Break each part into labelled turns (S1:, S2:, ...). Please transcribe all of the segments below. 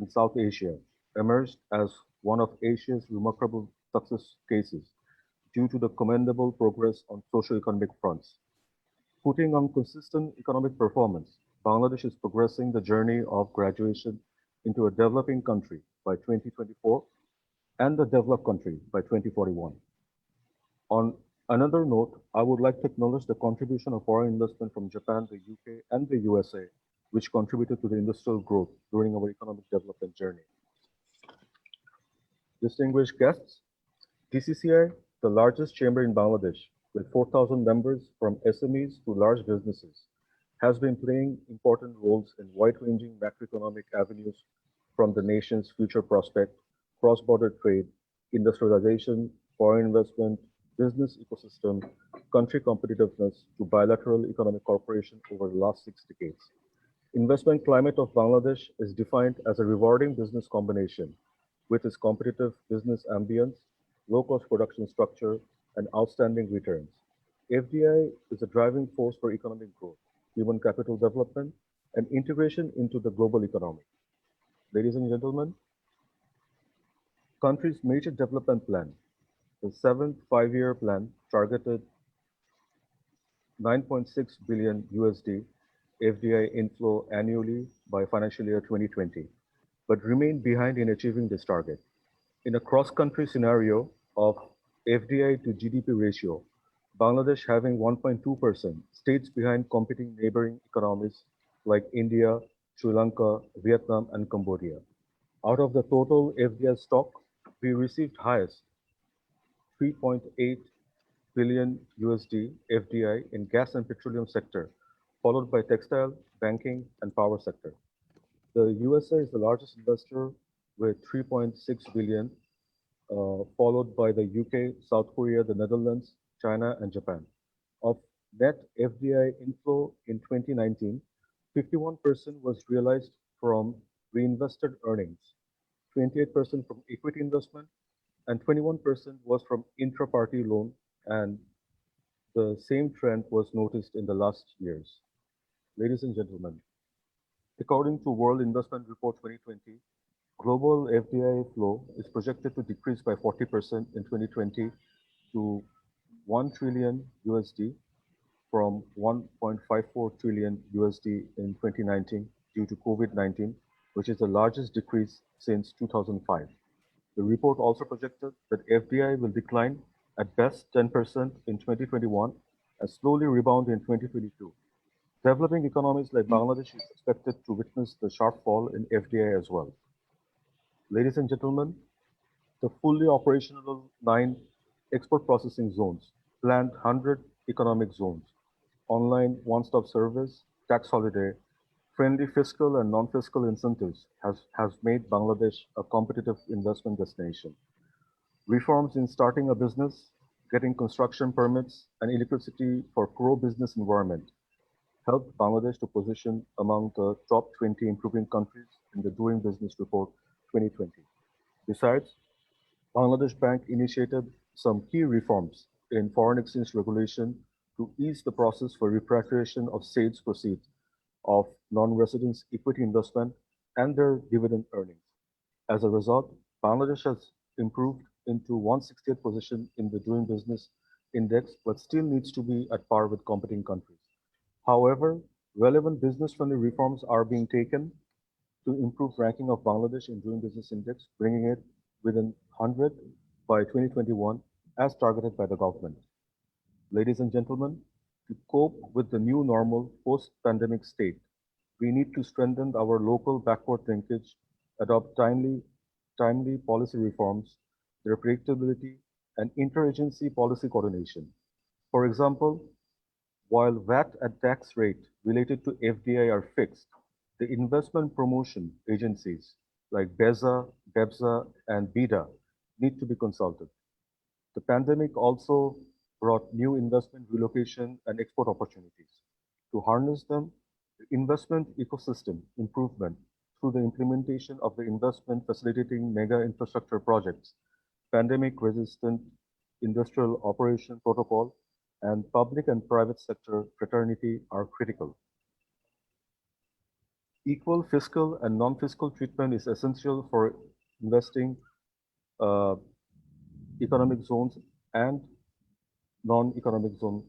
S1: and South Asia emerged as one of Asia's remarkable success cases due to the commendable progress on socio-economic fronts. Putting on consistent economic performance, Bangladesh is progressing the journey of graduation into a developing country by 2024 and a developed country by 2041. On another note, I would like to acknowledge the contribution of foreign investment from Japan, the UK, and the USA, which contributed to the industrial growth during our economic development journey. Distinguished guests, DCCI, the largest chamber in Bangladesh, with 4,000 members from SMEs to large businesses, has been playing important roles in wide-ranging macroeconomic avenues from the nation's future prospect, cross-border trade, industrialization, foreign investment, business ecosystem, country competitiveness to bilateral economic cooperation over the last 6 decades. Investment climate of Bangladesh is defined as a rewarding business combination with its competitive business ambience, low-cost production structure, and outstanding returns. FDI is a driving force for economic growth, human capital development, and integration into the global economy. Ladies and gentlemen, country's major development plan, the seventh five-year plan, targeted 9.6 billion USD FDI inflow annually by financial year 2020, but remained behind in achieving this target. In a cross-country scenario of FDI to GDP ratio, Bangladesh having 1.2% stays behind competing neighboring economies like India, Sri Lanka, Vietnam, and Cambodia. Out of the total FDI stock, we received highest 3.8 billion USD FDI in gas and petroleum sector, followed by textile, banking, and power sector. The USA is the largest investor with 3.6 billion, followed by the UK, South Korea, the Netherlands, China, and Japan. Of net FDI inflow in 2019, 51% was realized from reinvested earnings, 28% from equity investment, and 21% was from intra-party loan, and the same trend was noticed in the last years. Ladies and gentlemen, according to World Investment Report 2020, global FDI flow is projected to decrease by 40% in 2020 to 1 trillion USD from 1.54 trillion USD in 2019 due to COVID-19, which is the largest decrease since 2005. The report also projected that FDI will decline at best 10% in 2021 and slowly rebound in 2022. Developing economies like Bangladesh is expected to witness the sharp fall in FDI as well. Ladies and gentlemen, the fully operational 9 export processing zones, planned 100 economic zones, online one-stop service, tax holiday, friendly fiscal and non-fiscal incentives has made Bangladesh a competitive investment destination. Reforms in starting a business, getting construction permits, and electricity for pro-business environment helped Bangladesh to position among the top 20 improving countries in the Doing Business Report 2020. Besides, Bangladesh Bank initiated some key reforms in foreign exchange regulation to ease the process for repatriation of sales proceeds of non-residents' equity investment and their dividend earnings. As a result, Bangladesh has improved into 160th position in the Doing Business Index, but still needs to be at par with competing countries. However, relevant business-friendly reforms are being taken to improve ranking of Bangladesh in Doing Business Index, bringing it within 100 by 2021 as targeted by the government. Ladies and gentlemen, to cope with the new normal post-pandemic state, we need to strengthen our local backward linkage, adopt timely policy reforms, their predictability, and interagency policy coordination. For example, while VAT and tax rate related to FDI are fixed, the investment promotion agencies like BEZA, BEBZA, and BIDA need to be consulted. The pandemic also brought new investment relocation and export opportunities. To harness them, the investment ecosystem improvement through the implementation of the investment facilitating mega infrastructure projects, pandemic-resistant industrial operation protocol, and public and private sector fraternity are critical. Equal fiscal and non-fiscal treatment is essential for investing uh, economic zones and non-economic zone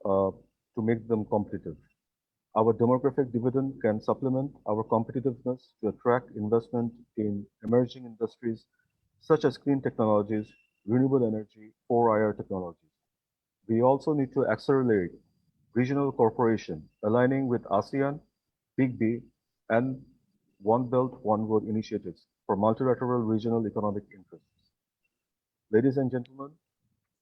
S1: to make them competitive. Our demographic dividend can supplement our competitiveness to attract investment in emerging industries such as clean technologies, renewable energy, 4IR technologies. We also need to accelerate regional cooperation, aligning with ASEAN, Big B, and One Belt, One Road initiatives for multilateral regional economic interests. Ladies and gentlemen,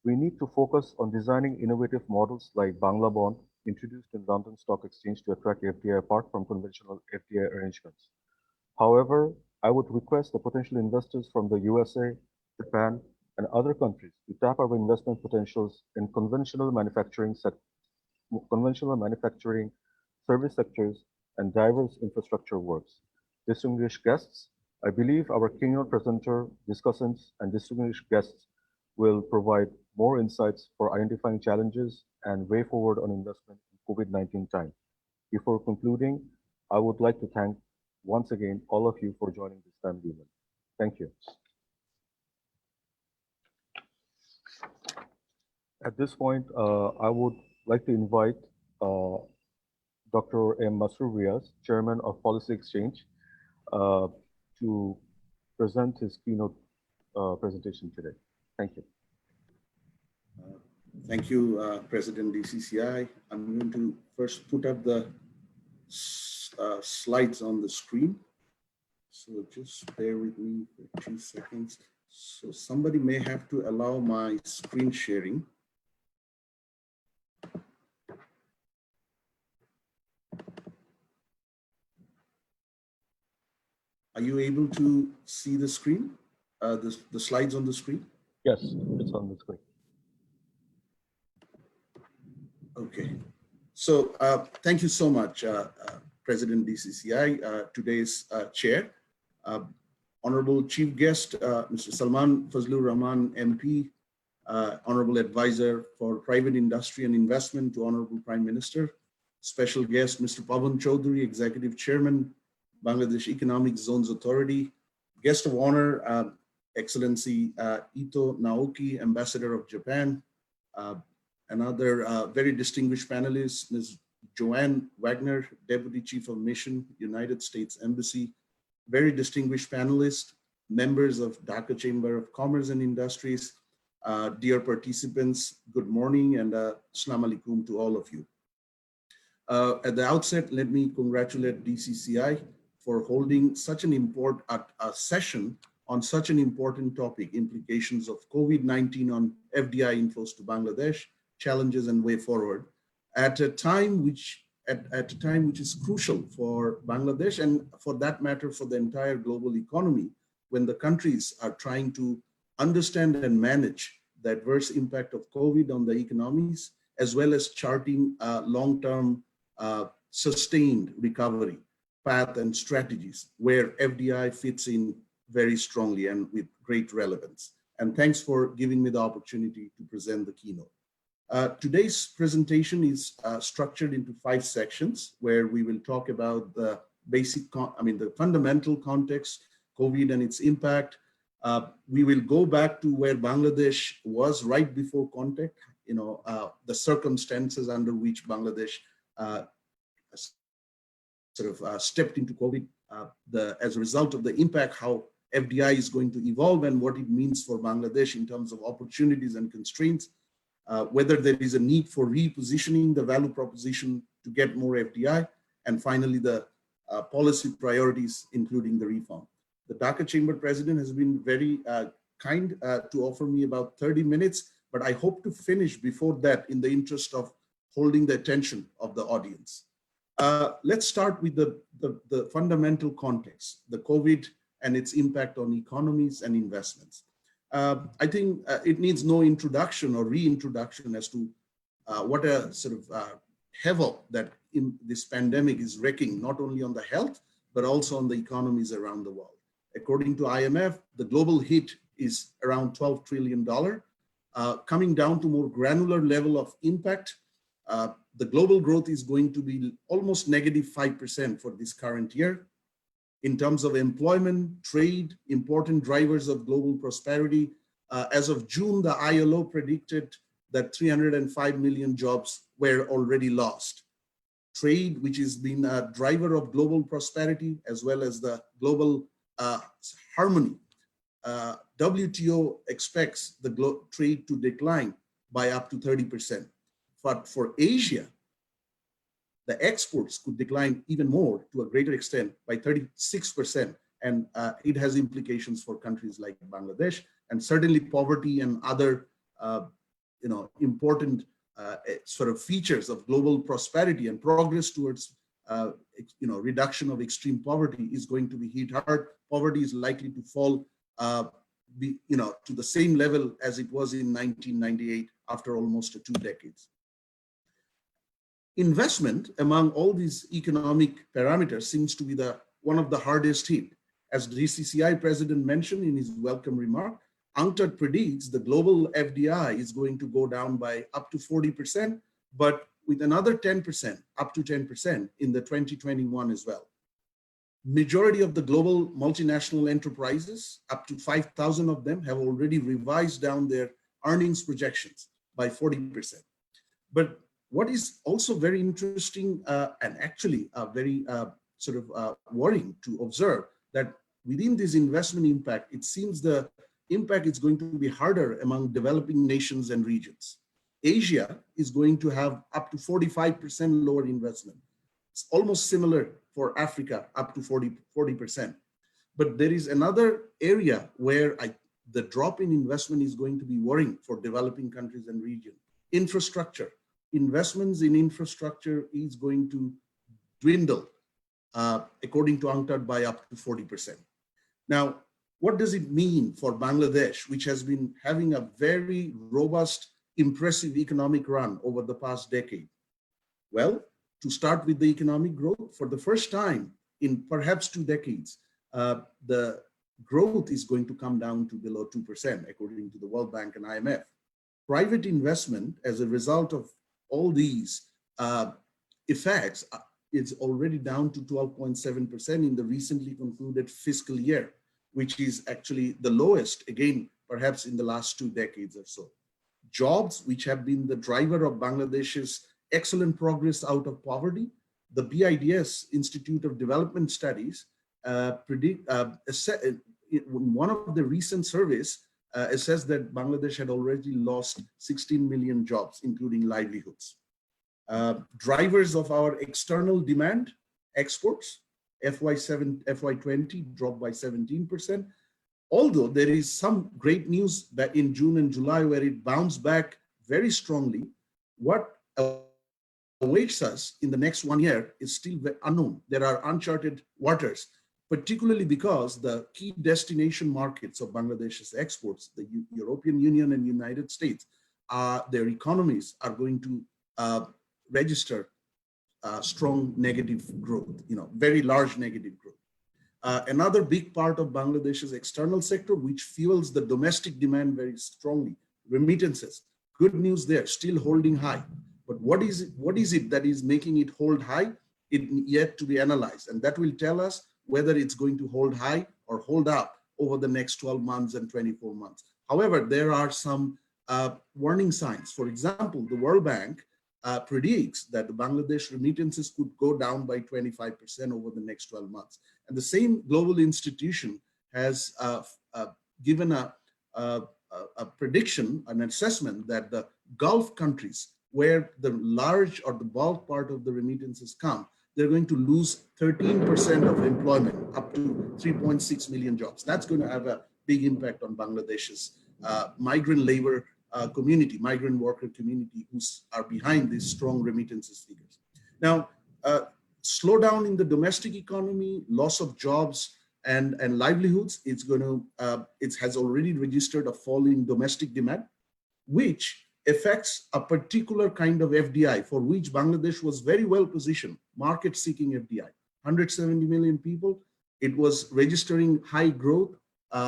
S1: we need to focus on designing innovative models like Bangla Bond, introduced in London Stock Exchange to attract FDI apart from conventional FDI arrangements. However, I would request the potential investors from the USA, Japan, and other countries to tap our investment potentials in conventional manufacturing, service sectors, and diverse infrastructure works. Distinguished guests, I believe our keynote presenter, discussants, and distinguished guests will provide more insights for identifying challenges and way forward on investment in COVID-19 time. Before concluding, I would like to thank once again all of you for joining this timely event. Thank you. At this point, I would like to invite Dr. M. Masroor Riaz, Chairman of Policy Exchange, uh, to present his keynote presentation today. Thank you.
S2: Thank you, President DCCI. I'm going to first put up the slides on the screen. So just bear with me for 2 seconds. So somebody may have to allow my screen sharing. Are you able to see the screen, the slides on the screen?
S1: Yes, it's on the screen.
S2: Okay. So thank you so much, President DCCI, today's chair. Honorable Chief Guest, Mr. Salman Fazlur Rahman, MP, Honorable Advisor for Private Industry and Investment to Honorable Prime Minister. Special guest, Mr. Pavan Chaudhary, Executive Chairman, Bangladesh Economic Zones Authority. Guest of honor, Excellency Ito Naoki, Ambassador of Japan. Another very distinguished panelist, Ms. Joanne Wagner, Deputy Chief of Mission, United States Embassy. Very distinguished panelists, members of Dhaka Chamber of Commerce and Industries. Dear participants, good morning and Assalamu alaikum to all of you. At the outset, let me congratulate DCCI for holding such an important session on such an important topic, implications of COVID-19 on FDI inflows to Bangladesh, challenges and way forward, at a time which is crucial for Bangladesh and for that matter for the entire global economy, when the countries are trying to understand and manage the adverse impact of COVID on the economies, as well as charting long-term sustained recovery path and strategies where FDI fits in very strongly and with great relevance. And thanks for giving me the opportunity to present the keynote. Today's presentation is structured into 5 sections where we will talk about the the fundamental context, COVID and its impact. We will go back to where Bangladesh was right before contact, the circumstances under which Bangladesh stepped into COVID, as a result of the impact, how FDI is going to evolve and what it means for Bangladesh in terms of opportunities and constraints, whether there is a need for repositioning the value proposition to get more FDI, and finally the policy priorities, including the reform. The Dhaka Chamber President has been very kind to offer me about 30 minutes, but I hope to finish before that in the interest of holding the attention of the audience. Let's start with the fundamental context, the COVID and its impact on economies and investments. I think it needs no introduction or reintroduction as to what a havoc that this pandemic is wreaking, not only on the health, but also on the economies around the world. According to IMF, the global hit is around $12 trillion. Coming down to more granular level of impact, the global growth is going to be almost -5% for this current year. In terms of employment, trade, important drivers of global prosperity, as of June, the ILO predicted that 305 million jobs were already lost. Trade, which has been a driver of global prosperity, as well as the global harmony. WTO expects the trade to decline by up to 30%. But for Asia, the exports could decline even more to a greater extent by 36%. And it has implications for countries like Bangladesh, and certainly poverty and other important sort of features of global prosperity and progress towards reduction of extreme poverty is going to be hit hard. Poverty is likely to fall to the same level as it was in 1998 after almost 2 decades. Investment among all these economic parameters seems to be one of the hardest hit. As DCCI president mentioned in his welcome remark, UNCTAD predicts the global FDI is going to go down by up to 40%, but with another 10%, up to 10% in the 2021 as well. Majority of the global multinational enterprises, up to 5,000 of them, have already revised down their earnings projections by 40%. But what is also very interesting and actually very worrying to observe that within this investment impact, it seems the impact is going to be harder among developing nations and regions. Asia is going to have up to 45% lower investment. It's almost similar for Africa, up to 40%. But there is another area where the drop in investment is going to be worrying for developing countries and regions. Infrastructure. Investments in infrastructure is going to dwindle, according to UNCTAD, by up to 40%. Now, what does it mean for Bangladesh, which has been having a very robust, impressive economic run over the past decade? Well, to start with the economic growth, for the first time in perhaps 2 decades, the growth is going to come down to below 2%, according to the World Bank and IMF. Private investment, as a result of all these effects, is already down to 12.7% in the recently concluded fiscal year, which is actually the lowest, again, perhaps in the last 2 decades or so. Jobs, which have been the driver of Bangladesh's excellent progress out of poverty, the BIDS Institute of Development Studies one of the recent surveys assessed that Bangladesh had already lost 16 million jobs, including livelihoods. Drivers of our external demand, exports, FY20 dropped by 17%. Although there is some great news that in June and July where it bounced back very strongly, what awaits us in the next 1 year is still unknown. There are uncharted waters, particularly because the key destination markets of Bangladesh's exports, the European Union and United States, their economies are going to register strong negative growth, very large negative growth. Another big part of Bangladesh's external sector, which fuels the domestic demand very strongly, remittances. Good news there, still holding high. But what is it that is making it hold high? It yet to be analyzed, and that will tell us whether it's going to hold high or hold up over the next 12 months and 24 months. However, there are some warning signs. For example, the World Bank predicts that the Bangladesh remittances could go down by 25% over the next 12 months. And the same global institution has given a prediction, an assessment that the Gulf countries, where the large or the bulk part of the remittances come, they're going to lose 13% of employment, up to 3.6 million jobs. That's going to have a big impact on Bangladesh's migrant labor community, migrant worker community, who are behind these strong remittances figures. Now, slowdown in the domestic economy, loss of jobs and livelihoods, it has already registered a fall in domestic demand, which affects a particular kind of FDI for which Bangladesh was very well positioned, market-seeking FDI. 170 million people, it was registering high growth,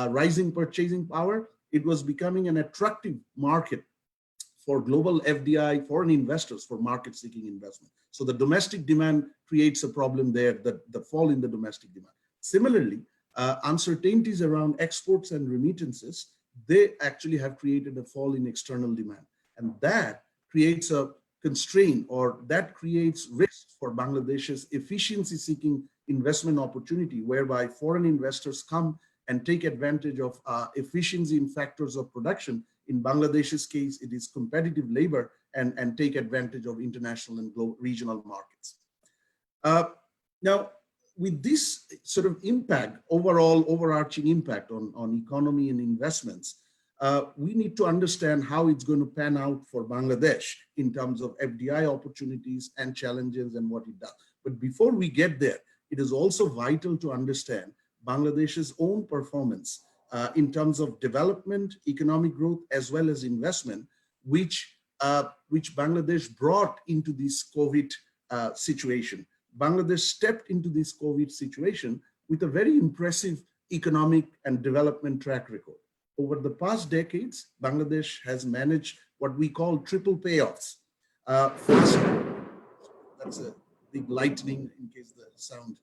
S2: rising purchasing power. It was becoming an attractive market for global FDI, foreign investors for market seeking investment. So the domestic demand creates a problem there, the fall in the domestic demand. Similarly, uncertainties around exports and remittances, they actually have created a fall in external demand. And that creates a constraint, or that creates risk for Bangladesh's efficiency seeking investment opportunity, whereby foreign investors come and take advantage of efficiency in factors of production. In Bangladesh's case, it is competitive labor, and take advantage of international and global regional markets. Now, with this sort of impact, overall overarching impact on economy and investments, we need to understand how it's going to pan out for Bangladesh in terms of FDI opportunities and challenges and what it does. But before we get there, it is also vital to understand Bangladesh's own performance in terms of development, economic growth, as well as investment, which Bangladesh brought into this COVID situation. Bangladesh stepped into this COVID situation with a very impressive economic and development track record. Over the past decades, Bangladesh has managed what we call triple payoffs. That's a big lightning in case the sound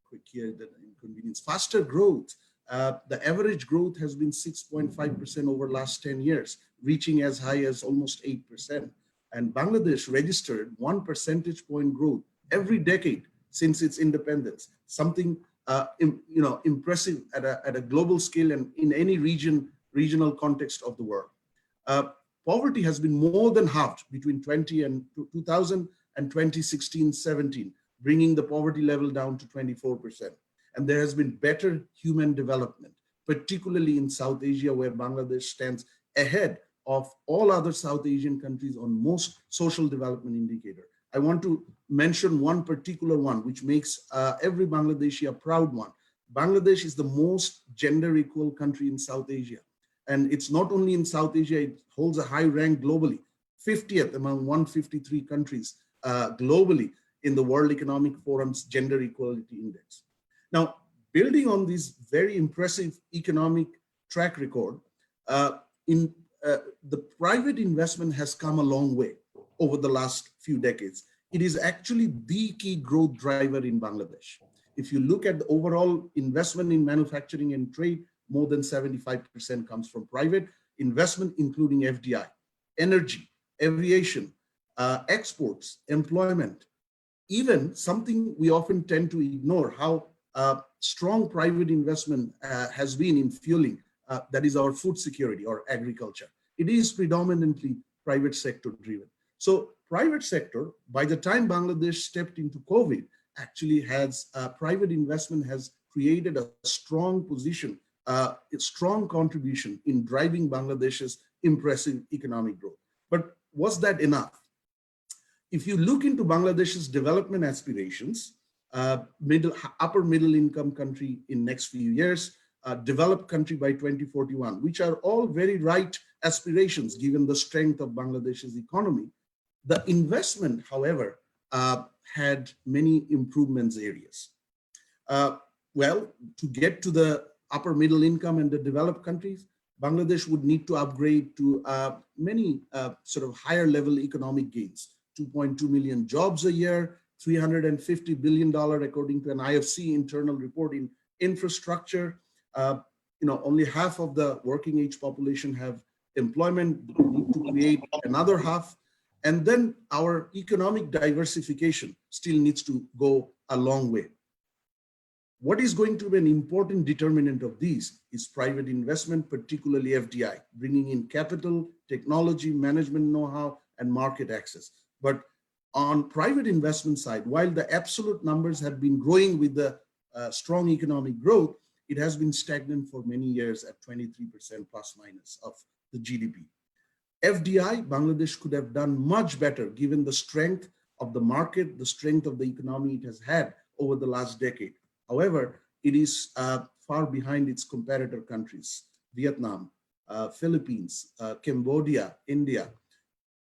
S2: quick here, the inconvenience. Faster growth. The average growth has been 6.5% over last 10 years, reaching as high as almost 8%. And Bangladesh registered 1 percentage point growth every decade since its independence, something impressive at a global scale and in any regional context of the world. Poverty has been more than halved between 2000 and 2016-17, bringing the poverty level down to 24%. And there has been better human development, particularly in South Asia, where Bangladesh stands ahead of all other South Asian countries on most social development indicator. I want to mention one particular one, which makes every Bangladeshi a proud one. Bangladesh is the most gender equal country in South Asia. And it's not only in South Asia, it holds a high rank globally, 50th among 153 countries globally in the World Economic Forum's Gender Equality Index. Now, building on this very impressive economic track record, the private investment has come a long way over the last few decades. It is actually the key growth driver in Bangladesh. If you look at the overall investment in manufacturing and trade, more than 75% comes from private investment, including FDI, energy, aviation, exports, employment. Even something we often tend to ignore, how strong private investment has been in fueling, that is our food security or agriculture. It is predominantly private sector driven. So private sector, by the time Bangladesh stepped into COVID, actually has private investment has created a strong position, a strong contribution in driving Bangladesh's impressive economic growth. But was that enough? If you look into Bangladesh's development aspirations, upper middle income country in next few years, developed country by 2041, which are all very right aspirations given the strength of Bangladesh's economy. The investment, however, had many improvements areas. Well, to get to the upper middle income and the developed countries, Bangladesh would need to upgrade to many sort of higher level economic gains, 2.2 million jobs a year, $350 billion according to an IFC internal report in infrastructure. Only half of the working age population have employment. We need to create another half. And then our economic diversification still needs to go a long way. What is going to be an important determinant of these is private investment, particularly FDI, bringing in capital, technology, management know-how, and market access. But on private investment side, while the absolute numbers have been growing with the strong economic growth, it has been stagnant for many years at 23% plus minus of the GDP. FDI, Bangladesh could have done much better given the strength of the market, the strength of the economy it has had over the last decade. However, it is far behind its competitor countries, Vietnam, Philippines, Cambodia, India.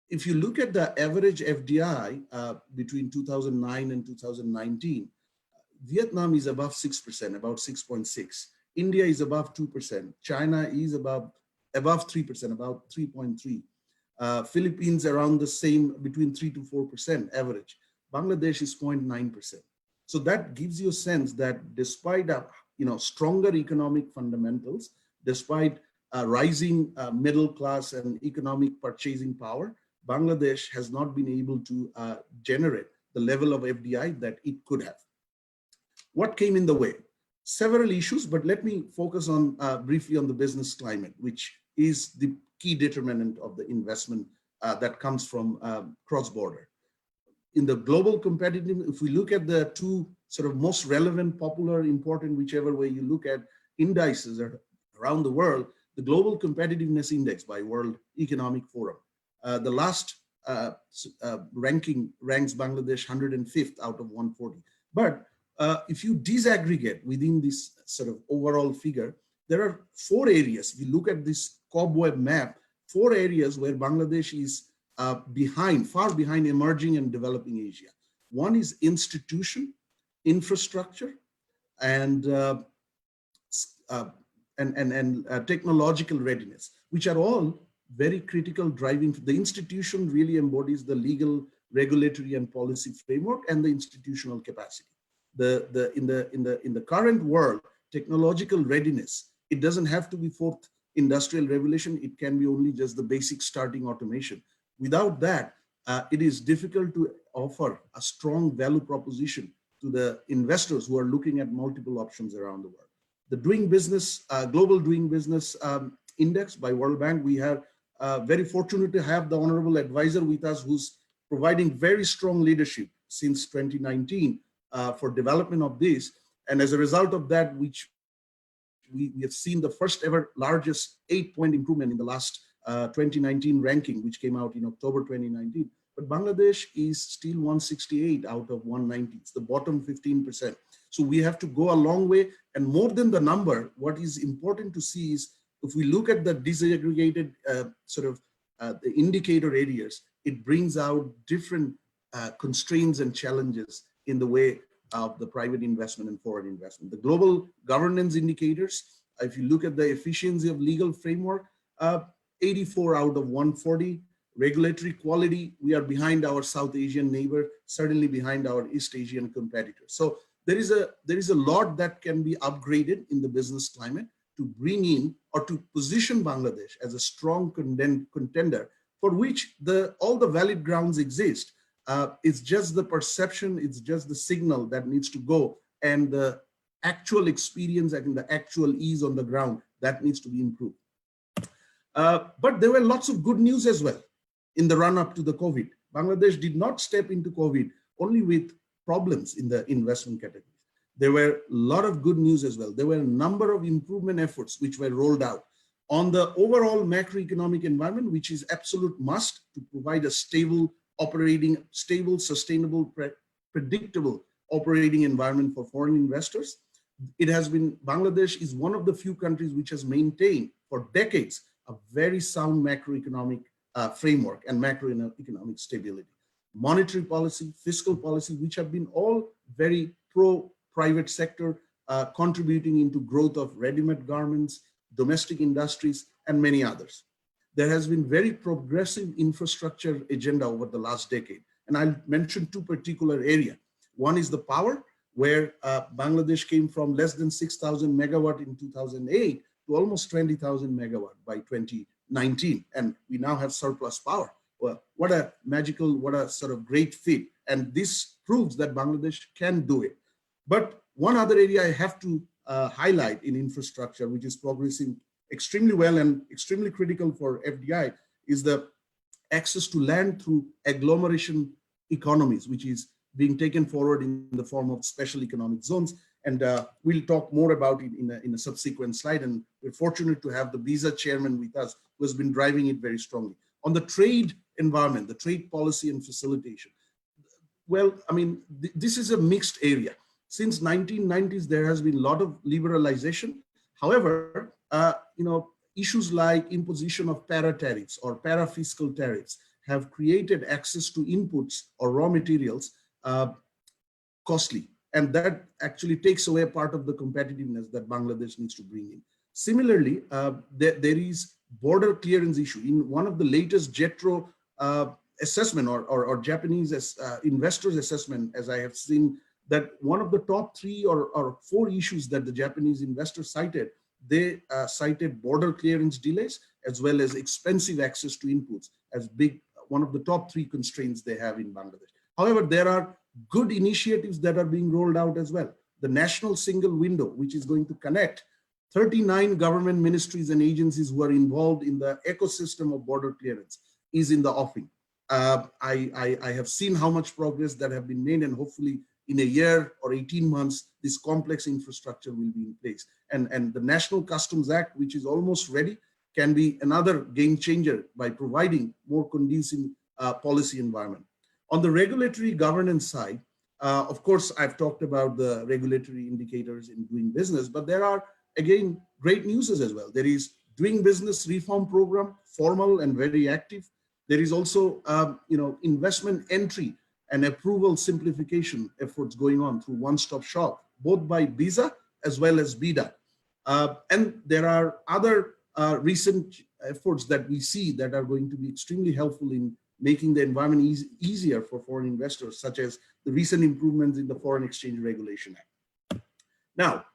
S2: If you look at the average FDI between 2009 and 2019, Vietnam is above 6%, about 6.6. India is above 2%. China is above 3%, about 3.3. Philippines around the same, between 3 to 4% average. Bangladesh is 0.9%. So that gives you a sense that despite stronger economic fundamentals, despite rising middle class and economic purchasing power, Bangladesh has not been able to generate the level of FDI that it could have. What came in the way? Several issues, but let me focus on briefly on the business climate, which is the key determinant of the investment that comes from cross-border. In the global competitive, if we look at the two sort of most relevant, popular, important, whichever way you look at indices around the world, the Global Competitiveness Index by World Economic Forum, the last ranking ranks Bangladesh 105th out of 140. But if you disaggregate within this sort of overall figure, there are 4 areas. If you look at this cobweb map, 4 areas where Bangladesh is far behind emerging and developing Asia. One is institution, infrastructure, and technological readiness, which are all very critical driving. The institution really embodies the legal, regulatory, and policy framework and the institutional capacity. In the current world, technological readiness, it doesn't have to be 4th industrial revolution. It can be only just the basic starting automation. Without that, it is difficult to offer a strong value proposition to the investors who are looking at multiple options around the world. The Doing Business, Global Doing Business Index by World Bank, we are very fortunate to have the honorable advisor with us who's providing very strong leadership since 2019 for development of this. And as a result of that, which we have seen the first ever largest 8-point improvement in the last 2019 ranking, which came out in October 2019. But Bangladesh is still 168 out of 190. It's the bottom 15%. So we have to go a long way. And more than the number, what is important to see is if we look at the disaggregated the indicator areas, it brings out different constraints and challenges in the way of the private investment and foreign investment. The global governance indicators, if you look at the efficiency of legal framework, 84 out of 140. Regulatory quality, we are behind our South Asian neighbor, certainly behind our East Asian competitors. So there is a lot that can be upgraded in the business climate to bring in or to position Bangladesh as a strong contender for which all the valid grounds exist. It's just the perception, it's just the signal that needs to go, and the actual experience and the actual ease on the ground that needs to be improved. But there were lots of good news as well in the run-up to the COVID. Bangladesh did not step into COVID only with problems in the investment category. There were a lot of good news as well. There were a number of improvement efforts which were rolled out on the overall macroeconomic environment, which is absolute must to provide a stable, sustainable, predictable operating environment for foreign investors. Bangladesh is one of the few countries which has maintained for decades a very sound macroeconomic framework and macroeconomic stability. Monetary policy, fiscal policy, which have been all very pro-private sector, contributing into growth of ready-made garments, domestic industries, and many others. There has been very progressive infrastructure agenda over the last decade. And I'll mention 2 particular areas. One is the power, where Bangladesh came from less than 6,000 megawatt in 2008 to almost 20,000 megawatt by 2019. And we now have surplus power. Well, what a sort of great fit. And this proves that Bangladesh can do it. But one other area I have to highlight in infrastructure, which is progressing extremely well and extremely critical for FDI, is the access to land through agglomeration economies, which is being taken forward in the form of special economic zones. And we'll talk more about it in a subsequent slide. And we're fortunate to have the visa chairman with us, who has been driving it very strongly. On the trade environment, the trade policy and facilitation, well, I mean, this is a mixed area. Since 1990s, there has been a lot of liberalization. However, issues like imposition of para-tariffs or para-fiscal tariffs have created access to inputs or raw materials costly. And that actually takes away part of the competitiveness that Bangladesh needs to bring in. Similarly, there is border clearance issue. In one of the latest JETRO assessment or Japanese investors assessment, as I have seen, that one of the top 3 or 4 issues that the Japanese investors cited, they cited border clearance delays as well as expensive access to inputs as one of the top 3 constraints they have in Bangladesh. However, there are good initiatives that are being rolled out as well. The National Single Window, which is going to connect 39 government ministries and agencies who are involved in the ecosystem of border clearance, is in the offing. I have seen how much progress that have been made, and hopefully in a year or 18 months, this complex infrastructure will be in place. And the National Customs Act, which is almost ready, can be another game changer by providing more conducive policy environment. On the regulatory governance side, of course, I've talked about the regulatory indicators in doing business, but there are, again, great news as well. There is doing business reform program, formal and very active. There is also, investment entry and approval simplification efforts going on through one-stop shop, both by BISA as well as BIDA. And there are other recent efforts that we see that are going to be extremely helpful in making the environment easier for foreign investors, such as the recent improvements in the Foreign Exchange Regulation Act. Now,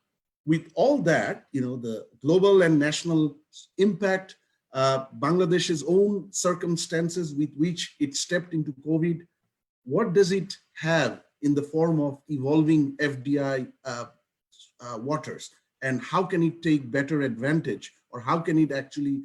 S2: with all that, the global and national impact, Bangladesh's own circumstances with which it stepped into COVID, what does it have in the form of evolving FDI waters? And how can it take better advantage, or how can it actually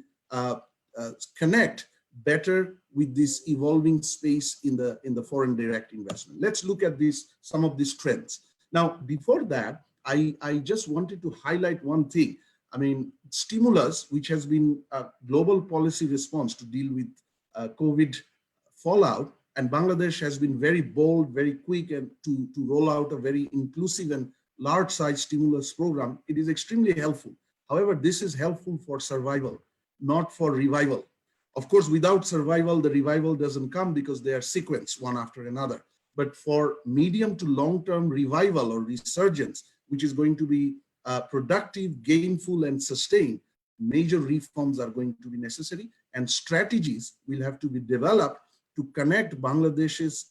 S2: connect better with this evolving space in the foreign direct investment? Let's look at some of these trends. Now, before that, I just wanted to highlight one thing. I mean, stimulus, which has been a global policy response to deal with COVID fallout, and Bangladesh has been very bold, very quick, and to roll out a very inclusive and large-size stimulus program. It is extremely helpful. However, this is helpful for survival, not for revival. Of course, without survival, the revival doesn't come because they are sequenced one after another. But for medium to long-term revival or resurgence, which is going to be productive, gainful, and sustained, major reforms are going to be necessary, and strategies will have to be developed to connect Bangladesh's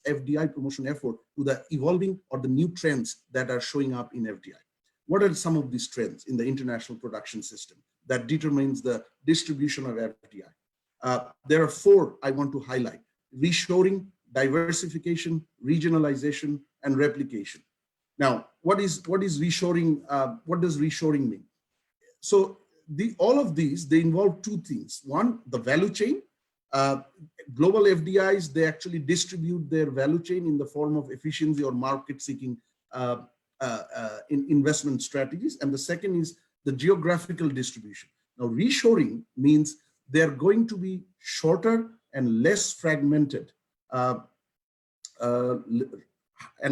S2: FDI promotion effort to the evolving or the new trends that are showing up in FDI. What are some of these trends in the international production system that determines the distribution of FDI? There are 4 I want to highlight: reshoring, diversification, regionalization, and replication. Now, what is reshoring? What does reshoring mean? So all of these, they involve 2 things. One, the value chain. Global FDIs, they actually distribute their value chain in the form of efficiency or market-seeking investment strategies. And the second is the geographical distribution. Now, reshoring means they're going to be shorter and less fragmented and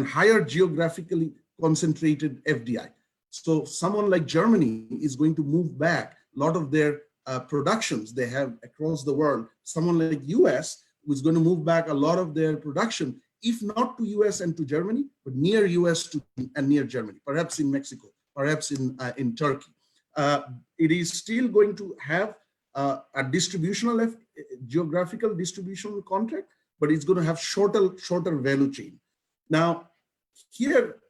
S2: higher geographically concentrated FDI. So someone like Germany is going to move back a lot of their productions they have across the world. Someone like US is going to move back a lot of their production, if not to US and to Germany, but near US and near Germany, perhaps in Mexico, perhaps in Turkey. It is still going to have a geographical distributional contract, but it's going to have shorter value chain. Now, here,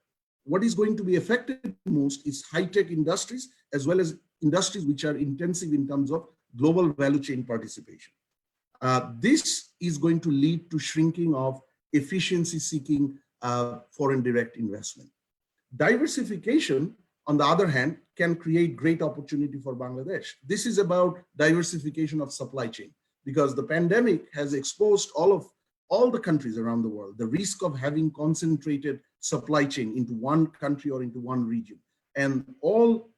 S2: what is going to be affected most is high-tech industries, as well as industries which are intensive in terms of global value chain participation. This is going to lead to shrinking of efficiency-seeking foreign direct investment. Diversification, on the other hand, can create great opportunity for Bangladesh. This is about diversification of supply chain, because the pandemic has exposed all the countries around the world the risk of having concentrated supply chain into one country or into one region. And all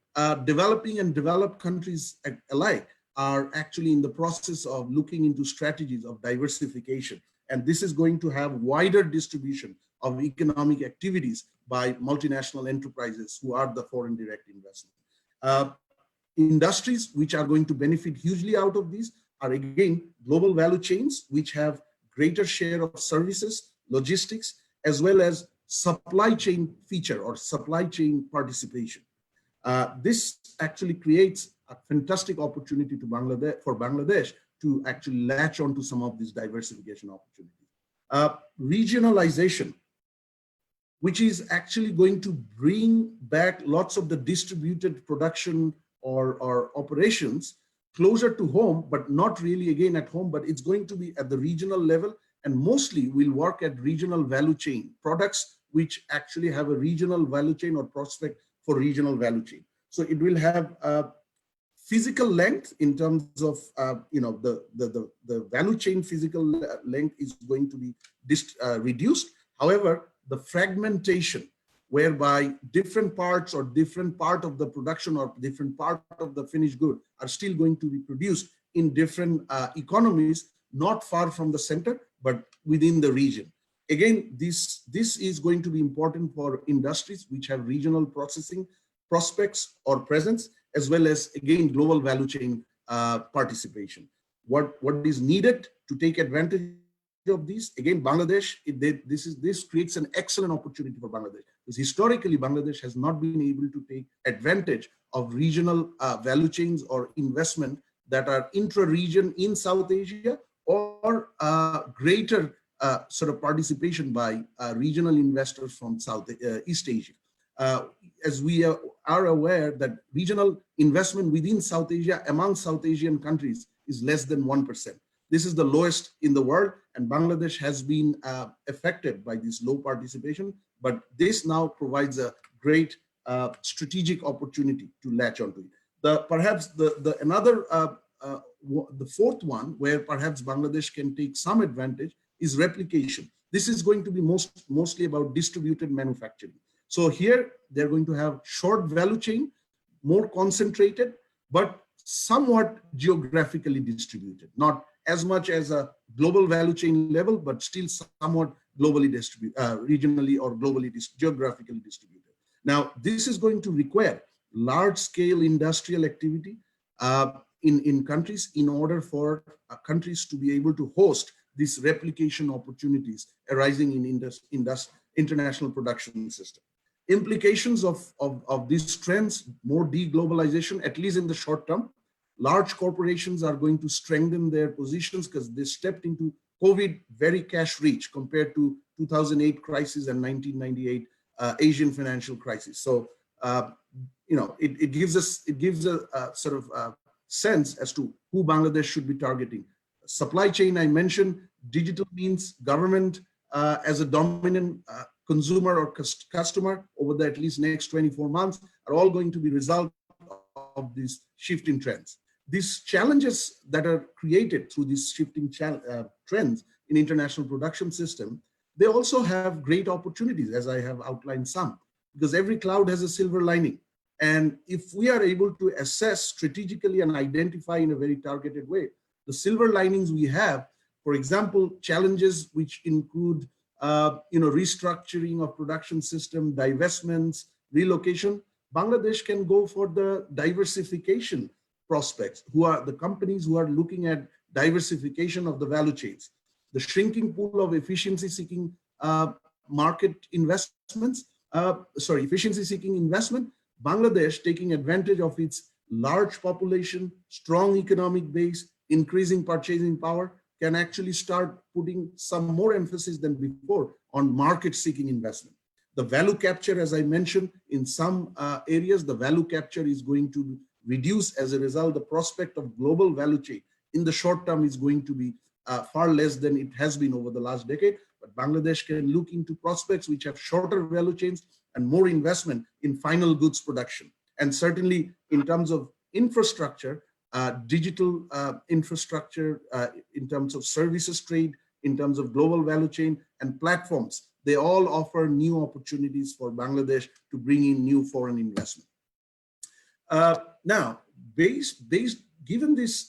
S2: developing and developed countries alike are actually in the process of looking into strategies of diversification. And this is going to have wider distribution of economic activities by multinational enterprises who are the foreign direct investment. Industries which are going to benefit hugely out of these are, again, global value chains, which have greater share of services, logistics, as well as supply chain feature or supply chain participation. This actually creates a fantastic opportunity to Bangladesh to actually latch onto some of these diversification opportunities. Regionalization, which is actually going to bring back lots of the distributed production or operations closer to home, but not really again at home, but it's going to be at the regional level, and mostly will work at regional value chain products, which actually have a regional value chain or prospect for regional value chain. So it will have physical length in terms of, the value chain physical length is going to be reduced. However, the fragmentation, whereby different parts or different part of the production or different part of the finished good are still going to be produced in different economies, not far from the center, but within the region. Again, this is going to be important for industries which have regional processing prospects or presence, as well as, again, global value chain participation. What is needed to take advantage of these? Again, Bangladesh, this creates an excellent opportunity for Bangladesh, because historically Bangladesh has not been able to take advantage of regional value chains or investment that are intra-region in South Asia, or greater sort of participation by regional investors from East Asia. As we are aware that regional investment within South Asia among South Asian countries is less than 1%. This is the lowest in the world, and Bangladesh has been affected by this low participation, but this now provides a great strategic opportunity to latch onto it. Perhaps the fourth one, where perhaps Bangladesh can take some advantage, is replication. This is going to be mostly about distributed manufacturing. So here they're going to have short value chain, more concentrated, but somewhat geographically distributed, not as much as a global value chain level, but still somewhat globally distributed, regionally or globally geographically distributed. Now, this is going to require large-scale industrial activity in countries in order for countries to be able to host these replication opportunities arising in international production system. Implications of these trends, more deglobalization, at least in the short term. Large corporations are going to strengthen their positions because they stepped into COVID very cash rich compared to 2008 crisis and 1998 Asian financial crisis. So, it gives a sort of sense as to who Bangladesh should be targeting. Supply chain, I mentioned, digital means, government as a dominant consumer or customer over the at least next 24 months are all going to be result of these shifting trends. These challenges that are created through these shifting trends in international production system, they also have great opportunities, as I have outlined some, because every cloud has a silver lining. And if we are able to assess strategically and identify in a very targeted way, the silver linings we have, for example, challenges which include restructuring of production system, divestments, relocation, Bangladesh can go for the diversification prospects, who are the companies who are looking at diversification of the value chains. The shrinking pool of efficiency-seeking market investments, efficiency-seeking investment, Bangladesh, taking advantage of its large population, strong economic base, increasing purchasing power, can actually start putting some more emphasis than before on market-seeking investment. The value capture, as I mentioned, in some areas, the value capture is going to reduce. As a result, the prospect of global value chain in the short term is going to be far less than it has been over the last decade. But Bangladesh can look into prospects which have shorter value chains and more investment in final goods production. And certainly in terms of infrastructure, digital infrastructure, in terms of services trade, in terms of global value chain and platforms, they all offer new opportunities for Bangladesh to bring in new foreign investment. Now, given these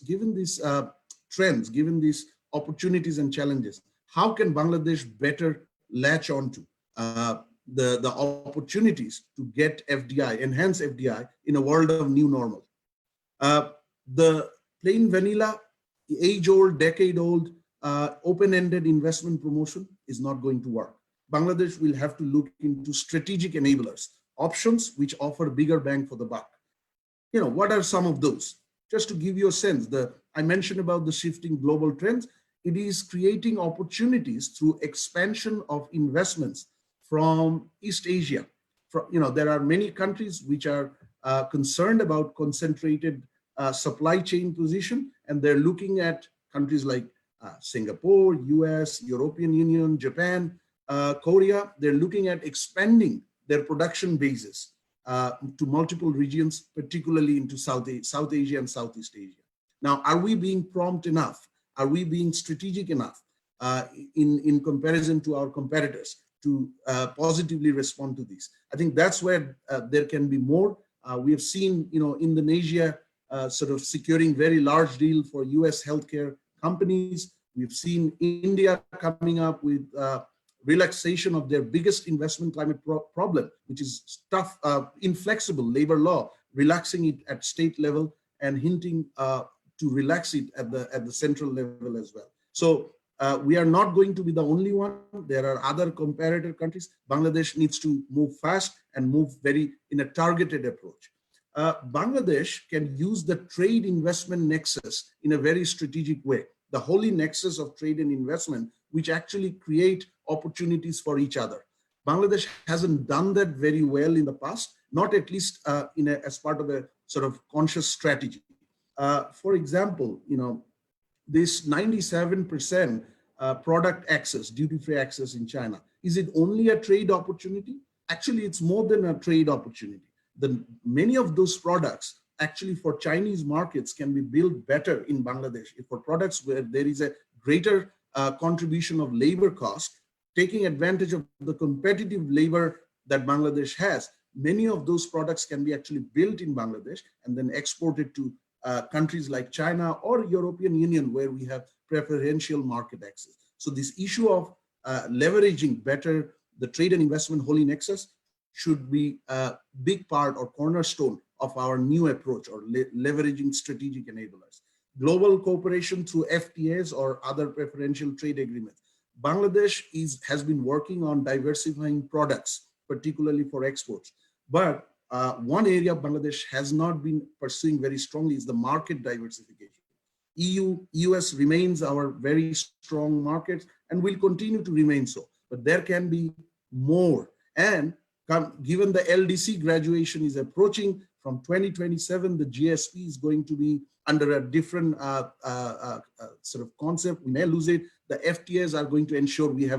S2: trends, given these opportunities and challenges, how can Bangladesh better latch onto the opportunities to get FDI, enhance FDI in a world of new normal? The plain vanilla, age-old, decade-old, open-ended investment promotion is not going to work. Bangladesh will have to look into strategic enablers options which offer bigger bang for the buck. What are some of those? Just to give you a sense, I mentioned about the shifting global trends. It is creating opportunities through expansion of investments from East Asia. There are many countries which are concerned about concentrated supply chain position, and they're looking at countries like Singapore, US, European Union, Japan, Korea. They're looking at expanding their production bases to multiple regions, particularly into South Asia and Southeast Asia. Now, are we being prompt enough? Are we being strategic enough in comparison to our competitors to positively respond to these? I think that's where there can be more. We have seen, Indonesia sort of securing very large deal for US healthcare companies. We've seen India coming up with relaxation of their biggest investment climate problem, which is tough, inflexible labor law, relaxing it at state level and hinting to relax it at the central level as well. So we are not going to be the only one. There are other comparator countries. Bangladesh needs to move fast and move in a targeted approach. Bangladesh can use the trade investment nexus in a very strategic way, the holy nexus of trade and investment, which actually create opportunities for each other. Bangladesh hasn't done that very well in the past, not at least as part of a sort of conscious strategy. For example, this 97% product access, duty-free access in China, is it only a trade opportunity? Actually, it's more than a trade opportunity. Many of those products actually for Chinese markets can be built better in Bangladesh. For products where there is a greater contribution of labor cost, taking advantage of the competitive labor that Bangladesh has, many of those products can be actually built in Bangladesh and then exported to countries like China or European Union, where we have preferential market access. So this issue of leveraging better the trade and investment holy nexus should be a big part or cornerstone of our new approach, or leveraging strategic enablers. Global cooperation through FTAs or other preferential trade agreements. Bangladesh has been working on diversifying products, particularly for exports. But one area Bangladesh has not been pursuing very strongly is the market diversification. US remains our very strong market and will continue to remain so, but there can be more. And given the LDC graduation is approaching from 2027, the GSP is going to be under a different sort of concept. We may lose it. The FTAs are going to ensure we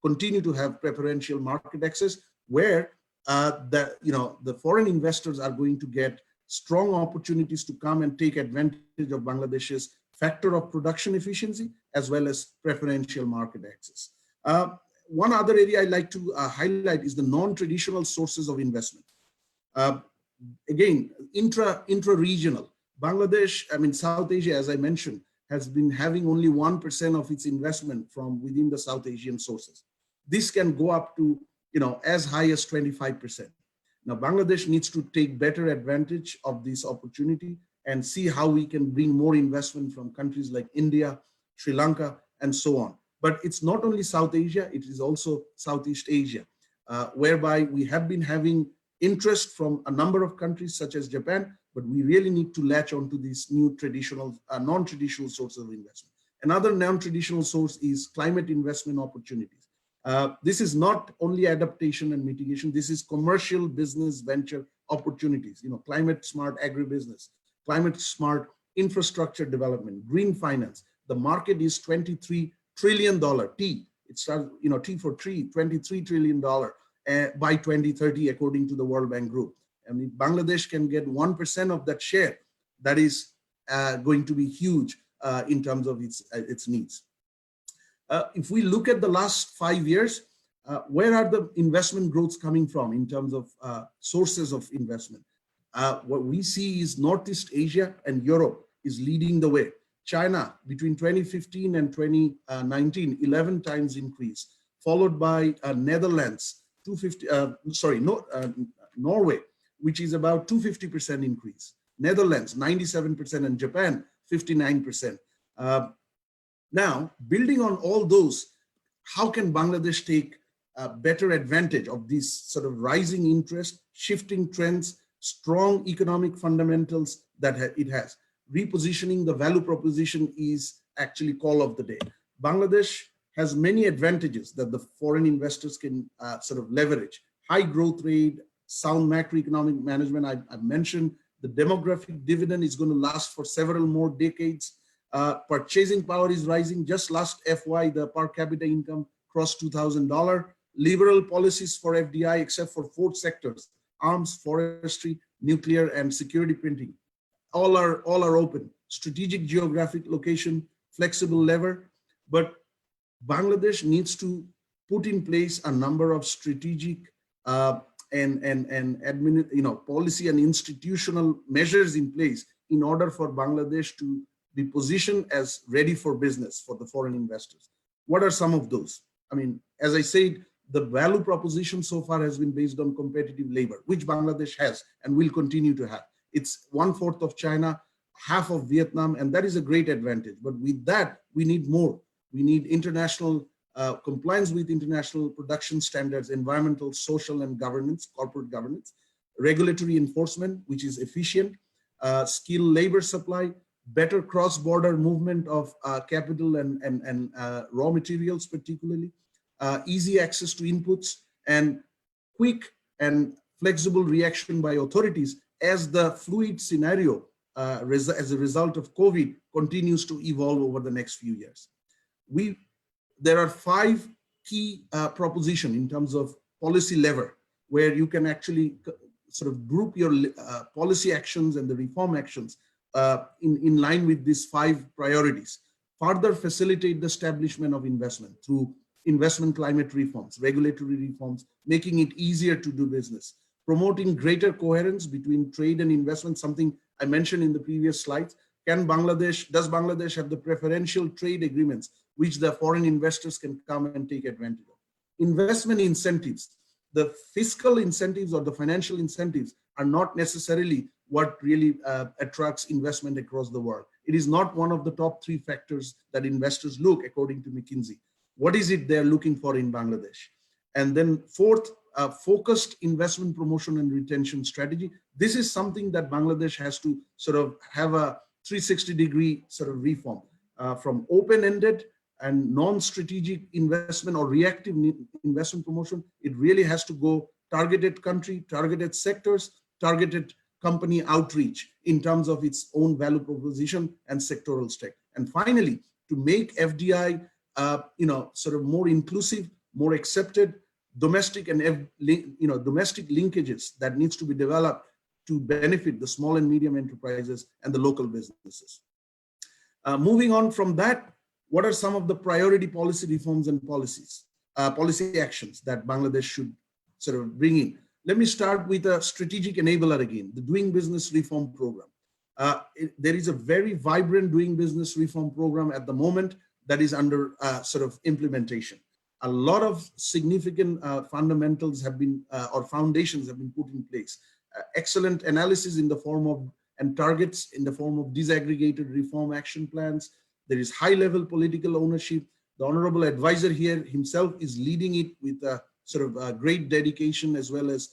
S2: continue to have preferential market access, where the foreign investors are going to get strong opportunities to come and take advantage of Bangladesh's factor of production efficiency as well as preferential market access. One other area I'd like to highlight is the non-traditional sources of investment. Again, intra-regional. Bangladesh, South Asia, as I mentioned, has been having only 1% of its investment from within the South Asian sources. This can go up to as high as 25%. Now, Bangladesh needs to take better advantage of this opportunity and see how we can bring more investment from countries like India, Sri Lanka, and so on. But it's not only South Asia, it is also Southeast Asia, whereby we have been having interest from a number of countries such as Japan, but we really need to latch onto these new non-traditional sources of investment. Another non-traditional source is climate investment opportunities. This is not only adaptation and mitigation, this is commercial business venture opportunities, climate smart agribusiness, climate smart infrastructure development, green finance. The market is $23 trillion, T. It starts, T for tree, $23 trillion by 2030, according to the World Bank Group. And if Bangladesh can get 1% of that share, that is going to be huge in terms of its needs. If we look at the last 5 years, where are the investment growths coming from in terms of sources of investment? What we see is Northeast Asia and Europe is leading the way. China, between 2015 and 2019, 11 times increase, followed by Netherlands, Norway, which is about 250% increase. Netherlands, 97%, and Japan, 59%. Now, building on all those, how can Bangladesh take better advantage of this sort of rising interest, shifting trends, strong economic fundamentals that it has. Repositioning the value proposition is actually call of the day. Bangladesh has many advantages that the foreign investors can sort of leverage. High growth rate, sound macroeconomic management, I mentioned. The demographic dividend is going to last for several more decades. Purchasing power is rising. Just last FY, the per capita income crossed $2,000. Liberal policies for FDI, except for 4 sectors: arms, forestry, nuclear, and security printing. All are open. Strategic geographic location, flexible lever, but Bangladesh needs to put in place a number of strategic policy and institutional measures in place in order for Bangladesh to be positioned as ready for business for the foreign investors. What are some of those? I mean, as I said, the value proposition so far has been based on competitive labor, which Bangladesh has and will continue to have. It's 1/4 of China, half of Vietnam, and that is a great advantage. But with that, we need more. We need international compliance with international production standards, environmental, social, and governance, corporate governance, regulatory enforcement, which is efficient, skilled labor supply, better cross-border movement of capital and raw materials, particularly, easy access to inputs, and quick and flexible reaction by authorities as the fluid scenario as a result of COVID continues to evolve over the next few years. There are 5 key propositions in terms of policy lever, where you can actually sort of group your policy actions and the reform actions in line with these 5 priorities. Further facilitate the establishment of investment through investment climate reforms, regulatory reforms, making it easier to do business. Promoting greater coherence between trade and investment, something I mentioned in the previous slides. Does Bangladesh have the preferential trade agreements which the foreign investors can come and take advantage of? Investment incentives. The fiscal incentives or the financial incentives are not necessarily what really attracts investment across the world. It is not one of the top 3 factors that investors look, according to McKinsey. What is it they're looking for in Bangladesh? And then 4th, focused investment promotion and retention strategy. This is something that Bangladesh has to sort of have a 360-degree sort of reform from open-ended and non-strategic investment or reactive investment promotion. It really has to go targeted country, targeted sectors, targeted company outreach in terms of its own value proposition and sectoral stack. And finally, to make FDI sort of more inclusive, more accepted, domestic and domestic linkages that needs to be developed to benefit the small and medium enterprises and the local businesses. Moving on from that, what are some of the priority policy reforms and policy actions that Bangladesh should sort of bring in? Let me start with a strategic enabler again, the Doing Business Reform Program. There is a very vibrant Doing Business Reform Program at the moment that is under sort of implementation. A lot of significant fundamentals have been, or foundations have been put in place. Excellent analysis in the form of, and targets in the form of disaggregated reform action plans. There is high-level political ownership. The honorable advisor here himself is leading it with a sort of great dedication as well as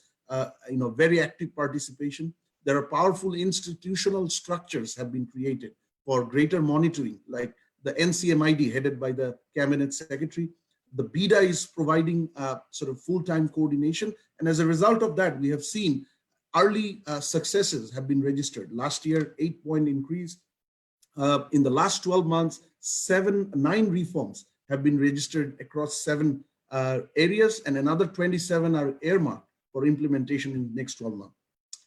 S2: very active participation. There are powerful institutional structures have been created for greater monitoring, like the NCMID headed by the Cabinet Secretary. The BIDA is providing sort of full-time coordination. And as a result of that, we have seen early successes have been registered. Last year, 8-point increase. In the last 12 months, 9 reforms have been registered across 7 areas, and another 27 are earmarked for implementation in the next 12 months.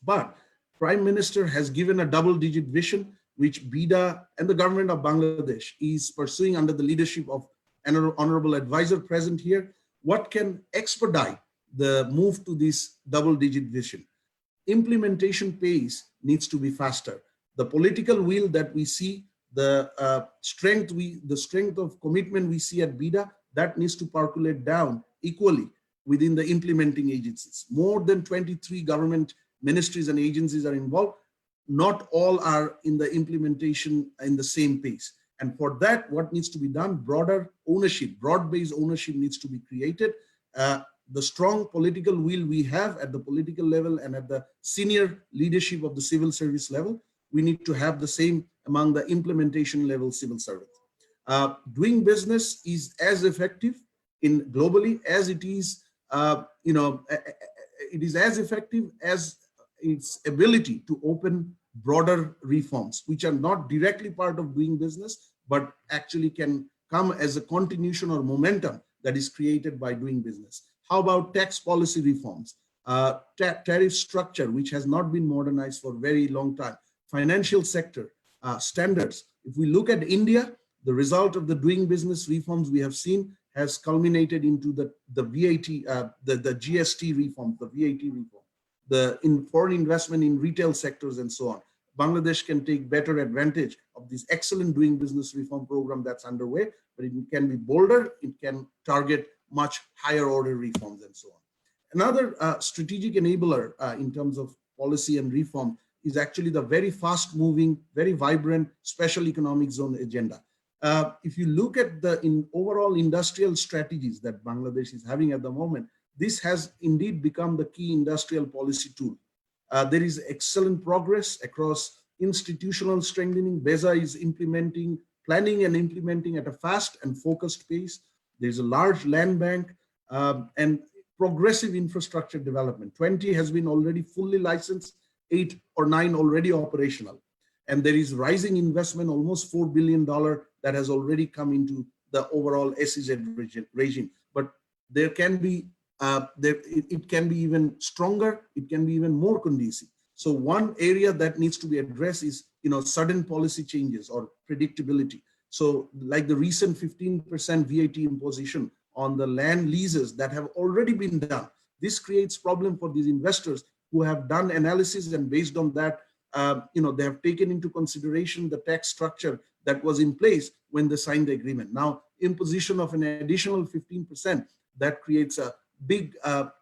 S2: But Prime Minister has given a double-digit vision, which BIDA and the government of Bangladesh is pursuing under the leadership of an honorable advisor present here. What can expedite the move to this double-digit vision? Implementation pace needs to be faster. The political will that we see, the strength of commitment we see at BIDA, that needs to percolate down equally within the implementing agencies. More than 23 government ministries and agencies are involved. Not all are in the implementation in the same pace. And for that, what needs to be done? Broader ownership, broad-based ownership needs to be created. the strong political will we have at the political level and at the senior leadership of the civil service level, we need to have the same among the implementation level civil servants. Doing business is as effective in globally as it is, it is as effective as its ability to open broader reforms, which are not directly part of doing business, but actually can come as a continuation or momentum that is created by doing business. How about tax policy reforms, tariff structure, which has not been modernized for a very long time, financial sector standards. If we look at India, the result of the doing business reforms we have seen has culminated into the VAT, the GST reform, the VAT reform, the foreign investment in retail sectors and so on. Bangladesh can take better advantage of this excellent doing business reform program that's underway, but it can be bolder, it can target much higher order reforms and so on. Another strategic enabler in terms of policy and reform is actually the very fast moving, very vibrant special economic zone agenda. If you look at the overall industrial strategies that Bangladesh is having at the moment, this has indeed become the key industrial policy tool. There is excellent progress across institutional strengthening. BESA is implementing, planning and implementing at a fast and focused pace. There's a large land bank and progressive infrastructure development. 20 has been already fully licensed, 8 or 9 already operational. And there is rising investment, almost $4 billion that has already come into the overall SEZ regime. But there can be it can be even stronger, it can be even more conducive. So one area that needs to be addressed is sudden policy changes or predictability. So like the recent 15% VAT imposition on the land leases that have already been done. This creates problem for these investors who have done analysis, and based on that, they have taken into consideration the tax structure that was in place when they signed the agreement. Now, imposition of an additional 15%, that creates a big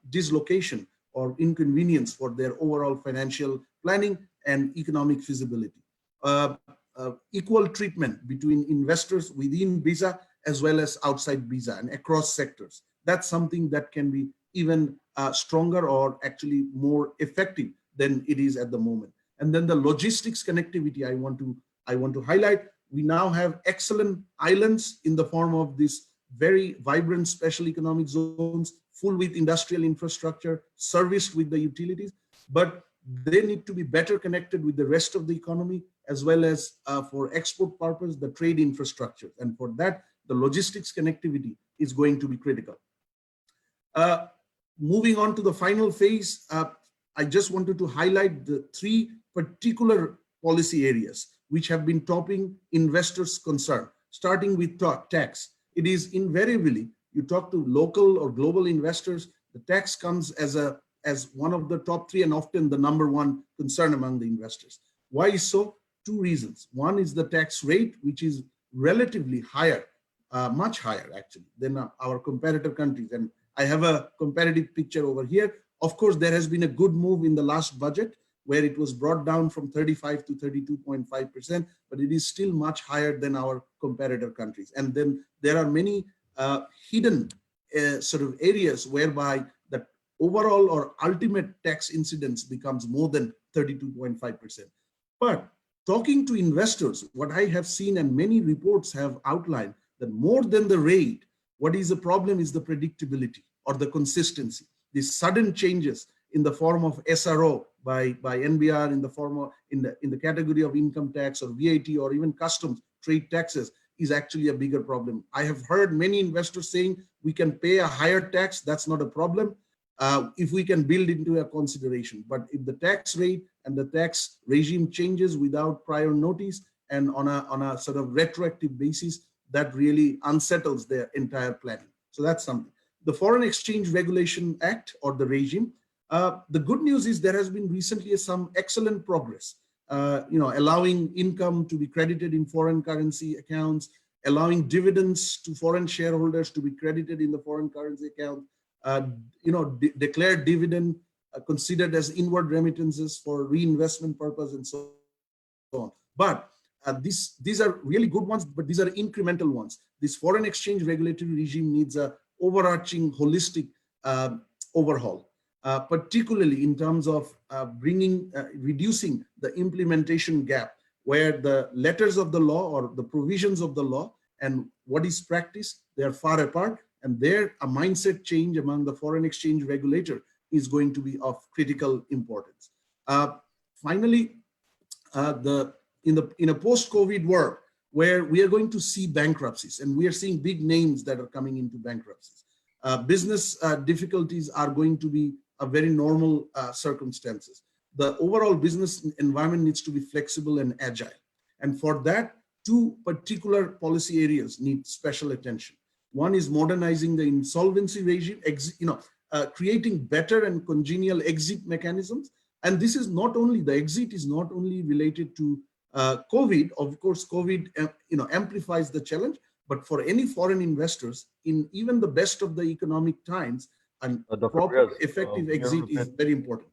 S2: dislocation or inconvenience for their overall financial planning and economic feasibility. Equal treatment between investors within BISA as well as outside BISA and across sectors. That's something that can be even stronger or actually more effective than it is at the moment. And then the logistics connectivity I want to highlight. We now have excellent islands in the form of this very vibrant special economic zones, full with industrial infrastructure, serviced with the utilities, but they need to be better connected with the rest of the economy, as well as for export purpose, the trade infrastructure. And for that, the logistics connectivity is going to be critical. Moving on to the final phase, I just wanted to highlight the 3 particular policy areas which have been topping investors' concern, starting with tax. It is invariably, you talk to local or global investors, the tax comes as one of the top 3 and often the #1 concern among the investors. Why so? 2 reasons. One is the tax rate, which is relatively higher, much higher actually than our competitor countries. And I have a comparative picture over here. Of course, there has been a good move in the last budget where it was brought down from 35 to 32.5%, but it is still much higher than our competitor countries. And then there are many hidden sort of areas whereby the overall or ultimate tax incidence becomes more than 32.5%. But talking to investors, what I have seen and many reports have outlined that more than the rate, what is the problem is the predictability or the consistency. These sudden changes in the form of SRO by NBR, in the form of in the category of income tax or VAT or even customs trade taxes is actually a bigger problem. I have heard many investors saying we can pay a higher tax, that's not a problem, if we can build into a consideration. But if the tax rate and the tax regime changes without prior notice and on a sort of retroactive basis, that really unsettles their entire planning. So that's something. The Foreign Exchange Regulation Act or the regime, the good news is there has been recently some excellent progress, allowing income to be credited in foreign currency accounts, allowing dividends to foreign shareholders to be credited in the foreign currency account, declared dividend considered as inward remittances for reinvestment purpose and so on. But these are really good ones, but these are incremental ones. This foreign exchange regulatory regime needs a overarching, holistic overhaul, particularly in terms of reducing the implementation gap, where the letters of the law or the provisions of the law and what is practiced, they are far apart, and there a mindset change among the foreign exchange regulator is going to be of critical importance. Finally, in a post-COVID world, where we are going to see bankruptcies, and we are seeing big names that are coming into bankruptcies. Business difficulties are going to be a very normal circumstances. The overall business environment needs to be flexible and agile. And for that, two particular policy areas need special attention. One is modernizing the insolvency regime, creating better and congenial exit mechanisms. And this is not only, the exit is not only related to COVID. Of course, COVID amplifies the challenge, but for any foreign investors, in even the best of the economic times, and proper effective exit is very important.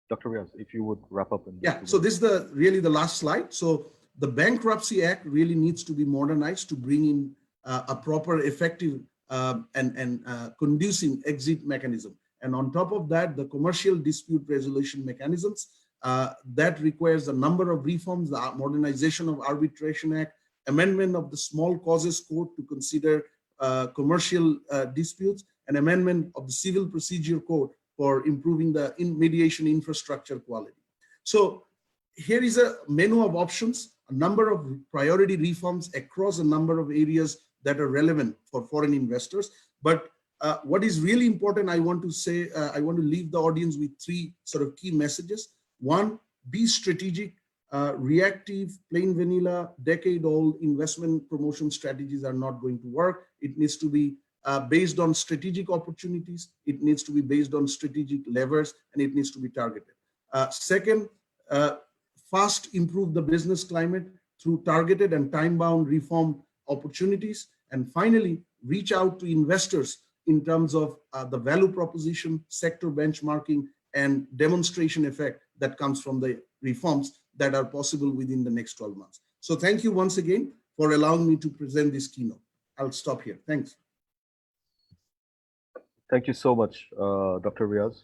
S1: Dr. Riaz, if you would wrap up.
S2: Yeah, so this is really the last slide. So the Bankruptcy Act really needs to be modernized to bring in a proper, effective, and conducive exit mechanism. And on top of that, the commercial dispute resolution mechanisms, that requires a number of reforms, the modernization of Arbitration Act, amendment of the Small Causes Court to consider commercial disputes, and amendment of the Civil Procedure Code for improving the mediation infrastructure quality. So here is a menu of options, a number of priority reforms across a number of areas that are relevant for foreign investors. But what is really important, I want to say, I want to leave the audience with three sort of key messages. One, be strategic. Reactive, plain vanilla, decade-old investment promotion strategies are not going to work. It needs to be based on strategic opportunities. It needs to be based on strategic levers, and it needs to be targeted. Second, fast improve the business climate through targeted and time-bound reform opportunities. And finally, reach out to investors in terms of the value proposition, sector benchmarking, and demonstration effect that comes from the reforms that are possible within the next 12 months. So thank you once again for allowing me to present this keynote. I'll stop here. Thanks.
S1: Thank you so much, Dr. Riaz.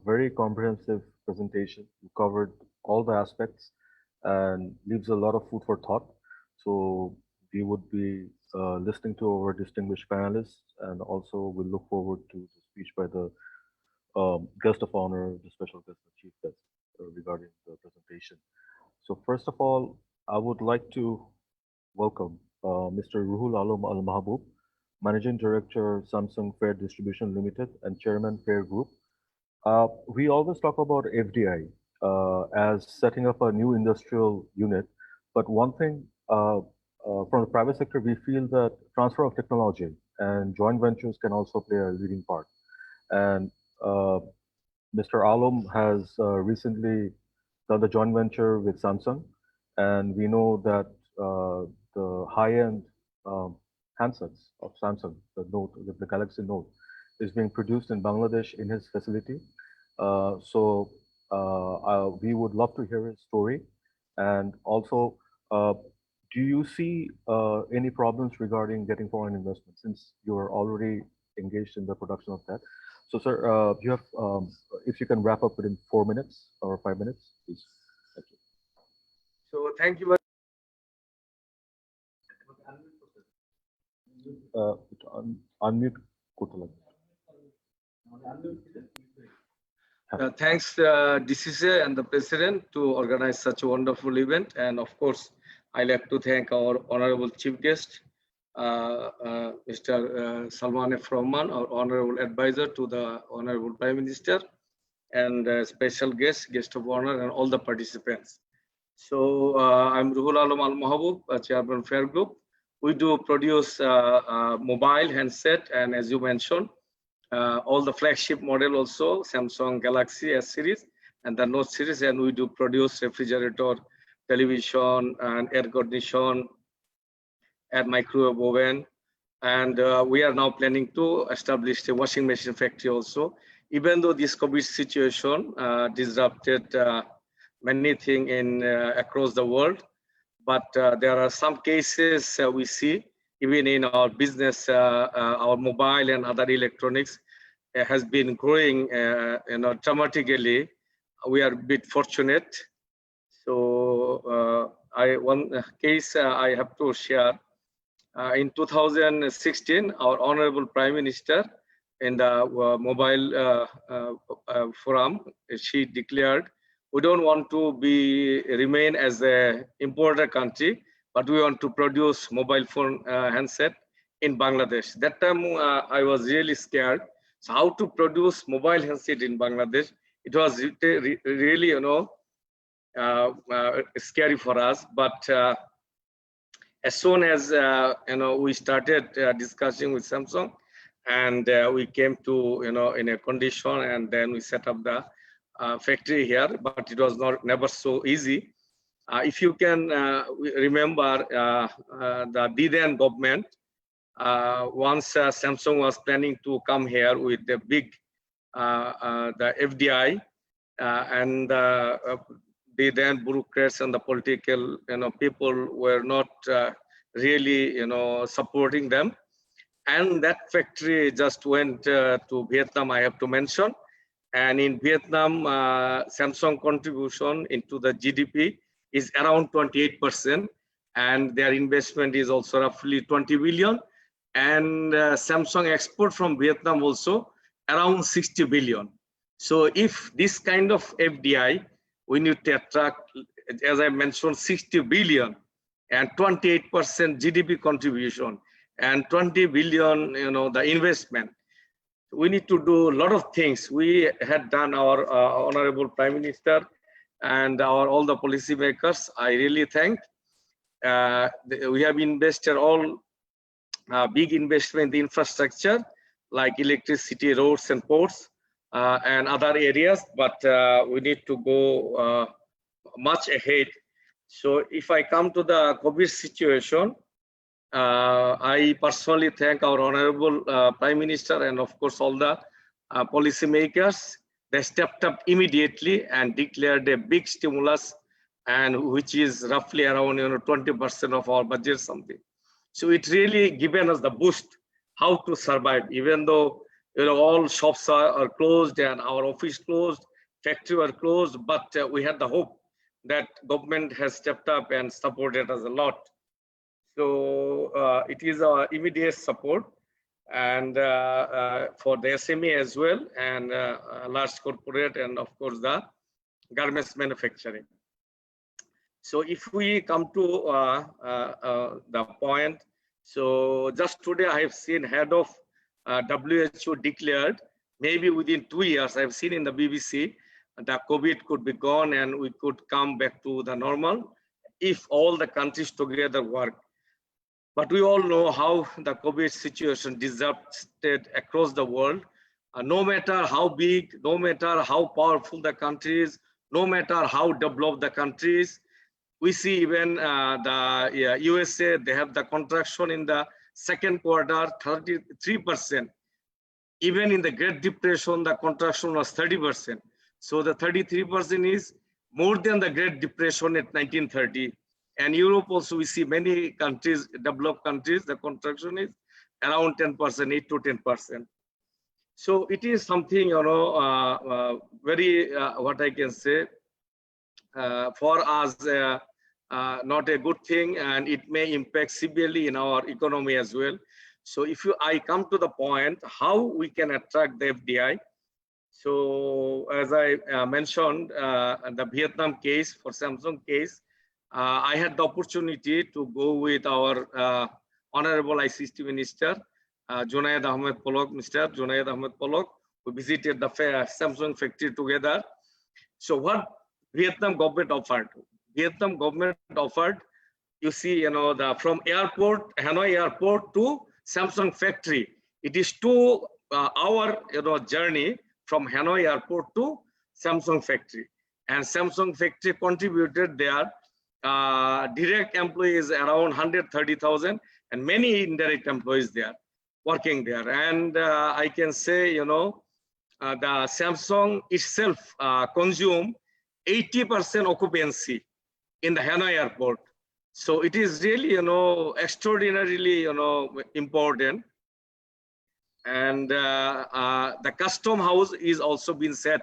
S1: Very comprehensive presentation. You covered all the aspects and leaves a lot of food for thought. So we would be listening to our distinguished panelists, and also we'll look forward to the speech by the guest of honor, the special guest, the chief guest, regarding the presentation. So first of all, I would like to welcome Mr. Ruhul Alam Al Mahbub, Managing Director, Samsung Fair Distribution Limited and Chairman Fair Group. We always talk about FDI as setting up a new industrial unit, but one thing from the private sector, we feel that transfer of technology and joint ventures can also play a leading part. And Mr. Alam has recently done the joint venture with Samsung, and we know that the high-end handsets of Samsung, the Note, the Galaxy Note, is being produced in Bangladesh in his facility. So we would love to hear his story. And also, do you see any problems regarding getting foreign investment, since you're already engaged in the production of that? So, sir, you have, if you can wrap up within 4 minutes or 5 minutes, please. Thank you.
S3: So, thank you.
S1: Unmute.
S3: Thanks, DCC and the President, to organize such a wonderful event. And of course, I'd like to thank our honorable chief guest, Mr. Salman F. Rahman, our honorable advisor to the honorable Prime Minister, and special guest of honor, and all the participants. So I'm Ruhul Alam Al Mahbub, Chairman Fair Group. We do produce mobile handset, and as you mentioned, all the flagship model also, Samsung Galaxy S series and the Note series, and we do produce refrigerator, television, and air condition, and microwave oven. And we are now planning to establish a washing machine factory also. Even though this COVID situation disrupted many things in across the world, but there are some cases we see, even in our business, our mobile and other electronics, has been growing, dramatically. We are a bit fortunate. So one case I have to share. In 2016, our Honorable Prime Minister in the mobile forum, she declared, we don't want to remain as a importer country, but we want to produce mobile phone handset in Bangladesh. That time I was really scared. So how to produce mobile handset in Bangladesh? It was really, scary for us. But as soon as we started discussing with Samsung, and we came to in a condition, and then we set up the factory here. But it was never so easy. If you can remember the then government, once Samsung was planning to come here with the big the FDI, and the then bureaucrats and the political people were not really supporting them, and that factory just went to Vietnam, I have to mention. And in Vietnam, Samsung contribution into the GDP is around 28%, and their investment is also roughly 20 billion. And Samsung export from Vietnam also around 60 billion. So if this kind of FDI, we need to attract, as I mentioned, 60 billion and 28% GDP contribution and 20 billion, the investment. We need to do a lot of things. We had done our Honorable Prime Minister and all the policymakers. I really thank. We have invested all big investment in the infrastructure like electricity, roads and ports and other areas, but we need to go much ahead. So if I come to the COVID situation, I personally thank our Honorable Prime Minister and of course all the policymakers. They stepped up immediately and declared a big stimulus, and which is roughly around 20% of our budget something. So it really given us the boost how to survive, even though all shops are closed and our office closed, factory were closed, but we had the hope that government has stepped up and supported us a lot. So it is our immediate support, and for the SME as well, and large corporate, and of course the garments manufacturing. So if we come to the point, so just today I have seen head of WHO declared maybe within 2 years, I've seen in the BBC, the COVID could be gone and we could come back to the normal if all the countries together work. But we all know how the COVID situation disrupted across the world. No matter how big, no matter how powerful the countries, no matter how developed the countries, we see even the USA, they have the contraction in the second quarter, 33%. Even in the Great Depression, the contraction was 30%. So the 33% is more than the Great Depression at 1930. And Europe also, we see many countries, developed countries, the contraction is around 10%, 8 to 10%. So it is something, very, what I can say, for us, not a good thing, and it may impact severely in our economy as well. So if I come to the point, how we can attract the FDI. So as I mentioned, the Vietnam case, for Samsung case, I had the opportunity to go with our Honorable ICT Minister, Junaid Ahmed Polok, Mr. Junaid Ahmed Polok. We visited the Samsung factory together. So what Vietnam government offered? Vietnam government offered, you see, from airport, Hanoi airport to Samsung factory. It is 2 hour, journey from Hanoi airport to Samsung factory. And Samsung factory contributed their direct employees around 130,000 and many indirect employees there working there. And I can say, the Samsung itself consume 80% occupancy in the Hanoi airport. So it is really, extraordinarily, important. and the custom house is also been set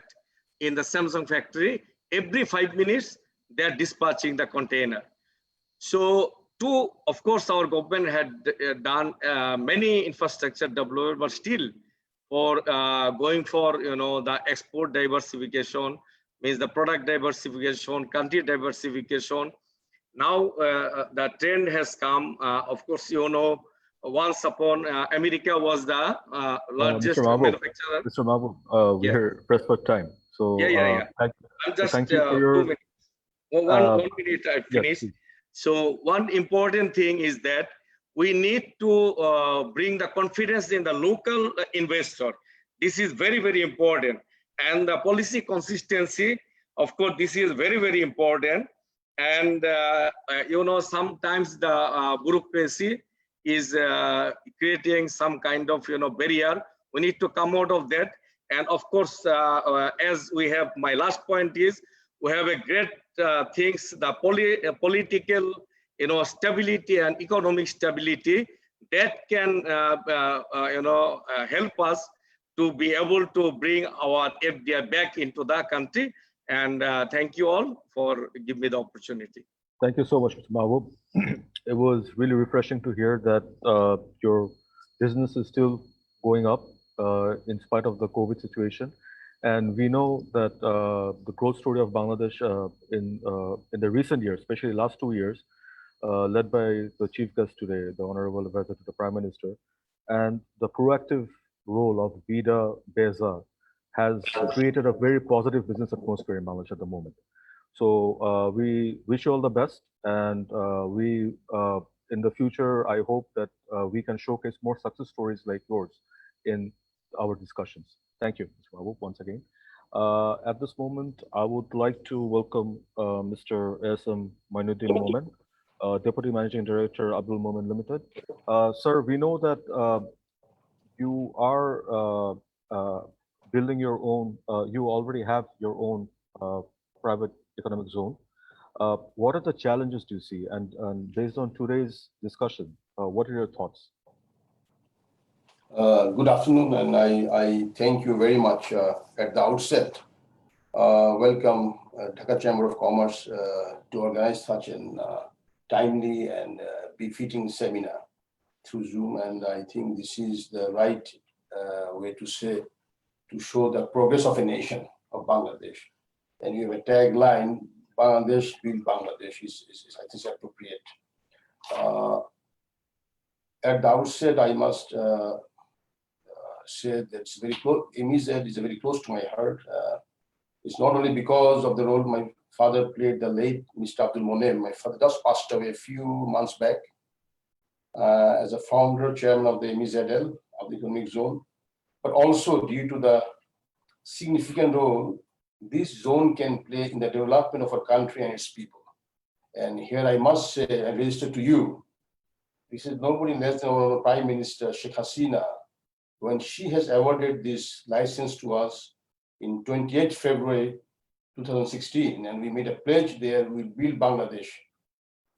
S3: in the Samsung factory. Every 5 minutes, they're dispatching the container. So, of course, our government had done many infrastructure development, but still, for going for the export diversification, means the product diversification, country diversification. Now the trend has come. Of course, once upon America was the
S1: Mr.
S3: largest
S1: Mahbub,
S3: manufacturer.
S1: Mr. Mahbub,
S3: Yeah,
S1: we're pressed for time. So
S3: yeah. I'm
S1: so
S3: just
S1: thank you for
S3: 2
S1: your
S3: minutes.
S1: uh,
S3: 1 minute I
S1: yes,
S3: finish.
S1: please.
S3: So one important thing is that we need to bring the confidence in the local investor. This is very, very important. And the policy consistency, of course, this is very, very important. And, sometimes the bureaucracy is creating some kind of, barrier. We need to come out of that. And of course, as we have, my last point is, we have a great things, the political, stability and economic stability that can, help us to be able to bring our FDI back into the country. And thank you all for giving me the opportunity.
S1: Thank you so much, Mr. Mahbub. It was really refreshing to hear that your business is still going up in spite of the COVID situation. And we know that the growth story of Bangladesh in the recent years, especially last 2 years, led by the chief guest today, the Honorable Advisor to the Prime Minister, and the proactive role of Vida Beza has created a very positive business atmosphere in Bangladesh at the moment. So we wish you all the best, and we in the future, I hope that we can showcase more success stories like yours in our discussions. Thank you, Mr. Mahbub, once again. At this moment, I would like to welcome Mr. A.S.M. Mainuddin Momen, Deputy Managing Director, Abdul Momen Limited. Sir, we know that you are building your own, you already have your own private economic zone. What are the challenges do you see? And based on today's discussion, what are your thoughts?
S4: Good afternoon, and I thank you very much at the outset. Welcome Dhaka Chamber of Commerce to organize such an timely and befitting seminar through Zoom, and I think this is the right way to show the progress of a nation of Bangladesh. And you have a tagline, Bangladesh build Bangladesh is I think appropriate. At the outset, I must say that it's very close. MEZ is very close to my heart. It's not only because of the role my father played, the late Mr. Abdul Monem. My father just passed away a few months back as a founder, chairman of the MEZL, of the Economic Zone, but also due to the significant role this zone can play in the development of our country and its people. And here I must say and register to you, this is nobody less than our Prime Minister Sheikh Hasina, when she has awarded this license to us in 28 February 2016, and we made a pledge there, we'll build Bangladesh.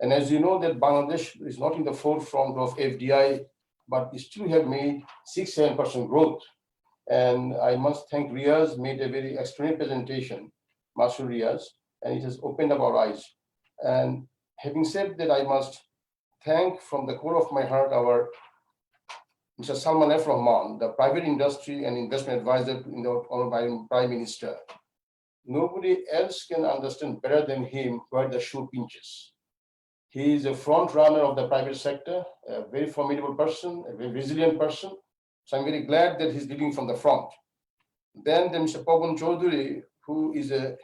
S4: And as you know that Bangladesh is not in the forefront of FDI, but we still have made 6-7% growth. And I must thank Riaz, made a very extraordinary presentation, Master Riaz, and it has opened up our eyes. And having said that, I must thank from the core of my heart our Mr. Salman F. Rahman, the private industry and investment advisor in the Honorable Prime Minister. Nobody else can understand better than him where the shoe pinches. He is a front runner of the private sector, a very formidable person, a very resilient person. So I'm very glad that he's leading from the front. Then Mr. Pawan Chaudhary, who is a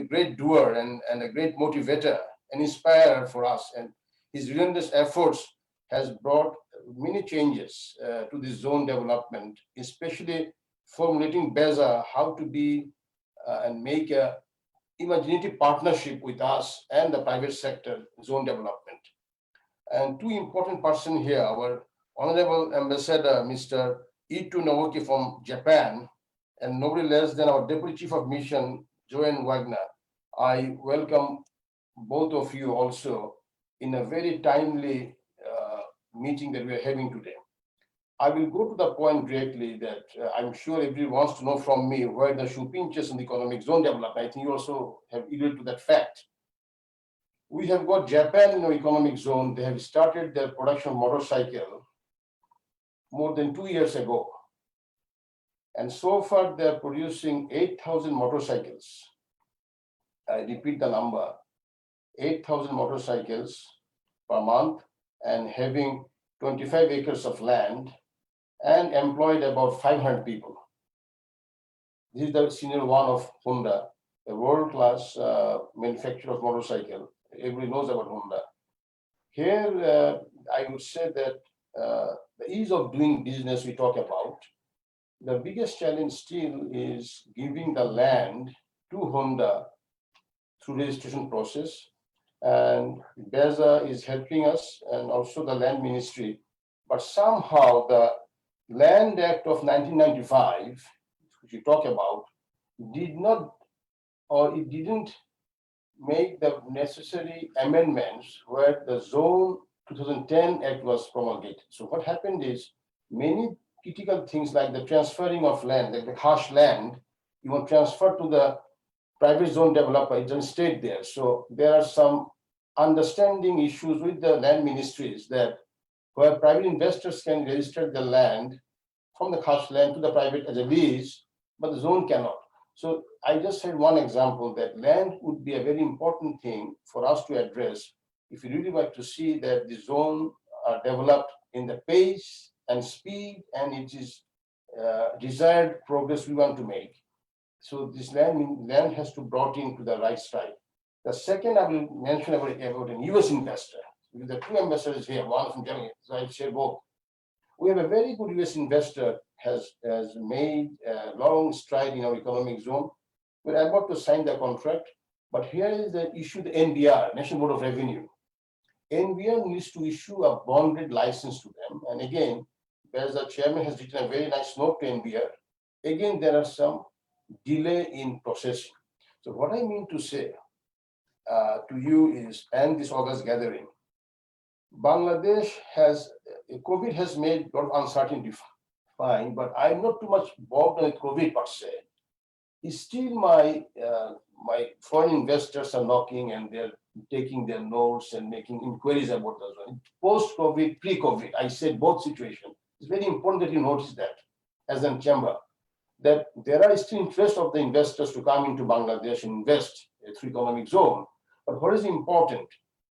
S4: great doer and a great motivator and inspirer for us. And his relentless efforts has brought many changes to this zone development, especially formulating BEZA, how to be and make a imaginative partnership with us and the private sector zone development. And two important persons here, our Honorable Ambassador, Mr. Itu Naoki from Japan, and nobody less than our Deputy Chief of Mission, Joanne Wagner. I welcome both of you also in a very timely meeting that we are having today. I will go to the point directly that I'm sure everyone wants to know from me where the shoe pinches in the economic zone development. I think you also have alluded to that fact. We have got Japan in our economic zone. They have started their production of motorcycle more than 2 years ago. And so far, they're producing 8,000 motorcycles. I repeat the number, 8,000 motorcycles per month, and having 25 acres of land and employed about 500 people. This is the senior one of Honda, a world-class manufacturer of motorcycle. Everybody knows about Honda. Here, I would say that the ease of doing business we talk about, the biggest challenge still is giving the land to Honda through registration process. And BESA is helping us, and also the land ministry. But somehow the Land Act of 1995, which you talk about, did not, or it didn't make the necessary amendments where the Zone 2010 Act was promulgated. So what happened is many critical things like the transferring of land, like the harsh land, you want to transfer to the private zone developer, it doesn't stay there. So there are some understanding issues with the land ministries that where private investors can register the land from the harsh land to the private as a lease, but the zone cannot. So I just had one example that land would be a very important thing for us to address if we really want to see that the zone are developed in the pace and speed and it is desired progress we want to make. So this land has to be brought into the right stride. The second I will mention about an US investor. Because the two ambassadors here, one from Germany, so I'll share both. We have a very good US investor has made a long stride in our economic zone. We're about to sign the contract, but here is the issue, the NBR, National Board of Revenue. NBR needs to issue a bonded license to them. And again, as the chairman has written a very nice note to NBR, again, there are some delay in processing. So what I mean to say to you is, and this August gathering, Bangladesh has, COVID has made a lot of uncertainty, fine, but I'm not too much bogged with COVID per se. It's still my foreign investors are knocking and they're taking their notes and making inquiries about those. Post-COVID, pre-COVID, I said both situations. It's very important that you notice that as a chamber, that there are still interest of the investors to come into Bangladesh and invest through economic zone. But what is important,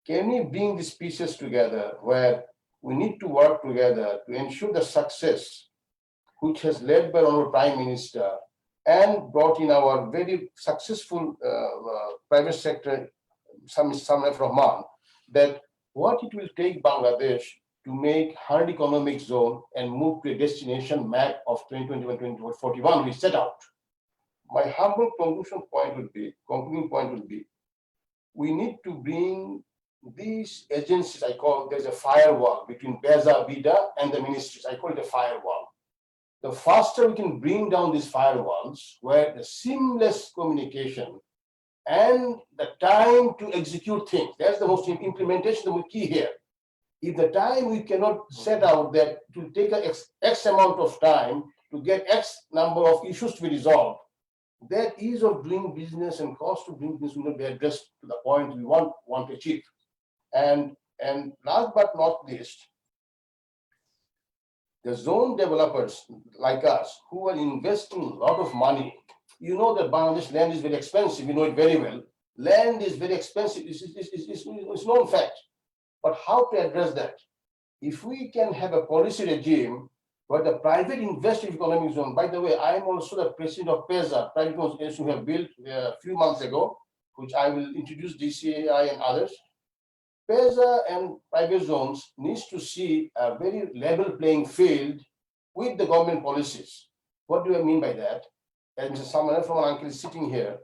S4: can we bring these pieces together where we need to work together to ensure the success, which has led by our Prime Minister and brought in our very successful private sector, Samir Rahman, that what it will take Bangladesh to make hard economic zone and move to a destination map of 2021-2041 we set out. My humble concluding point would be, we need to bring these agencies, I call there's a firewall between BESA, BIDA, and the ministries. I call it a firewall. The faster we can bring down these firewalls, where the seamless communication and the time to execute things, that's the most implementation, the key here. If the time we cannot set out that it will take X amount of time to get X number of issues to be resolved, that ease of doing business and cost of doing business will not be addressed to the point we want to achieve. And last but not least, the zone developers like us who are investing a lot of money, you know that Bangladesh land is very expensive, you know it very well. Land is very expensive, it's known fact. But how to address that? If we can have a policy regime where the private investor economic zone, by the way, I am also the president of PESA, private organization we have built a few months ago, which I will introduce DCAI and others. PESA and private zones needs to see a very level playing field with the government policies. What do I mean by that? And someone from an uncle is sitting here.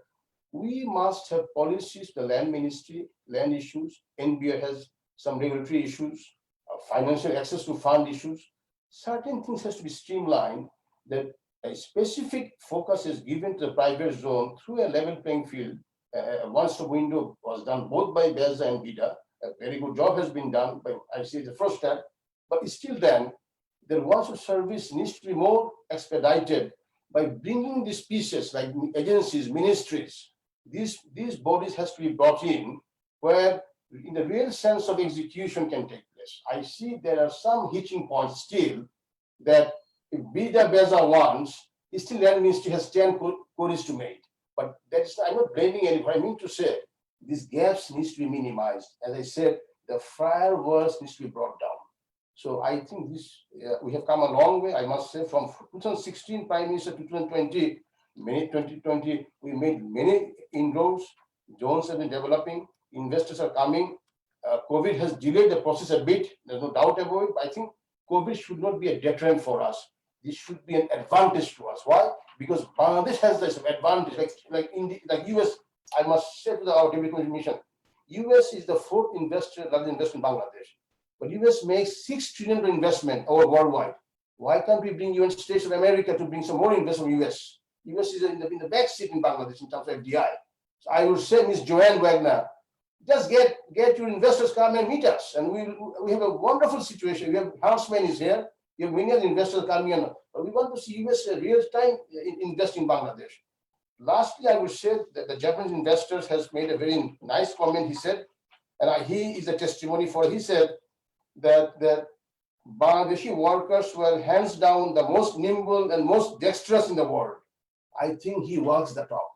S4: We must have policies, the land ministry, land issues, NBR has some regulatory issues, financial access to fund issues. Certain things has to be streamlined, that a specific focus is given to the private zone through a level playing field. Once the window was done both by BESA and BIDA, a very good job has been done, but I say the first step, but it's still then their one-stop service needs to be more expedited by bringing these pieces like agencies, ministries, these bodies has to be brought in where in the real sense of execution can take place. I see there are some hitching points still that if Bida Beza wants, still land ministry has 10 queries to make. But that's, I'm not blaming anyone. I mean to say, these gaps needs to be minimized. As I said, the fireworks needs to be brought down. So I think this we have come a long way. I must say, from 2016 Prime Minister to 2020, 2020, we made many inroads. Zones have been developing. Investors are coming. COVID has delayed the process a bit. There's no doubt about it. But I think COVID should not be a deterrent for us. This should be an advantage to us. Why? Because Bangladesh has this advantage. Like US, I must say to our development mission, US is the fourth largest investor in Bangladesh. But US makes $6 trillion investment over worldwide. Why can't we bring United States of America to bring some more investment from US? US is in the back seat in Bangladesh in terms of FDI. So I would say, Ms. Joanne Wagner, just get your investors come and meet us. And we have a wonderful situation. We have Huntsman is here. We have many other investors coming in. But we want to see US real time invest in Bangladesh. Lastly, I would say that the Japanese investors has made a very nice comment. He said, and he is a testimony for it. He said that Bangladeshi workers were hands down the most nimble and most dexterous in the world. I think he walks the talk.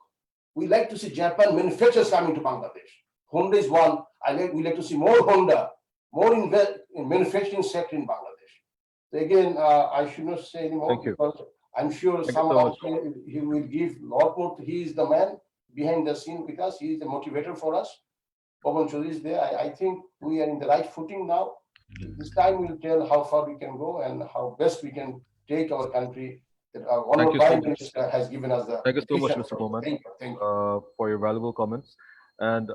S4: We like to see Japan manufacturers coming to Bangladesh. Honda is one. We like to see more Honda, more invest in manufacturing sector in Bangladesh. So again, I should not say anymore because I'm sure someone he will give a lot more. He is the man behind the scene with us. He is the motivator for us. Pawan Chaudhary is there. I think we are in the right footing now. This time we'll tell how far we can go and how best we can take our country. That our honorable Prime Minister has given us the.
S1: Thank you so much, Mr. Moman,
S4: thank you.
S1: For your valuable comments. And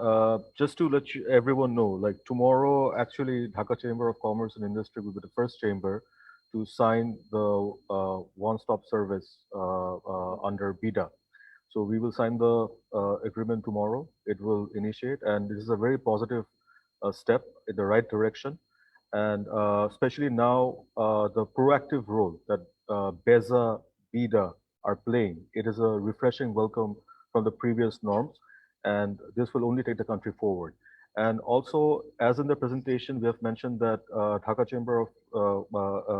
S1: just to let everyone know, like tomorrow, actually, Dhaka Chamber of Commerce and Industry will be the first chamber to sign the one-stop service under BIDA. So we will sign the agreement tomorrow. It will initiate, and this is a very positive step in the right direction. And especially now, the proactive role that BEZA, BIDA are playing, it is a refreshing welcome from the previous norms. And this will only take the country forward. And also, as in the presentation, we have mentioned that Dhaka Chamber of,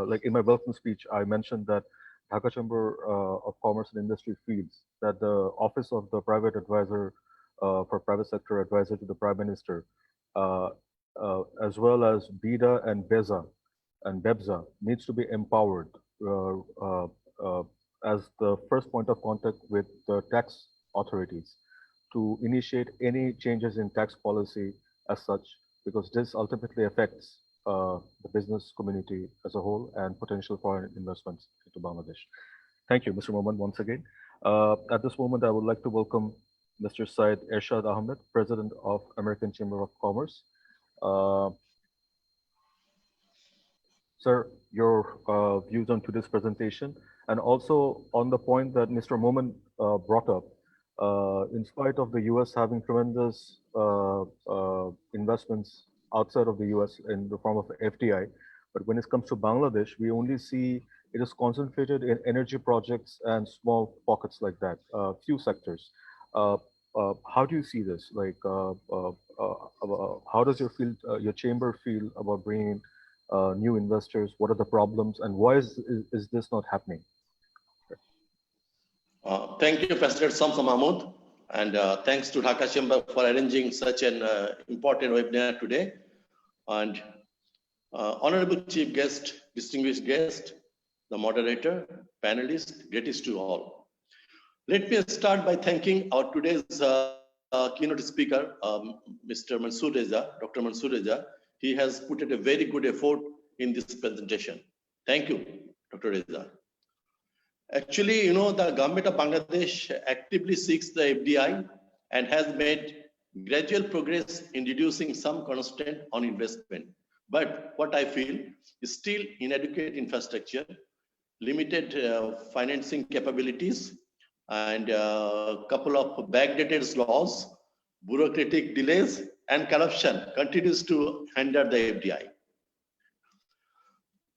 S1: like in my welcome speech, I mentioned that Dhaka Chamber of Commerce and Industry feels that the Office of the Private Advisor for Private Sector Advisor to the Prime Minister, as well as BIDA and BEZA and BEBZA needs to be empowered as the first point of contact with the tax authorities to initiate any changes in tax policy as such, because this ultimately affects the business community as a whole and potential foreign investments into Bangladesh. Thank you, Mr. Moman, once again. At this moment, I would like to welcome Mr. Syed Ershad Ahmed, President of American Chamber of Commerce. Sir, your views on today's presentation, and also on the point that Mr. Moman brought up, in spite of the US having tremendous investments outside of the US in the form of FDI, but when it comes to Bangladesh, we only see it is concentrated in energy projects and small pockets like that, few sectors. How do you see this? Like, how does your chamber feel about bringing new investors? What are the problems, and why is this not happening?
S5: Thank you, President Samsa Mahmood, and thanks to Dhaka Chamber for arranging such an important webinar today. And Honorable Chief Guest, distinguished guest, the moderator, panelists, greetings to all. Let me start by thanking our today's keynote speaker, Mr. Mansoor Reza, Dr. Mansoor Reza. He has put in a very good effort in this presentation. Thank you, Dr. Reza. Actually, you know, the government of Bangladesh actively seeks the FDI and has made gradual progress in reducing some constraint on investment. But what I feel is still inadequate infrastructure, limited financing capabilities, and a couple of backdated laws, bureaucratic delays, and corruption continues to hinder the FDI.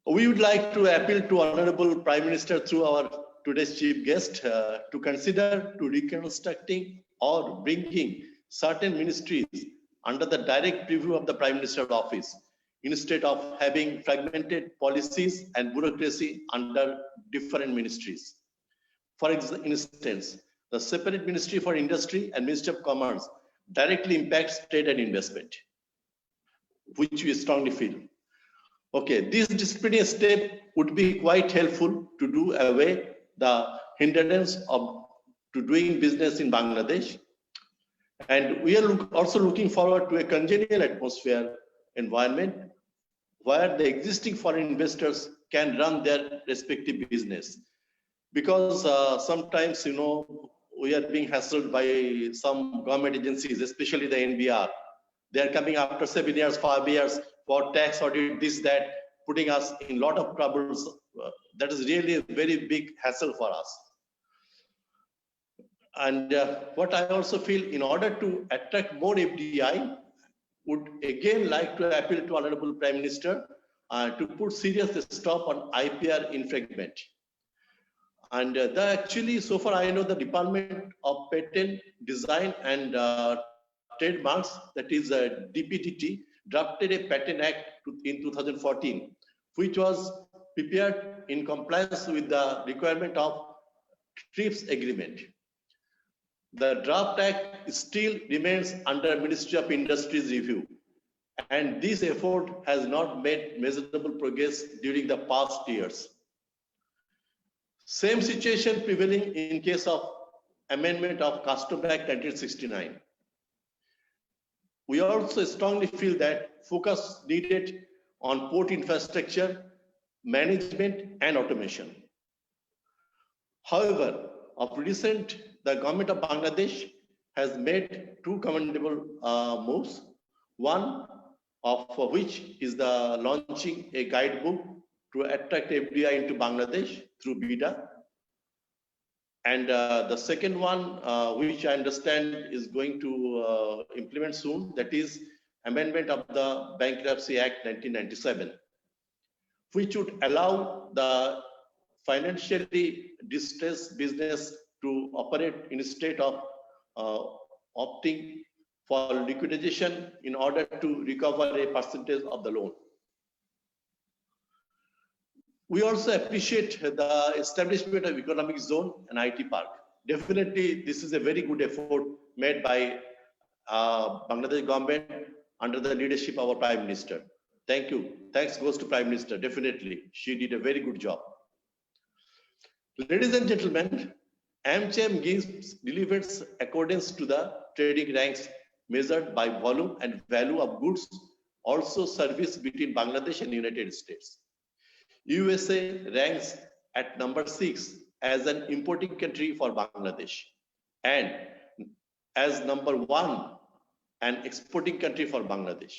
S5: We would like to appeal to Honorable Prime Minister through our today's chief guest to consider to reconstructing or bringing certain ministries under the direct preview of the Prime Minister's office, instead of having fragmented policies and bureaucracy under different ministries. For instance, the separate Ministry for Industry and Ministry of Commerce directly impacts trade and investment, which we strongly feel. Okay, this disciplinary step would be quite helpful to do away the hindrance to doing business in Bangladesh. And we are also looking forward to a congenial atmosphere environment where the existing foreign investors can run their respective business. Because sometimes, we are being hassled by some government agencies, especially the NBR. They are coming after 7 years, 5 years for tax audit, this, that, putting us in a lot of troubles. That is really a very big hassle for us. And what I also feel, in order to attract more FDI, would again like to appeal to Honorable Prime Minister to put serious stop on IPR infringement. And actually, so far I know the Department of Patent, Design and Trademarks, that is DPDT, drafted a Patent Act in 2014, which was prepared in compliance with the requirement of TRIPS agreement. The draft act still remains under Ministry of Industry's review, and this effort has not made measurable progress during the past years. Same situation prevailing in case of amendment of Custom Act 1969. We also strongly feel that focus needed on port infrastructure, management and automation. However, of recent, the government of Bangladesh has made two commendable moves. One of which is the launching a guidebook to attract FDI into Bangladesh through BIDA. And the second one, which I understand is going to implement soon, that is amendment of the Bankruptcy Act 1997, which would allow the financially distressed business to operate in a state of opting for liquidation in order to recover a percentage of the loan. We also appreciate the establishment of economic zone and IT park. Definitely, this is a very good effort made by Bangladesh government under the leadership of our Prime Minister. Thank you. Thanks goes to Prime Minister. Definitely, she did a very good job. Ladies and gentlemen, AmCham delivers accordance to the trading ranks measured by volume and value of goods, also service between Bangladesh and United States. USA ranks at number 6 as an importing country for Bangladesh and as number 1 an exporting country for Bangladesh.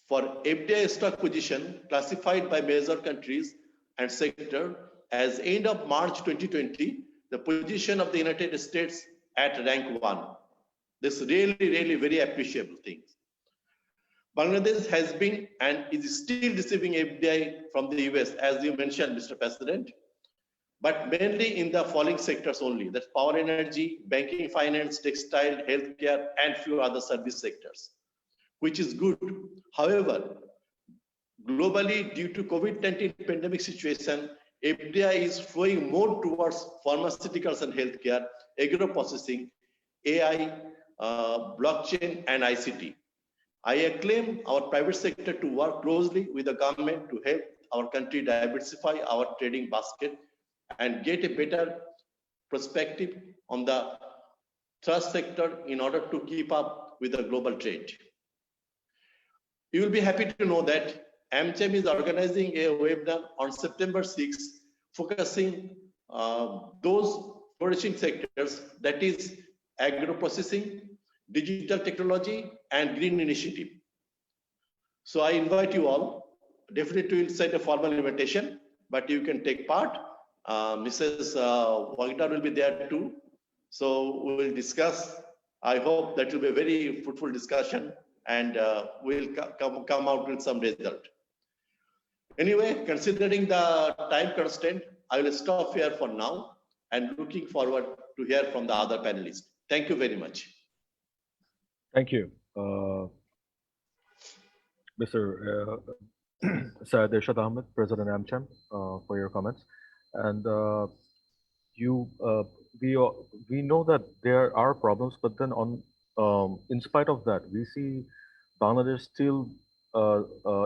S5: For FDI stock position classified by major countries and sector as end of March 2020, the position of the United States at rank 1. This really very appreciable thing. Bangladesh has been and is still receiving FDI from the US, as you mentioned, Mr. President, but mainly in the following sectors only. That's power energy, banking, finance, textile, healthcare, and few other service sectors, which is good. However, globally, due to COVID-19 pandemic situation, FDI is flowing more towards pharmaceuticals and healthcare, agro-processing, AI, blockchain, and ICT. I acclaim our private sector to work closely with the government to help our country diversify our trading basket and get a better perspective on the trust sector in order to keep up with the global trade. You will be happy to know that AmCham is organizing a webinar on September 6th, focusing those flourishing sectors, that is agro-processing, digital technology, and green initiative. So I invite you all, definitely will send a formal invitation, but you can take part. Mrs. Wagner will be there too. So we will discuss. I hope that will be a very fruitful discussion and we'll come out with some result. Anyway, considering the time constraint, I will stop here for now and looking forward to hear from the other panelists. Thank you very much.
S1: Thank you, Mr. Syed Irshad Ahmed, President AmCham, for your comments. And we know that there are problems, but then in spite of that, we see Bangladesh still,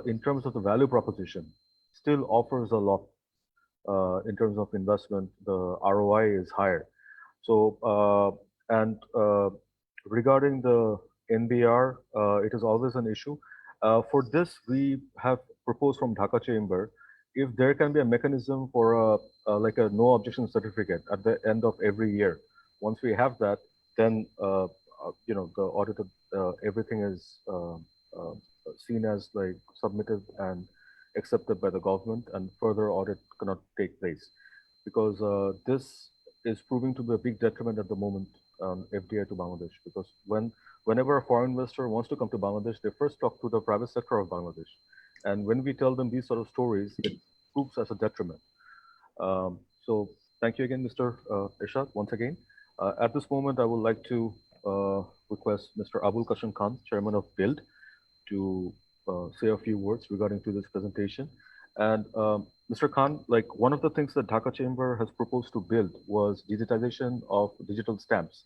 S1: in terms of the value proposition, still offers a lot in terms of investment. The ROI is higher. So, regarding the NBR, it is always an issue. For this, we have proposed from Dhaka Chamber, if there can be a mechanism for like a no objection certificate at the end of every year. Once we have that, then you know, the audited everything is seen as like submitted and accepted by the government, and further audit cannot take place, because this is proving to be a big detriment at the moment on FDI to Bangladesh. Because whenever a foreign investor wants to come to Bangladesh, they first talk to the private sector of Bangladesh, and when we tell them these sort of stories, it proves as a detriment. So thank you again, Mr. Irshad, once again. At this moment, I would like to request Mr. Abul Kashan Khan, Chairman of BUILD, to say a few words regarding to this presentation. And Mr. Khan, like one of the things that Dhaka Chamber has proposed to build was digitization of digital stamps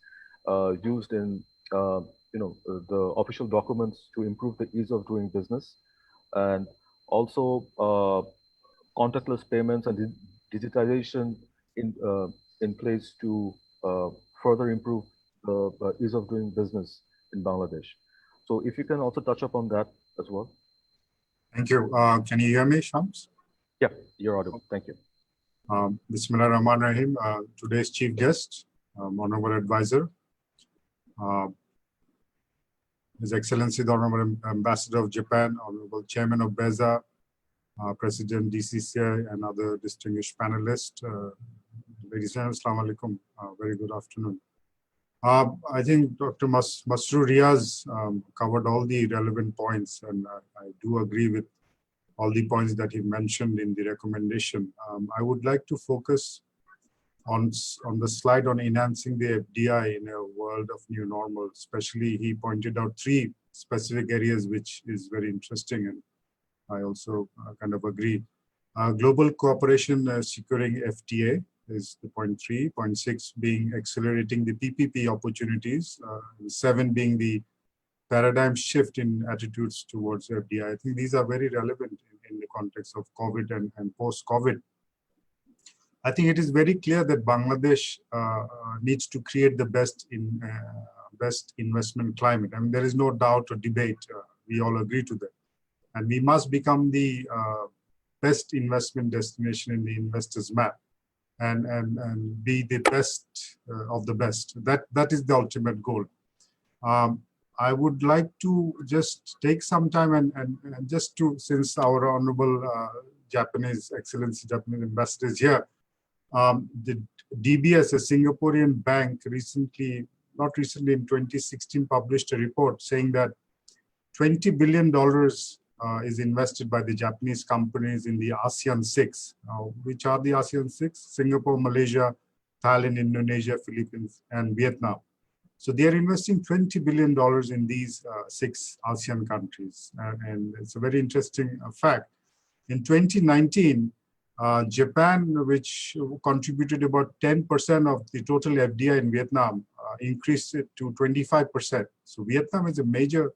S1: used in you know, the official documents to improve the ease of doing business, and also contactless payments and digitization in place to further improve the ease of doing business in Bangladesh. So if you can also touch upon that as well.
S6: Thank you. Can you hear me, Shams?
S1: Yeah, you're audible. Thank you.
S6: Bismillah Rahman Rahim. Today's chief guest, Honorable Advisor, His Excellency the Honorable Ambassador of Japan, Honorable Chairman of BEZA, President DCCI, and other distinguished panelists. Ladies and gentlemen, Assalamu alaikum. Very good afternoon. I think Dr. Masroor Riaz covered all the relevant points, and I do agree with all the points that he mentioned in the recommendation. I would like to focus on the slide on enhancing the FDI in a world of new normal. Especially, he pointed out 3 specific areas, which is very interesting, and I also kind of agree. Global cooperation securing FTA is the point 3. Point 6 being accelerating the PPP opportunities. 7 being the paradigm shift in attitudes towards FDI. I think these are very relevant in the context of COVID and post-COVID. I think it is very clear that Bangladesh needs to create the best investment climate. I mean, there is no doubt or debate. We all agree to that. And we must become the best investment destination in the investors' map, and be the best of the best. That is the ultimate goal. I would like to just take some time and just to, since our Honorable Japanese Excellency Japanese Ambassador is here, the DBS, a Singaporean bank, not recently in 2016, published a report saying that $20 billion is invested by the Japanese companies in the ASEAN 6. Which are the ASEAN 6? Singapore, Malaysia, Thailand, Indonesia, Philippines, and Vietnam. So they are investing $20 billion in these 6 ASEAN countries. And it's a very interesting fact. In 2019, Japan, which contributed about 10% of the total FDI in Vietnam, increased it to 25%. So Vietnam is a major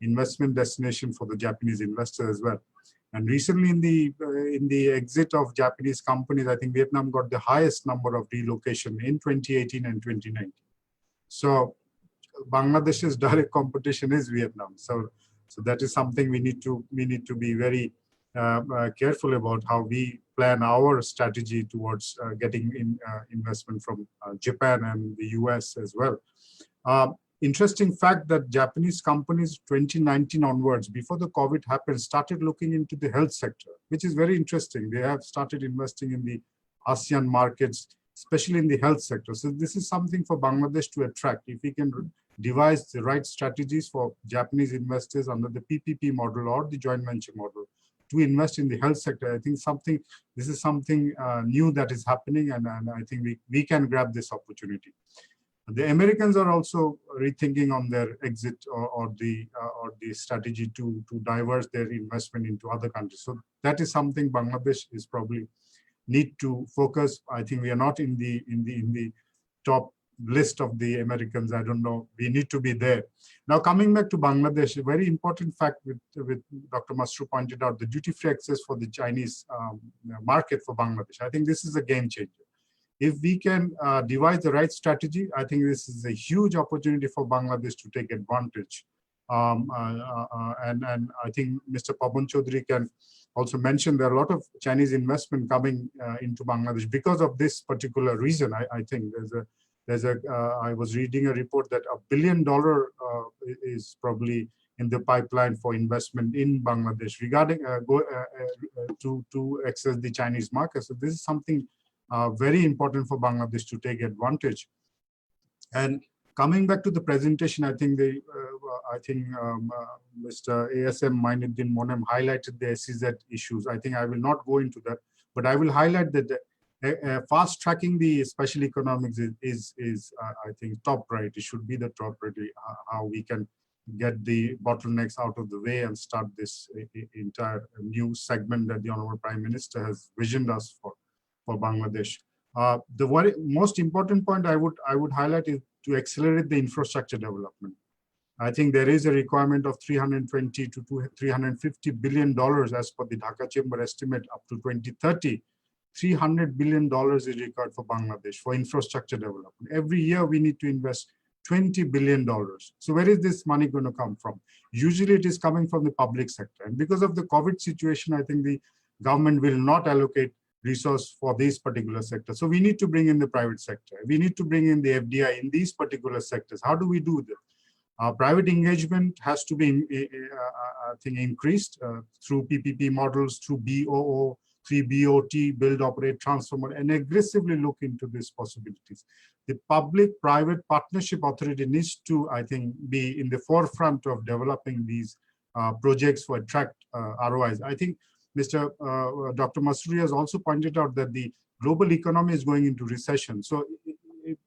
S6: investment destination for the Japanese investors as well. And recently, in the exit of Japanese companies, I think Vietnam got the highest number of relocation in 2018 and 2019. So Bangladesh's direct competition is Vietnam. So that is something we need to be very careful about how we plan our strategy towards getting investment from Japan and the US as well. Interesting fact that Japanese companies 2019 onwards, before the COVID happened, started looking into the health sector, which is very interesting. They have started investing in the ASEAN markets, especially in the health sector. So this is something for Bangladesh to attract. If we can devise the right strategies for Japanese investors under the PPP model or the joint venture model to invest in the health sector. I think this is something new that is happening, and I think we can grab this opportunity. The Americans are also rethinking on their exit or the strategy to divert their investment into other countries. So that is something Bangladesh is probably need to focus. I think we are not in the top list of the Americans. I don't know. We need to be there. Now, coming back to Bangladesh, a very important fact with Dr. Masrur pointed out, the duty-free access for the Chinese market for Bangladesh. I think this is a game changer. If we can devise the right strategy, I think this is a huge opportunity for Bangladesh to take advantage. And I think Mr. Pawan Chaudhary can also mention there are a lot of Chinese investment coming into Bangladesh because of this particular reason. I think I was reading a report that $1 billion is probably in the pipeline for investment in Bangladesh regarding to access the Chinese market. So this is something very important for Bangladesh to take advantage. And coming back to the presentation, I think Mr. ASM Mainuddin Monem highlighted the SEZ issues. I think I will not go into that, but I will highlight that fast tracking the special economics is I think top priority. It should be the top priority. How we can get the bottlenecks out of the way and start this entire new segment that the Honorable Prime Minister has visioned us for Bangladesh. The most important point I would highlight is to accelerate the infrastructure development. I think there is a requirement of $320 to $350 billion as per the Dhaka Chamber estimate up to 2030. $300 billion is required for Bangladesh for infrastructure development. Every year we need to invest $20 billion. So where is this money going to come from? Usually it is coming from the public sector. And because of the COVID situation, I think the government will not allocate resource for these particular sectors. So we need to bring in the private sector. We need to bring in the FDI in these particular sectors. How do we do that? Private engagement has to be, I think, increased through PPP models, through BOO, through BOT, build, operate, transform, and aggressively look into these possibilities. The public-private partnership authority needs to, I think, be in the forefront of developing these projects for attract ROIs. I think Dr. Masrur has also pointed out that the global economy is going into recession. So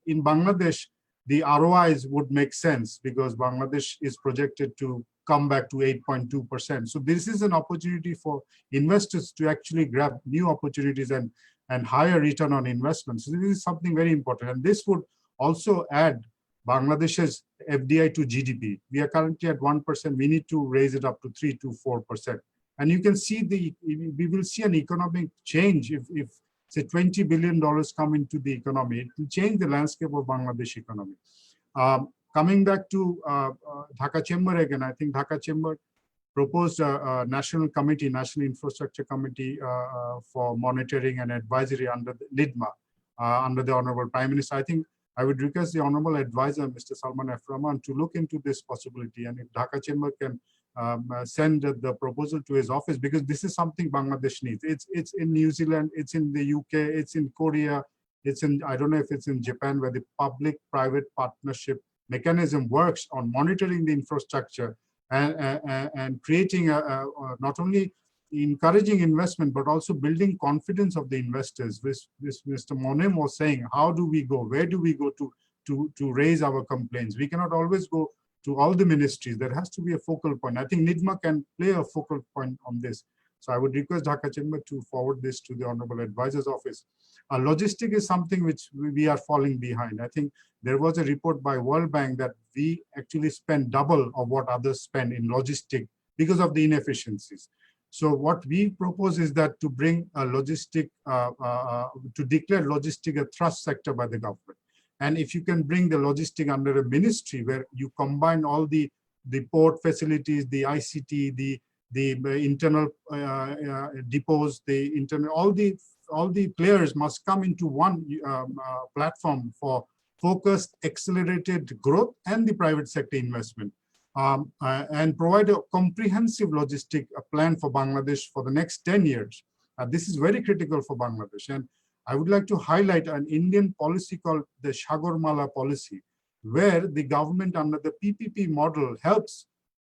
S6: in Bangladesh, the ROIs would make sense because Bangladesh is projected to come back to 8.2%. So this is an opportunity for investors to actually grab new opportunities and higher return on investment. So this is something very important. And this would also add Bangladesh's FDI to GDP. We are currently at 1%. We need to raise it up to 3 to 4%. And you can see we will see an economic change if say $20 billion come into the economy. It will change the landscape of Bangladesh economy. Coming back to Dhaka Chamber again, I think Dhaka Chamber proposed a national committee, National Infrastructure Committee for monitoring and advisory under the NIDMA, under the Honorable Prime Minister. I think I would request the Honorable Advisor, Mr. Salman F. Rahman, to look into this possibility. And if Dhaka Chamber can send the proposal to his office, because this is something Bangladesh needs. It's in New Zealand, it's in the UK, it's in Korea, it's in, I don't know if it's in Japan, where the public-private partnership mechanism works on monitoring the infrastructure and creating not only encouraging investment, but also building confidence of the investors. This Mr. Monem was saying, how do we go? Where do we go to raise our complaints? We cannot always go to all the ministries. There has to be a focal point. I think NIDMA can play a focal point on this. So I would request Dhaka Chamber to forward this to the Honorable Advisor's Office. Logistic is something which we are falling behind. I think there was a report by World Bank that we actually spend double of what others spend in logistic because of the inefficiencies. So what we propose is that to bring a logistic, to declare logistic a trust sector by the government. And if you can bring the logistic under a ministry where you combine all the port facilities, the ICT, the internal depots, all the players must come into one platform for focused, accelerated growth and the private sector investment, and provide a comprehensive logistic plan for Bangladesh for the next 10 years. This is very critical for Bangladesh. And I would like to highlight an Indian policy called the Sagarmala policy. where the government under the PPP model helps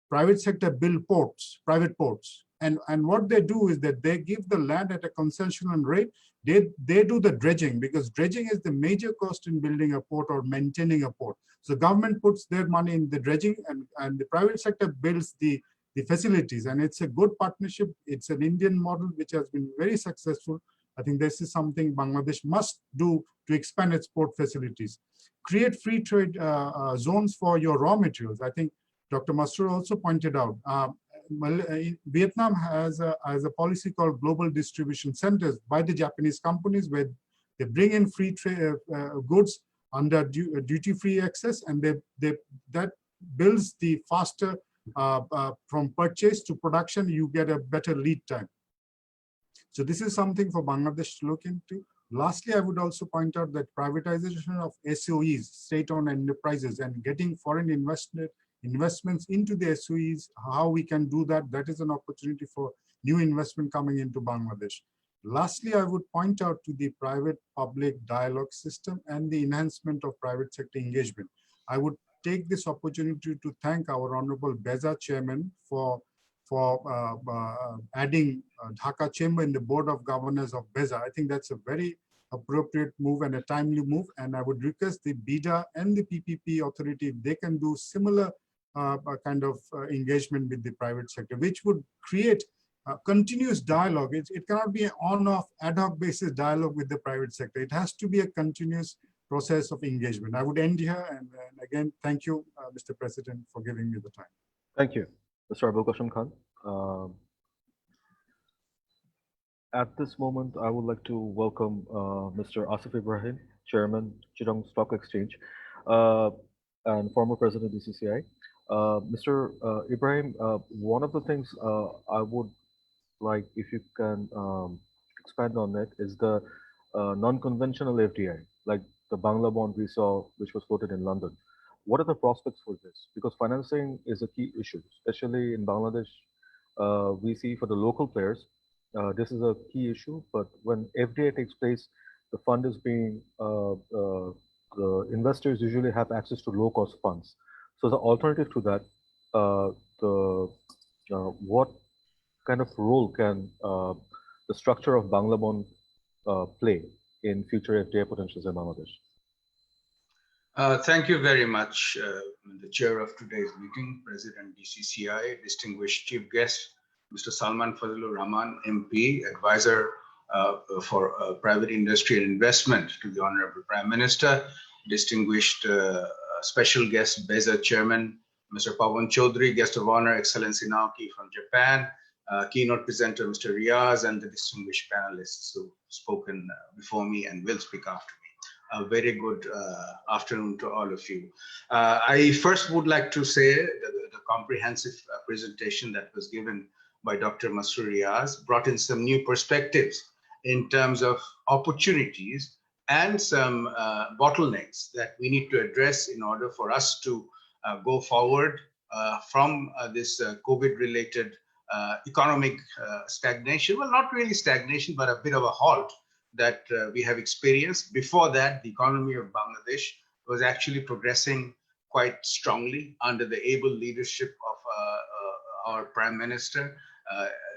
S6: private sector build ports, private ports. And what they do is that they give the land at a concessional rate. They do the dredging, because dredging is the major cost in building a port or maintaining a port. So government puts their money in the dredging, and the private sector builds the facilities. And it's a good partnership. It's an Indian model which has been very successful. I think this is something Bangladesh must do to expand its port facilities. Create free trade zones for your raw materials. I think Dr. Masroor also pointed out, Vietnam has a policy called global distribution centers by the Japanese companies, where they bring in free trade goods under duty-free access, and that builds the faster from purchase to production. You get a better lead time. So this is something for Bangladesh to look into. Lastly, I would also point out that privatization of SOEs, state-owned enterprises, and getting foreign investments into the SOEs, how we can do that, that is an opportunity for new investment coming into Bangladesh. Lastly, I would point out to the private-public dialogue system and the enhancement of private sector engagement. I would take this opportunity to thank our Honorable BEZA Chairman for adding Dhaka Chamber in the Board of Governors of BEZA. I think that's a very appropriate move and a timely move. And I would request the BIDA and the PPP authority, if they can do similar kind of engagement with the private sector, which would create continuous dialogue. It cannot be an on-off ad hoc basis dialogue with the private sector. It has to be a continuous process of engagement. I would end here, and again, thank you, Mr. President, for giving me the time.
S1: Thank you, Mr. Abul Qasim Khan. At this moment, I would like to welcome Mr. Asif Ibrahim, Chairman, Chittagong Stock Exchange, and former President of DCCI. Mr. Ibrahim, one of the things I would like, if you can expand on it, is the non-conventional FDI, like the Bangla bond we saw, which was quoted in London. What are the prospects for this? Because financing is a key issue, especially in Bangladesh. We see for the local players, this is a key issue, but when FDI takes place, the fund is being, the investors usually have access to low-cost funds. So the alternative to that, what kind of role can the structure of Bangla bond play in future FDI potentials in Bangladesh?
S7: Thank you very much, the chair of today's meeting, President DCCI, distinguished chief guest, Mr. Salman Fazlur Rahman, MP, advisor for private industry and investment to the Honorable Prime Minister, distinguished special guest, BEZA Chairman, Mr. Pawan Chaudhary, guest of honor, Excellency Naoki from Japan, keynote presenter, Mr. Riaz, and the distinguished panelists who've spoken before me and will speak after me. A very good afternoon to all of you. I first would like to say that the comprehensive presentation that was given by Dr. Masroor Riaz brought in some new perspectives in terms of opportunities and some bottlenecks that we need to address in order for us to go forward from this COVID-related economic stagnation. Well, not really stagnation, but a bit of a halt that we have experienced. Before that, the economy of Bangladesh was actually progressing quite strongly under the able leadership of our Prime Minister,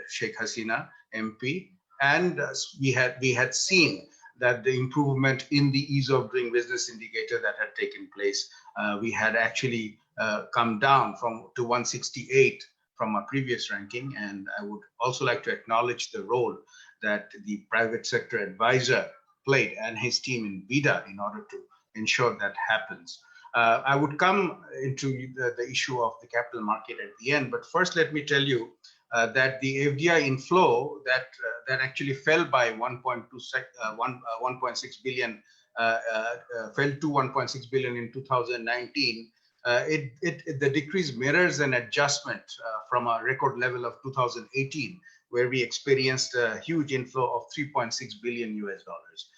S7: Sheikh Hasina, MP. And we had seen that the improvement in the ease of doing business indicator that had taken place, we had actually come down to 168 from our previous ranking. And I would also like to acknowledge the role that the private sector advisor played and his team in BIDA in order to ensure that happens. I would come into the issue of the capital market at the end, but first let me tell you that the FDI inflow that actually fell by 1.6 billion, fell to 1.6 billion in 2019. The decrease mirrors an adjustment from a record level of 2018, where we experienced a huge inflow of 3.6 billion US dollars.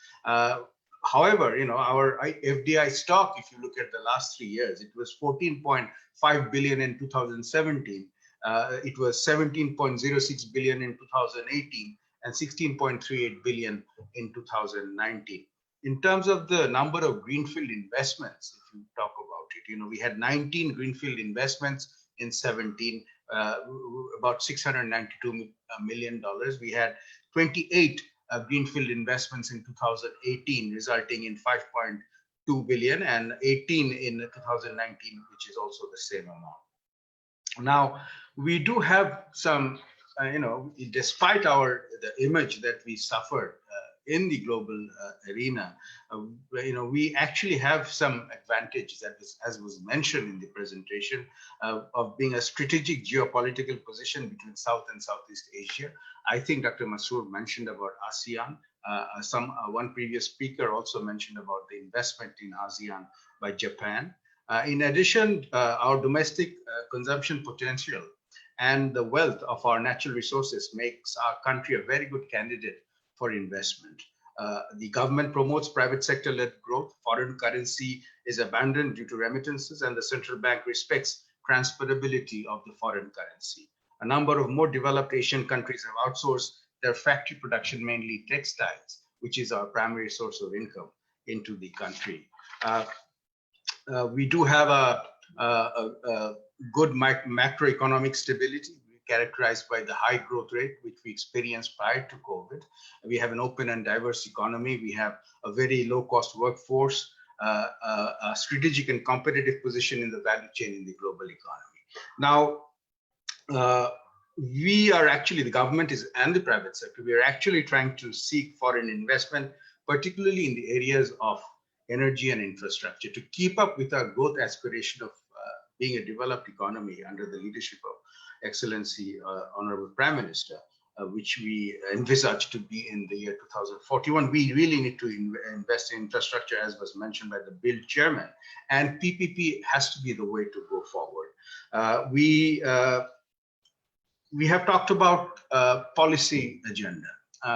S7: However, our FDI stock, if you look at the last 3 years, it was 14.5 billion in 2017. It was 17.06 billion in 2018 and 16.38 billion in 2019. in terms of the number of greenfield investments, if you talk about it, we had 19 greenfield investments in 17, about $692 million. We had 28 greenfield investments in 2018, resulting in 5.2 billion, and 18 in 2019, which is also the same amount. Now, we do have some, despite the image that we suffered in the global arena, we actually have some advantage that is, as was mentioned in the presentation, of being a strategic geopolitical position between South and Southeast Asia. I think Dr. Masroor mentioned about ASEAN. One previous speaker also mentioned about the investment in ASEAN by Japan. In addition, our domestic consumption potential and the wealth of our natural resources makes our country a very good candidate for investment. The government promotes private sector-led growth. Foreign currency is abundant due to remittances, and the central bank respects transferability of the foreign currency. A number of more developed Asian countries have outsourced their factory production, mainly textiles, which is our primary source of income, into the country. We do have a good macroeconomic stability, characterized by the high growth rate which we experienced prior to COVID. We have an open and diverse economy. We have a very low cost workforce, a strategic and competitive position in the value chain in the global economy. Now, we are actually, the government and the private sector, we are actually trying to seek foreign investment, particularly in the areas of energy and infrastructure, to keep up with our growth aspiration of being a developed economy under the leadership of Excellency Honorable Prime Minister, which we envisage to be in the year 2041. We really need to invest in infrastructure, as was mentioned by the Bill Chairman, and PPP has to be the way to go forward. We have talked about policy agenda.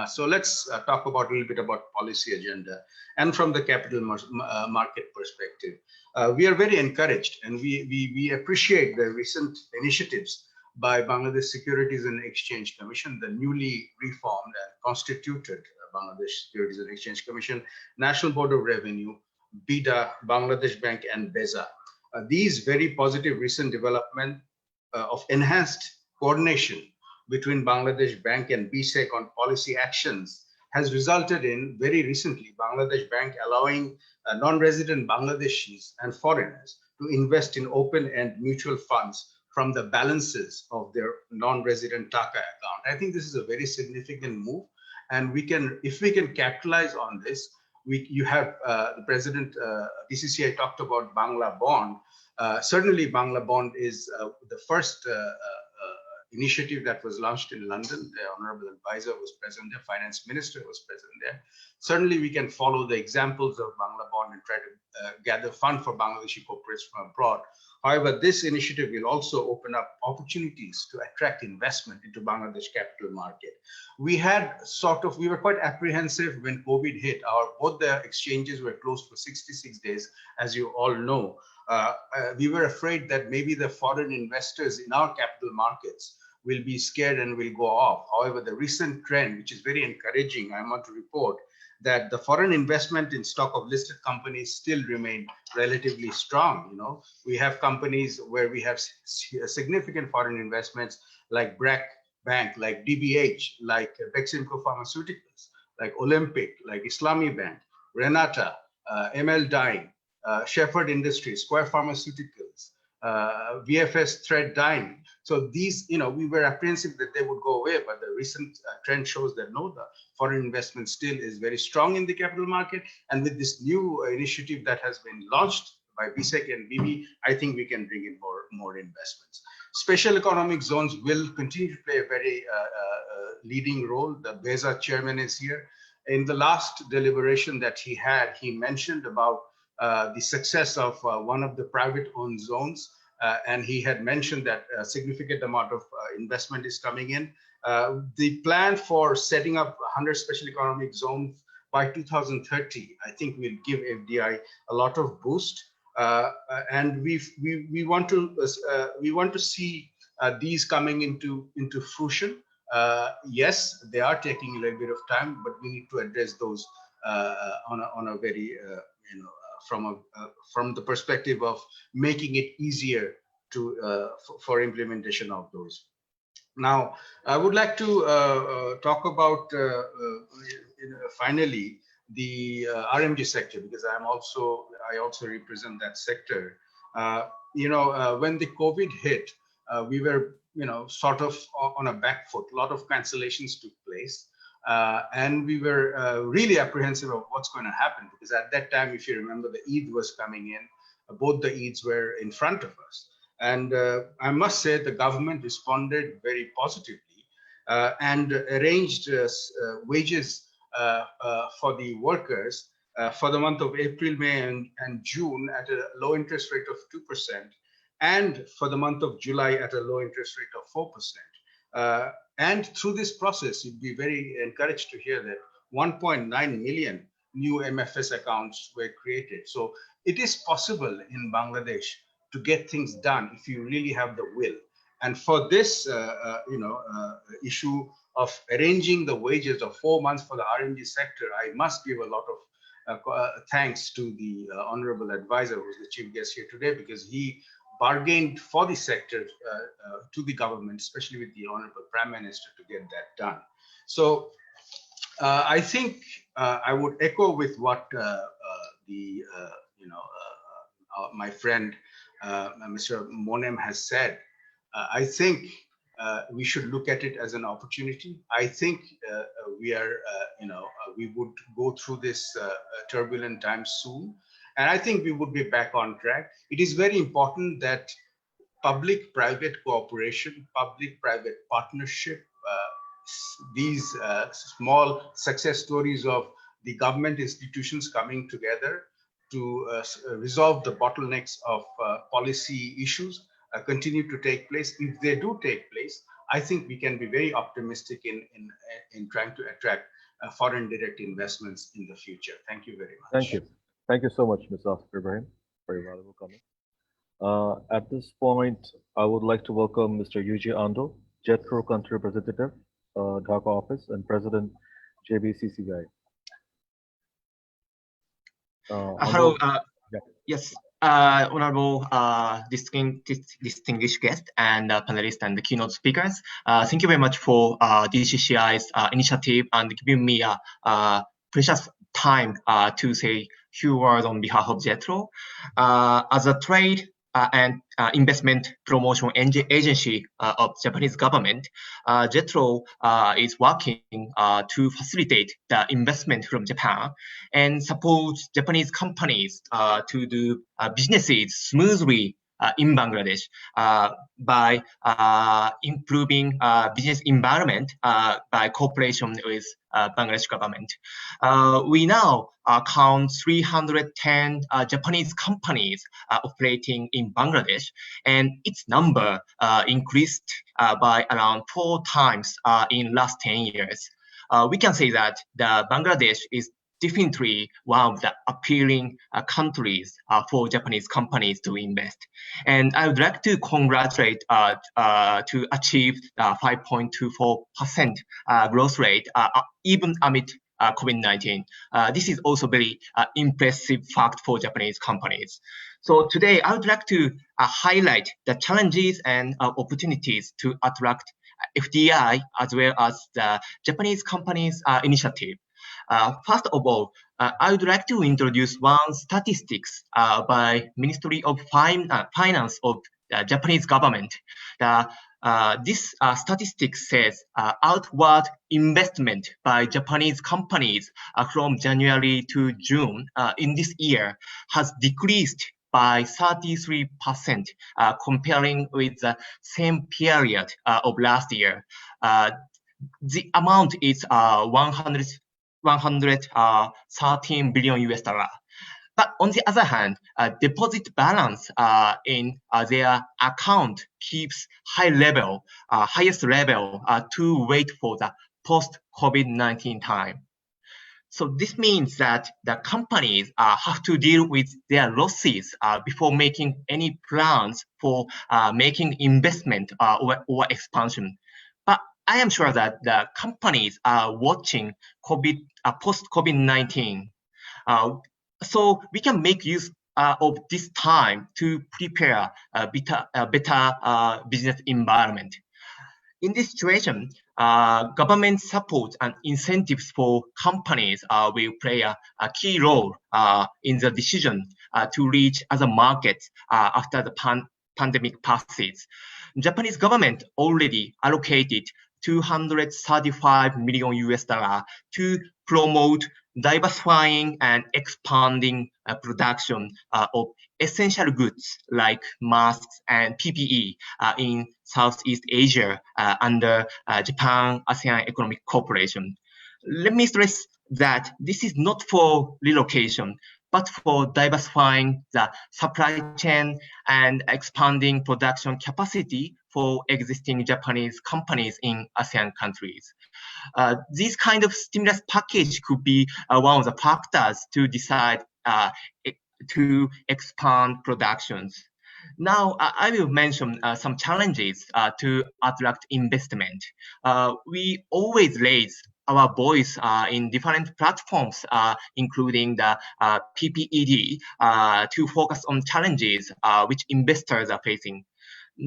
S7: So let's talk about a little bit about policy agenda, and from the capital market perspective. We are very encouraged, and we appreciate the recent initiatives by Bangladesh Securities and Exchange Commission, the newly reformed and constituted Bangladesh Securities and Exchange Commission, National Board of Revenue, BIDA, Bangladesh Bank, and BEZA. These very positive recent development of enhanced coordination between Bangladesh Bank and BSEC on policy actions has resulted in, very recently, Bangladesh Bank allowing non-resident Bangladeshis and foreigners to invest in open-end mutual funds from the balances of their non-resident Taka account. I think this is a very significant move, and if we can capitalize on this, you have the President, BCCI talked about Bangla Bond. Certainly Bangla Bond is the first initiative that was launched in London. The Honorable Advisor was present there, Finance Minister was present there. Certainly we can follow the examples of Bangla Bond and try to gather fund for Bangladeshi corporates from abroad. However, this initiative will also open up opportunities to attract investment into Bangladesh capital market. We were quite apprehensive when COVID hit. Both the exchanges were closed for 66 days, as you all know. We were afraid that maybe the foreign investors in our capital markets will be scared and will go off. However, the recent trend, which is very encouraging, I want to report that the foreign investment in stock of listed companies still remain relatively strong. We have companies where we have significant foreign investments like BRAC Bank, like DBH, like Beximco Pharmaceuticals, like Olympic, like Islami Bank, Renata, ML Dyeing, Shepherd Industries, Square Pharmaceuticals, VFS Thread Dyeing. So these, we were apprehensive that they would go away, but the recent trend shows that no, the foreign investment still is very strong in the capital market. And with this new initiative that has been launched by BSEC and BB, I think we can bring in more investments. Special economic zones will continue to play a very leading role. The BEZA chairman is here. In the last deliberation that he had, he mentioned about the success of one of the private-owned zones, and he had mentioned that a significant amount of investment is coming in. The plan for setting up 100 special economic zones by 2030, I think will give FDI a lot of boost, and we want to see these coming into fruition. Yes, they are taking a little bit of time, but we need to address those on a very from the perspective of making it easier to for implementation of those. Now, I would like to talk about finally the Rmd sector, because I also represent that sector. When the COVID hit, we were sort of on a back foot. A lot of cancellations took place. And we were really apprehensive of what's going to happen, because at that time, if you remember, the Eid was coming in. Both the Eids were in front of us. And I must say the government responded very positively and arranged wages for the workers for the month of April, May, and June at a low interest rate of 2%, and for the month of July at a low interest rate of 4%. And through this process, you'd be very encouraged to hear that 1.9 million new MFS accounts were created. So it is possible in Bangladesh to get things done if you really have the will. And for this, issue of arranging the wages of 4 months for the Rmd sector, I must give a lot of thanks to the honorable advisor, who's the chief guest here today, because he bargained for the sector to the government, especially with the honorable prime minister, to get that done. So I think I would echo with what my friend Mr. Monem has said. I think we should look at it as an opportunity. I think we would go through this turbulent time soon, and I think we would be back on track. It is very important that public-private cooperation, public-private partnership, these small success stories of the government institutions coming together to resolve the bottlenecks of policy issues continue to take place. If they do take place, I think we can be very optimistic in trying to attract foreign direct investments in the future. Thank you very much.
S1: Thank you. Thank you so much, Mr. Asif Ibrahim, for your valuable comment. At this point, I would like to welcome Mr. Yuji Ando, JETRO Country Representative, Dhaka Office, and President, JBCCI.
S8: Hello. Yes, honorable distinguished guests and panelists and the keynote speakers. Thank you very much for DCCI's initiative and giving me a precious time to say few words on behalf of JETRO. As a trade and investment promotion agency of Japanese government, JETRO is working to facilitate the investment from Japan and support Japanese companies to do businesses smoothly in Bangladesh by improving business environment by cooperation with Bangladesh government. We now count 310 Japanese companies operating in Bangladesh, and its number increased by around 4 times in last 10 years. We can say that the Bangladesh is definitely one of the appealing countries for Japanese companies to invest. And I would like to congratulate to achieve 5.24% growth rate even amid COVID-19. This is also very impressive fact for Japanese companies. So today I would like to highlight the challenges and opportunities to attract FDI as well as the Japanese companies initiative. First of all, I would like to introduce one statistics by Ministry of Finance of the Japanese government. This statistic says outward investment by Japanese companies from January to June in this year has decreased by 33% comparing with the same period of last year. The amount is 113 billion US dollar. But on the other hand, deposit balance in their account keeps highest level to wait for the post-COVID-19 time. So this means that the companies have to deal with their losses before making any plans for making investment or expansion. But I am sure that the companies are watching COVID post-COVID-19. So we can make use of this time to prepare a better business environment. In this situation, government support and incentives for companies will play a key role in the decision to reach other markets after the pandemic passes. Japanese government already allocated 235 million US dollar to promote diversifying and expanding production of essential goods like masks and PPE in Southeast Asia under Japan ASEAN Economic Cooperation. Let me stress that this is not for relocation, but for diversifying the supply chain and expanding production capacity for existing Japanese companies in ASEAN countries. This kind of stimulus package could be one of the factors to decide to expand productions. Now, I will mention some challenges to attract investment. We always raise our voice in different platforms, including the PPED, to focus on challenges which investors are facing.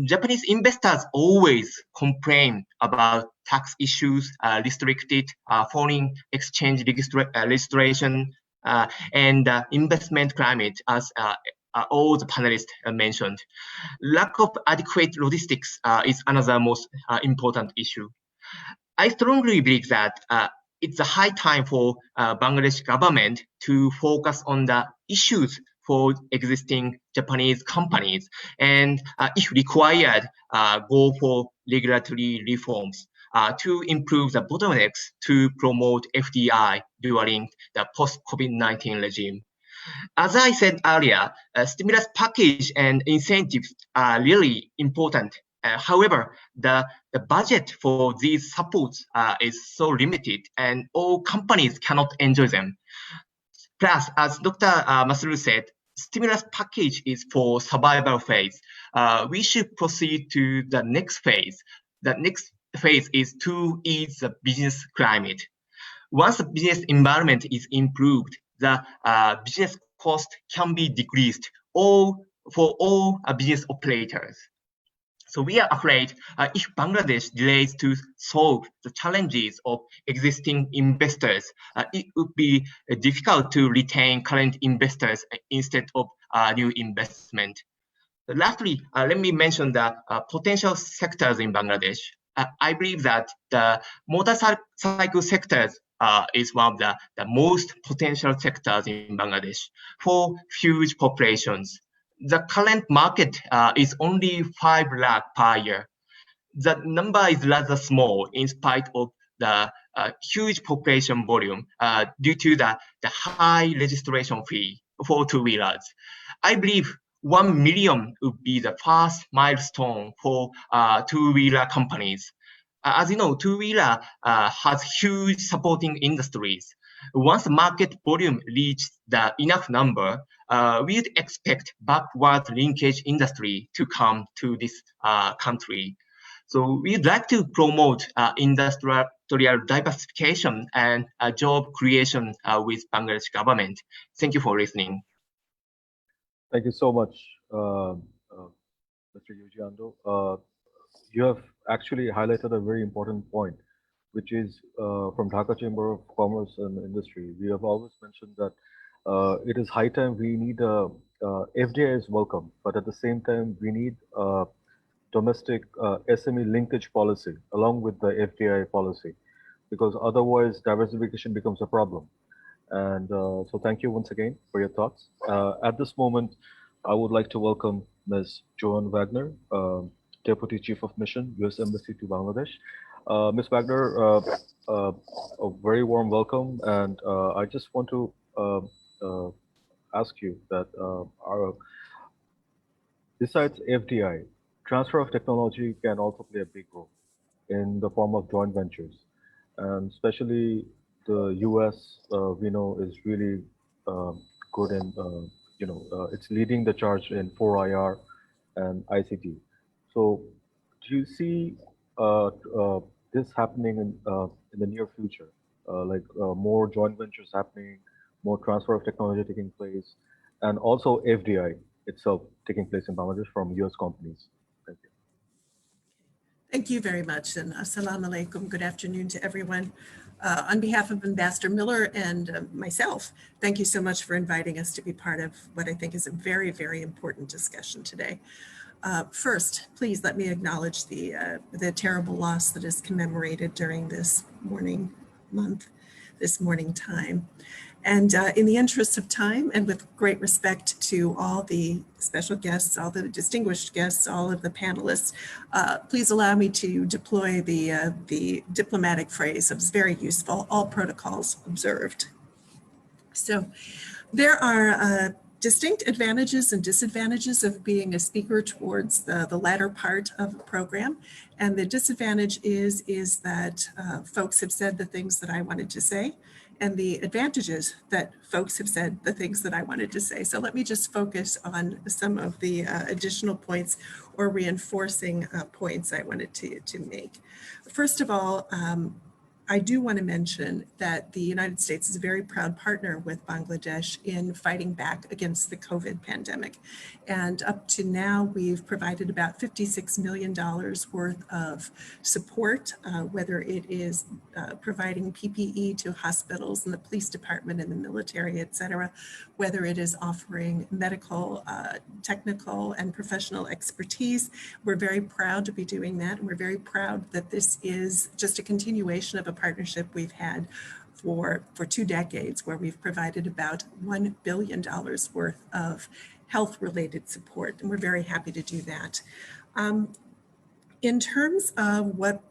S8: Japanese investors always complain about tax issues, restricted foreign exchange registration, and investment climate, as all the panelists mentioned. Lack of adequate logistics is another most important issue. I strongly believe that it's a high time for Bangladesh government to focus on the issues for existing Japanese companies, and if required, go for regulatory reforms to improve the bottlenecks to promote FDI during the post-COVID-19 regime. As I said earlier, stimulus package and incentives are really important. However, the budget for these supports is so limited, and all companies cannot enjoy them. Plus, as Dr. Masuru said, stimulus package is for survival phase. We should proceed to the next phase. The next phase is to ease the business climate. Once the business environment is improved, the business cost can be decreased for all business operators. So we are afraid if Bangladesh delays to solve the challenges of existing investors, it would be difficult to retain current investors instead of new investment. Lastly, let me mention the potential sectors in Bangladesh. I believe that the motorcycle sectors is one of the most potential sectors in Bangladesh for huge populations. The current market is only 5 lakh per year. The number is rather small in spite of the huge population volume due to the high registration fee for two-wheelers. I believe 1 million would be the first milestone for two-wheeler companies. As you know, two-wheeler has huge supporting industries. Once the market volume reaches the enough number, we would expect backward linkage industry to come to this country. So we'd like to promote industrial diversification and job creation with Bangladesh government. Thank you for listening.
S1: Thank you so much, Mr. Yujiando. You have actually highlighted a very important point, which is from Dhaka Chamber of Commerce and Industry. We have always mentioned that it is high time we need FDI is welcome, but at the same time we need domestic SME linkage policy along with the FDI policy, because otherwise diversification becomes a problem. And so thank you once again for your thoughts. At this moment, I would like to welcome Ms. Joan Wagner, Deputy Chief of Mission, U.S. Embassy to Bangladesh. Ms. Wagner, a very warm welcome, and I just want to ask you that besides FDI, transfer of technology can also play a big role in the form of joint ventures, and especially the U.S. We know is really good in it's leading the charge in 4IR and ICT. So, do you see this happening in the near future? more joint ventures happening, more transfer of technology taking place, and also FDI itself taking place in Bangladesh from US companies. Thank you.
S9: Thank you very much, and assalamu alaikum. Good afternoon to everyone. On behalf of Ambassador Miller and myself, thank you so much for inviting us to be part of what I think is a very, very important discussion today. First, please let me acknowledge the terrible loss that is commemorated during this morning time. And in the interest of time and with great respect to all the special guests, all the distinguished guests, all of the panelists, please allow me to deploy the diplomatic phrase that was very useful, all protocols observed. So there are distinct advantages and disadvantages of being a speaker towards the latter part of a program. And the disadvantage is that folks have said the things that I wanted to say, and the advantages that folks have said the things that I wanted to say. So let me just focus on some of the additional points or reinforcing points I wanted to make. First of all, I do want to mention that the United States is a very proud partner with Bangladesh in fighting back against the COVID pandemic. And up to now, we've provided about $56 million worth of support, whether it is providing PPE to hospitals and the police department and the military, et cetera, whether it is offering medical, technical, and professional expertise. We're very proud to be doing that. And we're very proud that this is just a continuation of a partnership we've had for 2 decades, where we've provided about $1 billion worth of health-related support, and we're very happy to do that. In terms of what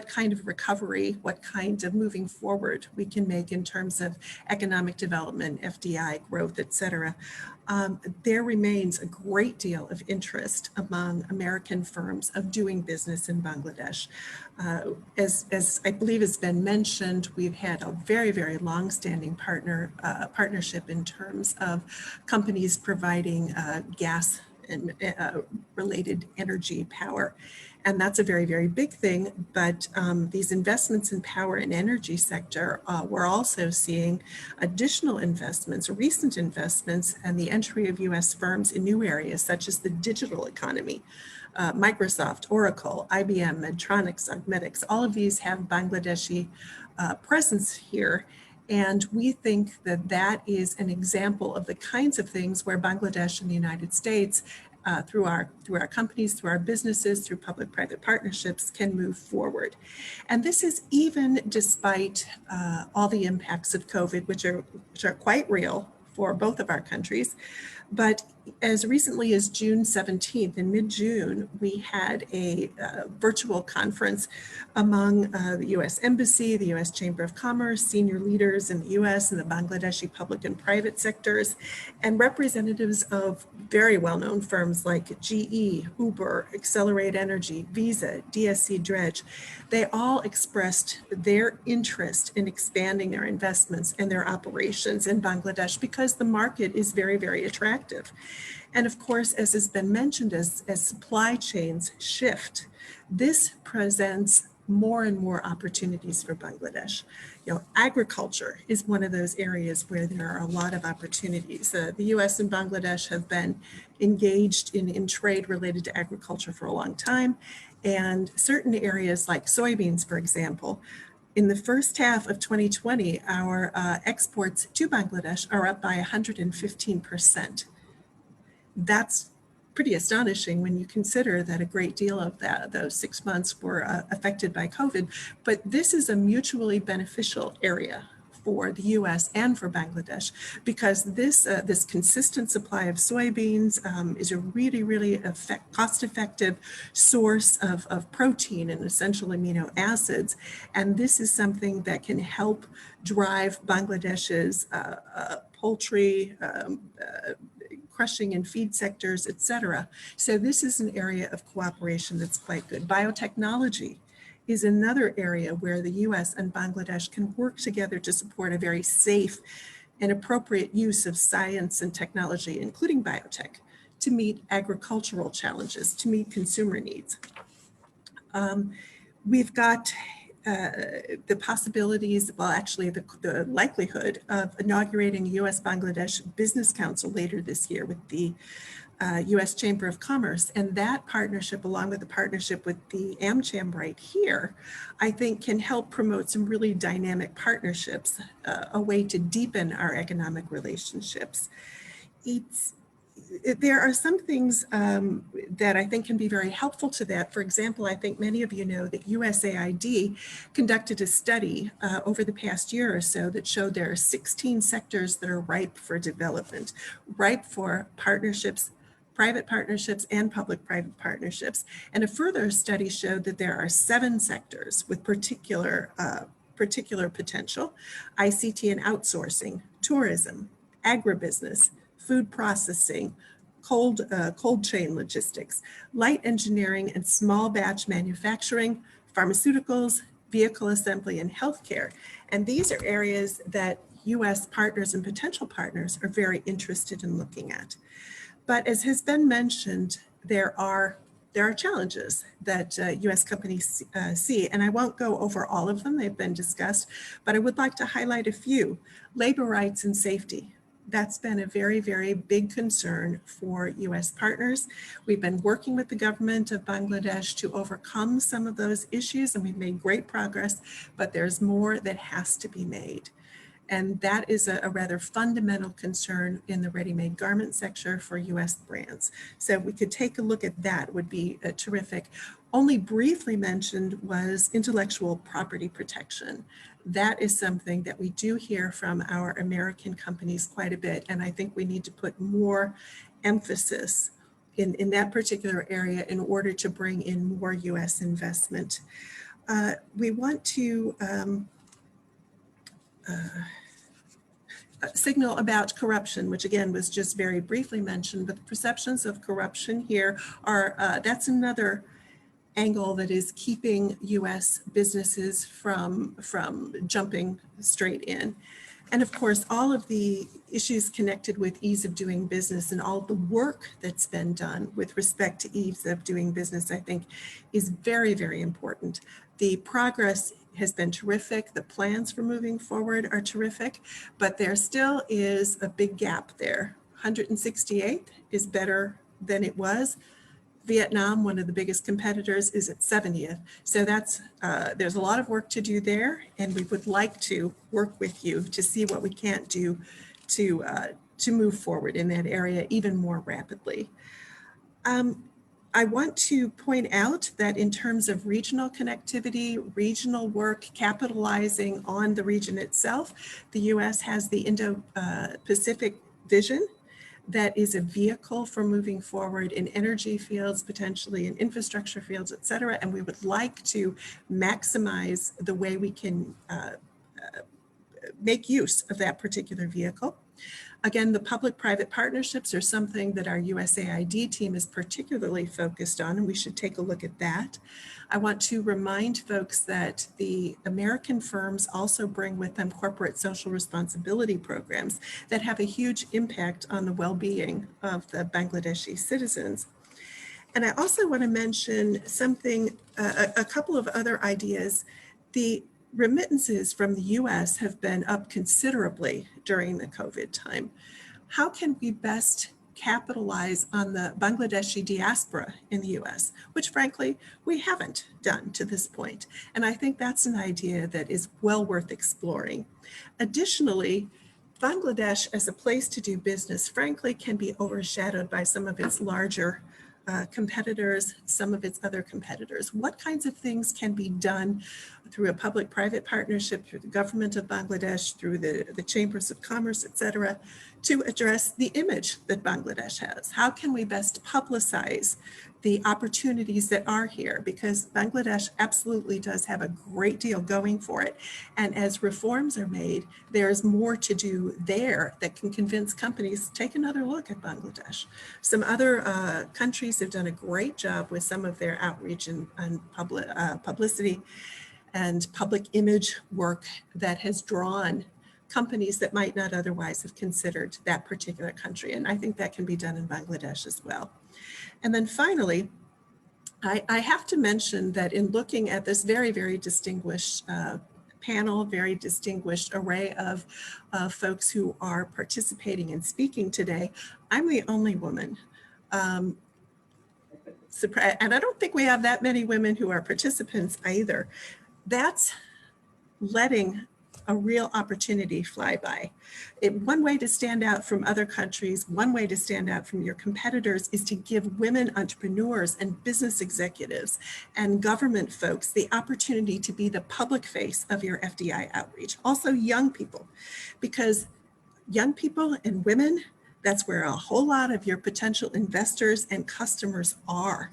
S9: kind of recovery, what kind of moving forward we can make in terms of economic development, FDI growth, et cetera, there remains a great deal of interest among American firms of doing business in Bangladesh. As I believe has been mentioned, we've had a very, very long-standing partnership in terms of companies providing gas and related energy power. And that's a very, very big thing. But these investments in power and energy sector, we're also seeing additional investments, recent investments, and the entry of US firms in new areas such as the digital economy. Microsoft, Oracle, IBM, Medtronic, Augmetics, all of these have Bangladeshi presence here. And we think that that is an example of the kinds of things where Bangladesh and the United States, through our companies, through our businesses, through public-private partnerships, can move forward. And this is even despite all the impacts of COVID, which are quite real for both of our countries. But as recently as June 17th, in mid-June, we had a virtual conference among the US Embassy, the US Chamber of Commerce, senior leaders in the US and the Bangladeshi public and private sectors, and representatives of very well-known firms like GE, Uber, Accelerate Energy, Visa, DSC Dredge. They all expressed their interest in expanding their investments and their operations in Bangladesh because the market is very, very attractive. And of course, as has been mentioned, as supply chains shift, this presents more and more opportunities for Bangladesh. You know, agriculture is one of those areas where there are a lot of opportunities. The US and Bangladesh have been engaged in trade related to agriculture for a long time. And certain areas like soybeans, for example, in the first half of 2020, our exports to Bangladesh are up by 115%. That's pretty astonishing when you consider that a great deal of those 6 months were affected by COVID. But this is a mutually beneficial area for the US and for Bangladesh, because this consistent supply of soybeans is a really, really cost-effective source of protein and essential amino acids. And this is something that can help drive Bangladesh's poultry, crushing and feed sectors, et cetera. So this is an area of cooperation that's quite good. Biotechnology is another area where the US and Bangladesh can work together to support a very safe and appropriate use of science and technology, including biotech, to meet agricultural challenges, to meet consumer needs. We've got the possibilities, well, actually the likelihood of inaugurating U.S.-Bangladesh Business Council later this year with the U.S. Chamber of Commerce. And that partnership, along with the partnership with the AmCham right here, I think can help promote some really dynamic partnerships, a way to deepen our economic relationships. There are some things that I think can be very helpful to that. For example, I think many of you know that USAID conducted a study over the past year or so that showed there are 16 sectors that are ripe for development, ripe for partnerships, private partnerships and public-private partnerships. And a further study showed that there are 7 sectors with particular potential: ICT and outsourcing, tourism, agribusiness, food processing, cold chain logistics, light engineering and small batch manufacturing, pharmaceuticals, vehicle assembly, and healthcare. And these are areas that U.S. partners and potential partners are very interested in looking at. But as has been mentioned, there are challenges that U.S. companies see, and I won't go over all of them, they've been discussed, but I would like to highlight a few. Labor rights and safety. That's been a very, very big concern for U.S. partners. We've been working with the government of Bangladesh to overcome some of those issues, and we've made great progress, but there's more that has to be made. And that is a rather fundamental concern in the ready-made garment sector for U.S. brands. So we could take a look at that, would be terrific. Only briefly mentioned was intellectual property protection. That is something that we do hear from our American companies quite a bit, and I think we need to put more emphasis in that particular area in order to bring in more U.S. investment. We want to signal about corruption, which again was just very briefly mentioned, but the perceptions of corruption here are, that's another angle that is keeping U.S. businesses from jumping straight in. And of course, all of the issues connected with ease of doing business and all the work that's been done with respect to ease of doing business, I think is very, very important. The progress has been terrific. The plans for moving forward are terrific, but there still is a big gap there. 168th is better than it was. Vietnam, one of the biggest competitors, is at 70th. So that's there's a lot of work to do there, and we would like to work with you to see what we can't do to move forward in that area even more rapidly. I want to point out that in terms of regional connectivity, regional work, capitalizing on the region itself, the U.S. has the Indo-Pacific vision that is a vehicle for moving forward in energy fields, potentially in infrastructure fields, et cetera. And we would like to maximize the way we can make use of that particular vehicle. Again, the public-private partnerships are something that our USAID team is particularly focused on, and we should take a look at that. I want to remind folks that the American firms also bring with them corporate social responsibility programs that have a huge impact on the well-being of the Bangladeshi citizens. And I also want to mention something, a couple of other ideas. The remittances from the US have been up considerably during the COVID time. How can we best capitalize on the Bangladeshi diaspora in the US, which frankly, we haven't done to this point. And I think that's an idea that is well worth exploring. Additionally, Bangladesh as a place to do business, frankly, can be overshadowed by some of its larger competitors, some of its other competitors. What kinds of things can be done through a public-private partnership, through the government of Bangladesh, through the chambers of commerce, et cetera, to address the image that Bangladesh has? How can we best publicize the opportunities that are here? Because Bangladesh absolutely does have a great deal going for it. And as reforms are made, there's more to do there that can convince companies to take another look at Bangladesh. Some other countries have done a great job with some of their outreach and publicity and public image work that has drawn companies that might not otherwise have considered that particular country. And I think that can be done in Bangladesh as well. And then finally, I have to mention that in looking at this very, very distinguished panel, very distinguished array of folks who are participating and speaking today, I'm the only woman. And I don't think we have that many women who are participants either. That's letting a real opportunity fly by. One way to stand out from other countries, one way to stand out from your competitors is to give women entrepreneurs and business executives and government folks the opportunity to be the public face of your FDI outreach. Also young people, because young people and women, that's where a whole lot of your potential investors and customers are.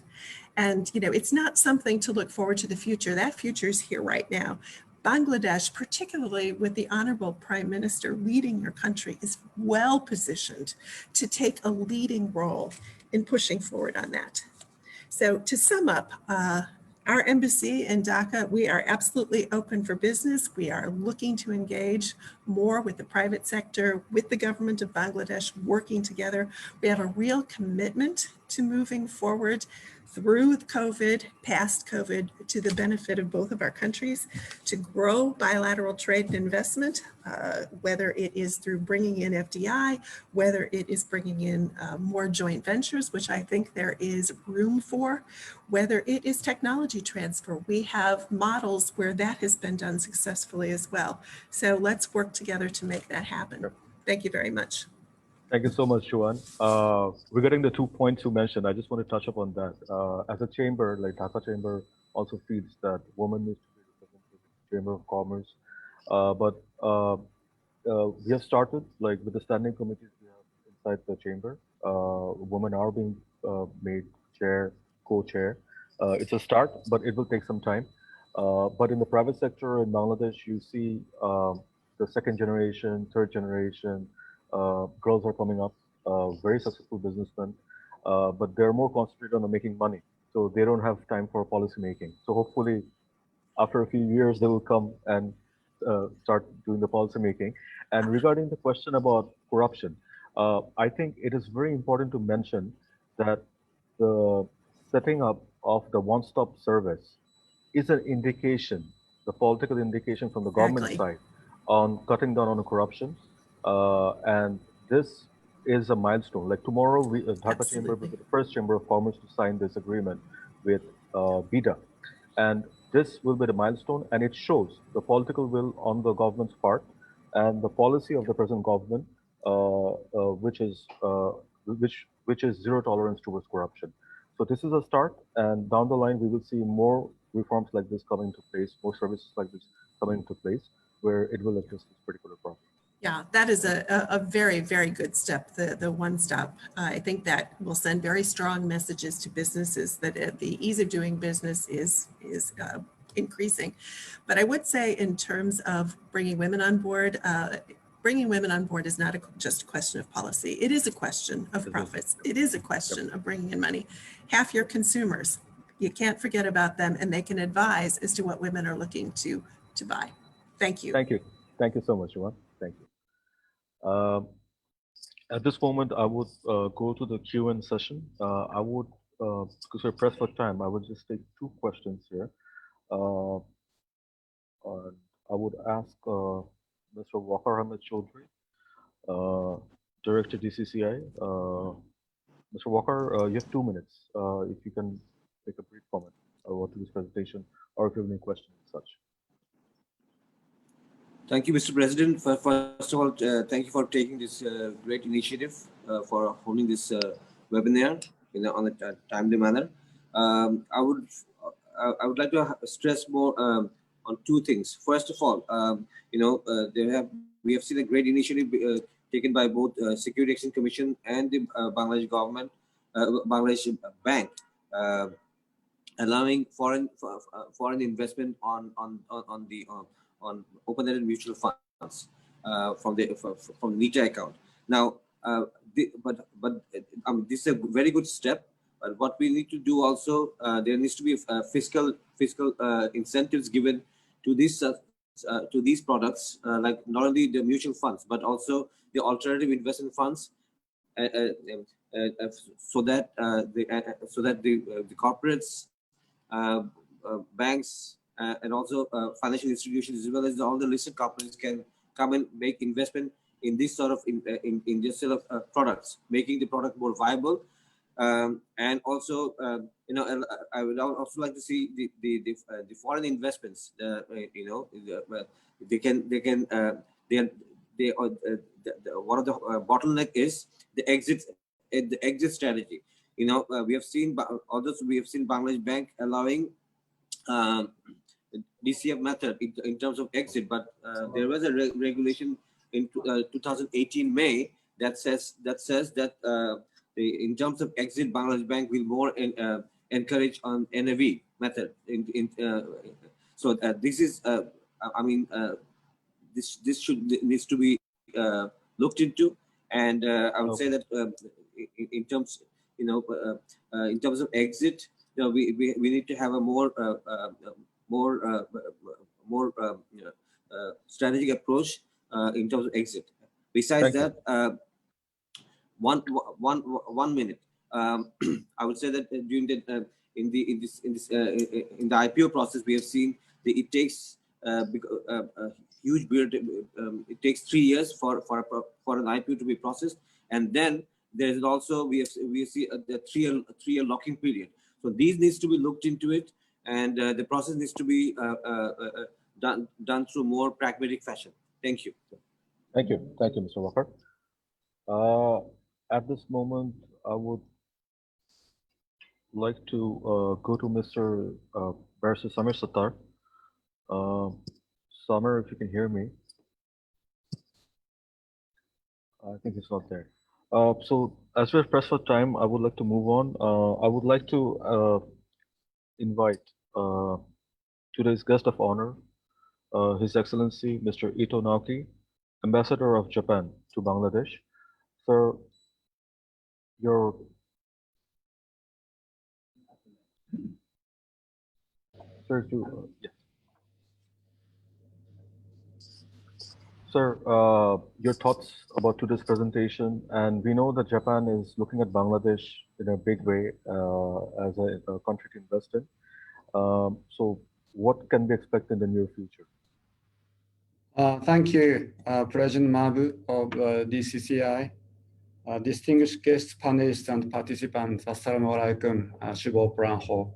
S9: And it's not something to look forward to the future. That future is here right now. Bangladesh, particularly with the Honorable Prime Minister leading your country, is well positioned to take a leading role in pushing forward on that. So to sum up, our embassy in Dhaka, we are absolutely open for business. We are looking to engage more with the private sector, with the government of Bangladesh, working together. We have a real commitment to moving forward through COVID, past COVID, to the benefit of both of our countries, to grow bilateral trade and investment, whether it is through bringing in FDI, whether it is bringing in more joint ventures, which I think there is room for, whether it is technology transfer. We have models where that has been done successfully as well. So let's work together to make that happen. Thank you very much.
S1: Thank you so much, Joanne. Regarding the 2 points you mentioned, I just want to touch upon that. As a chamber, like Dhaka Chamber also feels that women need to be represented in the Chamber of Commerce. We have started like with the standing committees we have inside the chamber. Women are being made chair, co-chair. It's a start, but it will take some time. But in the private sector in Bangladesh, you see the second generation, third generation, girls are coming up, very successful businessmen, but they're more concentrated on making money. So they don't have time for policy making. So hopefully after a few years, they will come and start doing the policy making. And regarding the question about corruption, I think it is very important to mention that the setting up of the one-stop service is an indication, the political indication from the government side on cutting down on corruption. And this is a milestone. Like tomorrow, Dhaka Chamber will be the first Chamber of Commerce to sign this agreement with BIDA. And this will be the milestone, and it shows the political will on the government's part and the policy of the present government, which is zero tolerance towards corruption. So this is a start, and down the line, we will see more reforms like this coming into place, more services like this coming into place, where it will address this particular problem.
S9: Yeah, that is a very, very good step, the one-stop. I think that will send very strong messages to businesses that the ease of doing business is increasing. But I would say in terms of bringing women on board is not just a question of policy. It is a question of profits. It is a question of bringing in money. Half your consumers, you can't forget about them, and they can advise as to what women are looking to buy. Thank you.
S1: Thank you. Thank you so much, Joanne. Thank you. At this moment, I would go to the Q&A session. I would, because we're pressed for time, I would just take 2 questions here. I would ask Mr. Waqar Ahmed Chaudhry, Director DCCI. Mr. Waqar, you have 2 minutes. If you can make a brief comment about this presentation, or if you have any questions and such.
S10: Thank you, Mr. President. First of all, thank you for taking this great initiative for holding this webinar on a timely manner. I would like to stress more on 2 things. First of all, we have seen a great initiative taken by both Security Exchange Commission and the Bangladesh government, Bangladesh Bank, allowing foreign investment on open-ended mutual funds from the NITA account. Now, this is a very good step. But what we need to do also, there needs to be fiscal incentives given to these products, like not only the mutual funds but also the alternative investment funds, so that the corporates banks and also financial institutions, as well as all the listed companies, can come and make investment in this sort of in this sort of products, making the product more viable. And also, I would also like to see the foreign investments. One of the bottleneck is the exit strategy. We have seen, although we have seen Bangladesh Bank allowing DCF method in terms of exit, but there was a regulation in 2018 May that says that in terms of exit, Bangladesh Bank will more encourage on NAV method. So this is, this needs to be looked into, and I would say that in terms, in terms of exit, we need to have a more strategic approach in terms of exit. Besides that, 1 minute. I would say that during the in the IPO process, we have seen that it takes a huge period. It takes 3 years for an IPO to be processed, and then there is also we see the 3-year locking period. So these needs to be looked into it, and the process needs to be done through more pragmatic fashion. Thank you.
S1: Thank you, Mr. Walker. At this moment, I would like to go to Mr. Barrister Samir Sattar. Samir, if you can hear me. I think he's not there. So as we're pressed for time, I would like to move on. I would like to invite today's guest of honor, His Excellency Mr. Ito Naoki, Ambassador of Japan to Bangladesh. Sir, your Sir, your thoughts about today's presentation, and we know that Japan is looking at Bangladesh in a big way as a country to invest in. So what can we expect in the near future?
S11: Thank you, President Mabu of DCCI, distinguished guests, panelists, and participants. Assalamu alaikum, Shubho Pranho.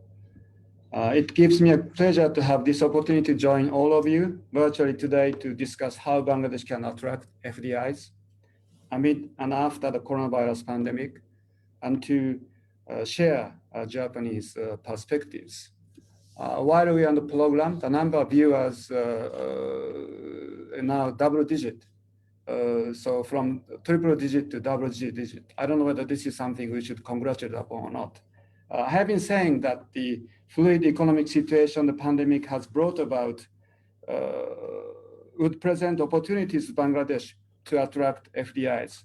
S11: It gives me a pleasure to have this opportunity to join all of you virtually today to discuss how Bangladesh can attract FDIs amid and after the coronavirus pandemic, and to share Japanese perspectives. While we are on the program, the number of viewers now double digit. So from triple digit to double digit. I don't know whether this is something we should congratulate upon or not. I have been saying that the fluid economic situation the pandemic has brought about would present opportunities to Bangladesh to attract FDIs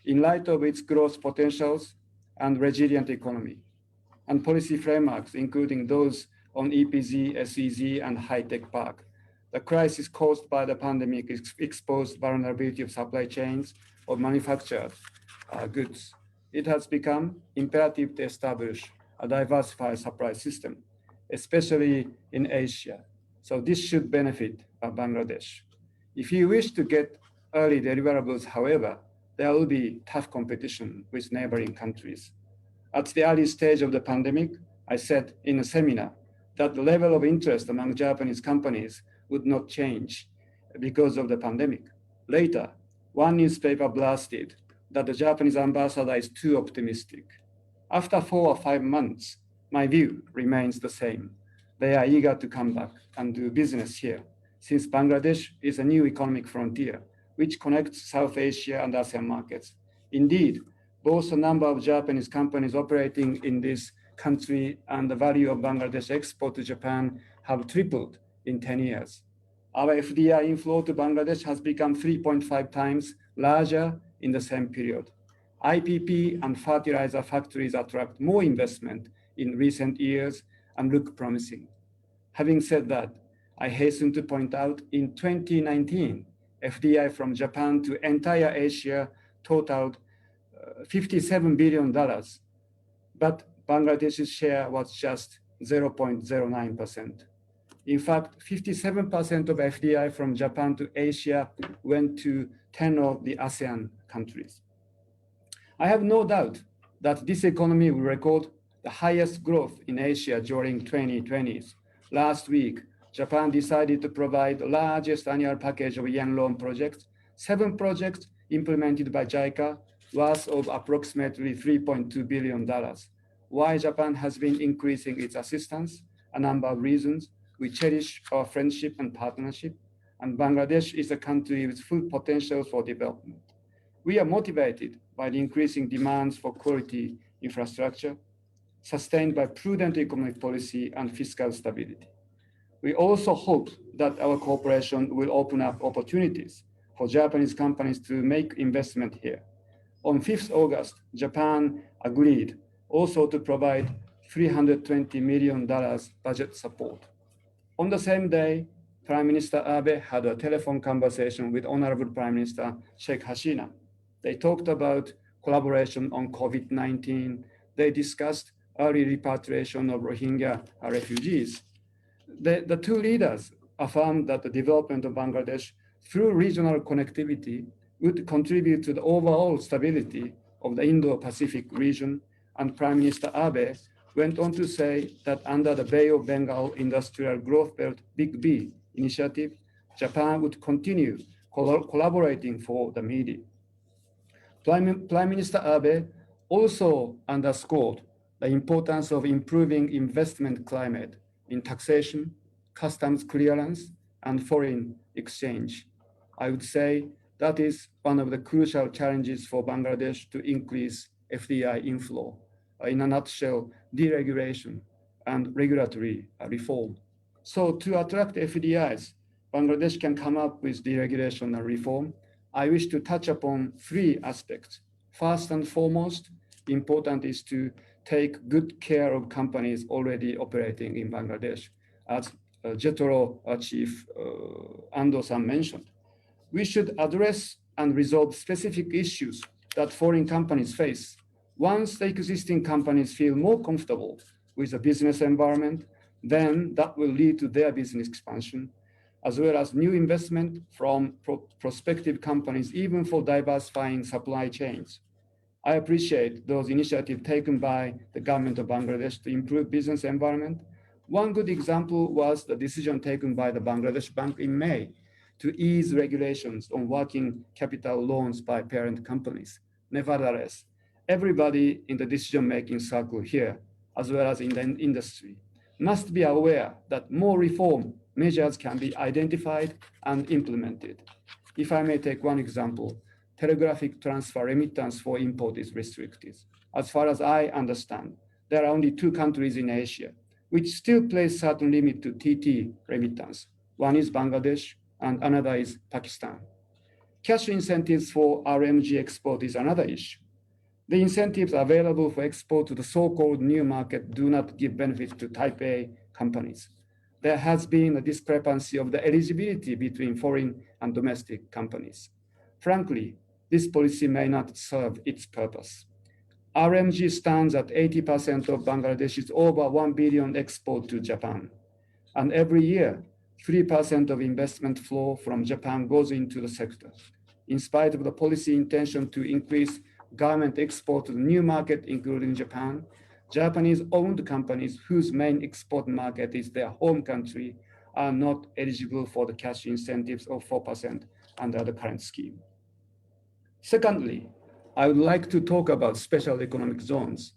S11: in light of its growth potentials and resilient economy, and policy frameworks, including those on EPZ, SEZ, and high-tech park. The crisis caused by the pandemic exposed vulnerability of supply chains of manufactured goods. It has become imperative to establish a diversified supply system, especially in Asia. So this should benefit Bangladesh. If you wish to get early deliverables, however, there will be tough competition with neighboring countries. At the early stage of the pandemic, I said in a seminar that the level of interest among Japanese companies would not change because of the pandemic. Later, one newspaper blasted that the Japanese ambassador is too optimistic. After 4 or 5 months, my view remains the same. They are eager to come back and do business here, since Bangladesh is a new economic frontier, which connects South Asia and ASEAN markets. Indeed, both the number of Japanese companies operating in this country and the value of Bangladesh export to Japan have tripled in 10 years. Our FDI inflow to Bangladesh has become 3.5 times larger in the same period. IPP and fertilizer factories attract more investment in recent years and look promising. Having said that, I hasten to point out in 2019, FDI from Japan to entire Asia totaled $57 billion, but Bangladesh's share was just 0.09%. In fact, 57% of FDI from Japan to Asia went to 10 of the ASEAN countries. I have no doubt that this economy will record the highest growth in Asia during 2020s. Last week, Japan decided to provide the largest annual package of yen loan projects, 7 projects implemented by JICA, worth of approximately $3.2 billion. Why Japan has been increasing its assistance? A number of reasons. We cherish our friendship and partnership, and Bangladesh is a country with full potential for development. We are motivated by the increasing demands for quality infrastructure, sustained by prudent economic policy and fiscal stability. We also hope that our cooperation will open up opportunities for Japanese companies to make investment here. On 5th August, Japan agreed also to provide $320 million budget support. On the same day, Prime Minister Abe had a telephone conversation with Honorable Prime Minister Sheikh Hasina. They talked about collaboration on COVID-19. They discussed early repatriation of Rohingya refugees. The two leaders affirmed that the development of Bangladesh through regional connectivity would contribute to the overall stability of the Indo-Pacific region, and Prime Minister Abe went on to say that under the Bay of Bengal Industrial Growth Belt Big B initiative, Japan would continue collaborating for the media. Prime Minister Abe also underscored the importance of improving investment climate in taxation, customs clearance, and foreign exchange. I would say that is one of the crucial challenges for Bangladesh to increase FDI inflow. In a nutshell, deregulation and regulatory reform. So to attract FDIs, Bangladesh can come up with deregulation and reform. I wish to touch upon 3 aspects. First and foremost, important is to take good care of companies already operating in Bangladesh. As JETRO Chief Ando-san mentioned, we should address and resolve specific issues that foreign companies face. Once the existing companies feel more comfortable with the business environment, then that will lead to their business expansion, as well as new investment from prospective companies, even for diversifying supply chains. I appreciate those initiatives taken by the government of Bangladesh to improve business environment. One good example was the decision taken by the Bangladesh Bank in May to ease regulations on working capital loans by parent companies. Nevertheless, everybody in the decision-making circle here, as well as in the industry, must be aware that more reform measures can be identified and implemented. If I may take one example, telegraphic transfer remittance for import is restricted. As far as I understand, there are only 2 countries in Asia which still place certain limit to TT remittance. One is Bangladesh and another is Pakistan. Cash incentives for RMG export is another issue. The incentives available for export to the so-called new market do not give benefits to Type A companies. There has been a discrepancy of the eligibility between foreign and domestic companies. Frankly, this policy may not serve its purpose. RMG stands at 80% of Bangladesh's over 1 billion export to Japan. And every year, 3% of investment flow from Japan goes into the sector. In spite of the policy intention to increase government export to the new market, including Japan, Japanese-owned companies whose main export market is their home country are not eligible for the cash incentives of 4% under the current scheme. Secondly, I would like to talk about special economic zones.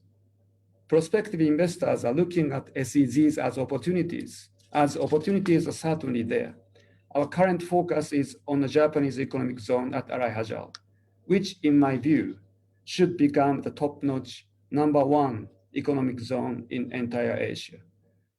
S11: Prospective investors are looking at SEZs as opportunities. As opportunities are certainly there. Our current focus is on the Japanese economic zone at Arai Hajar, which in my view should become the top-notch #1 economic zone in entire Asia.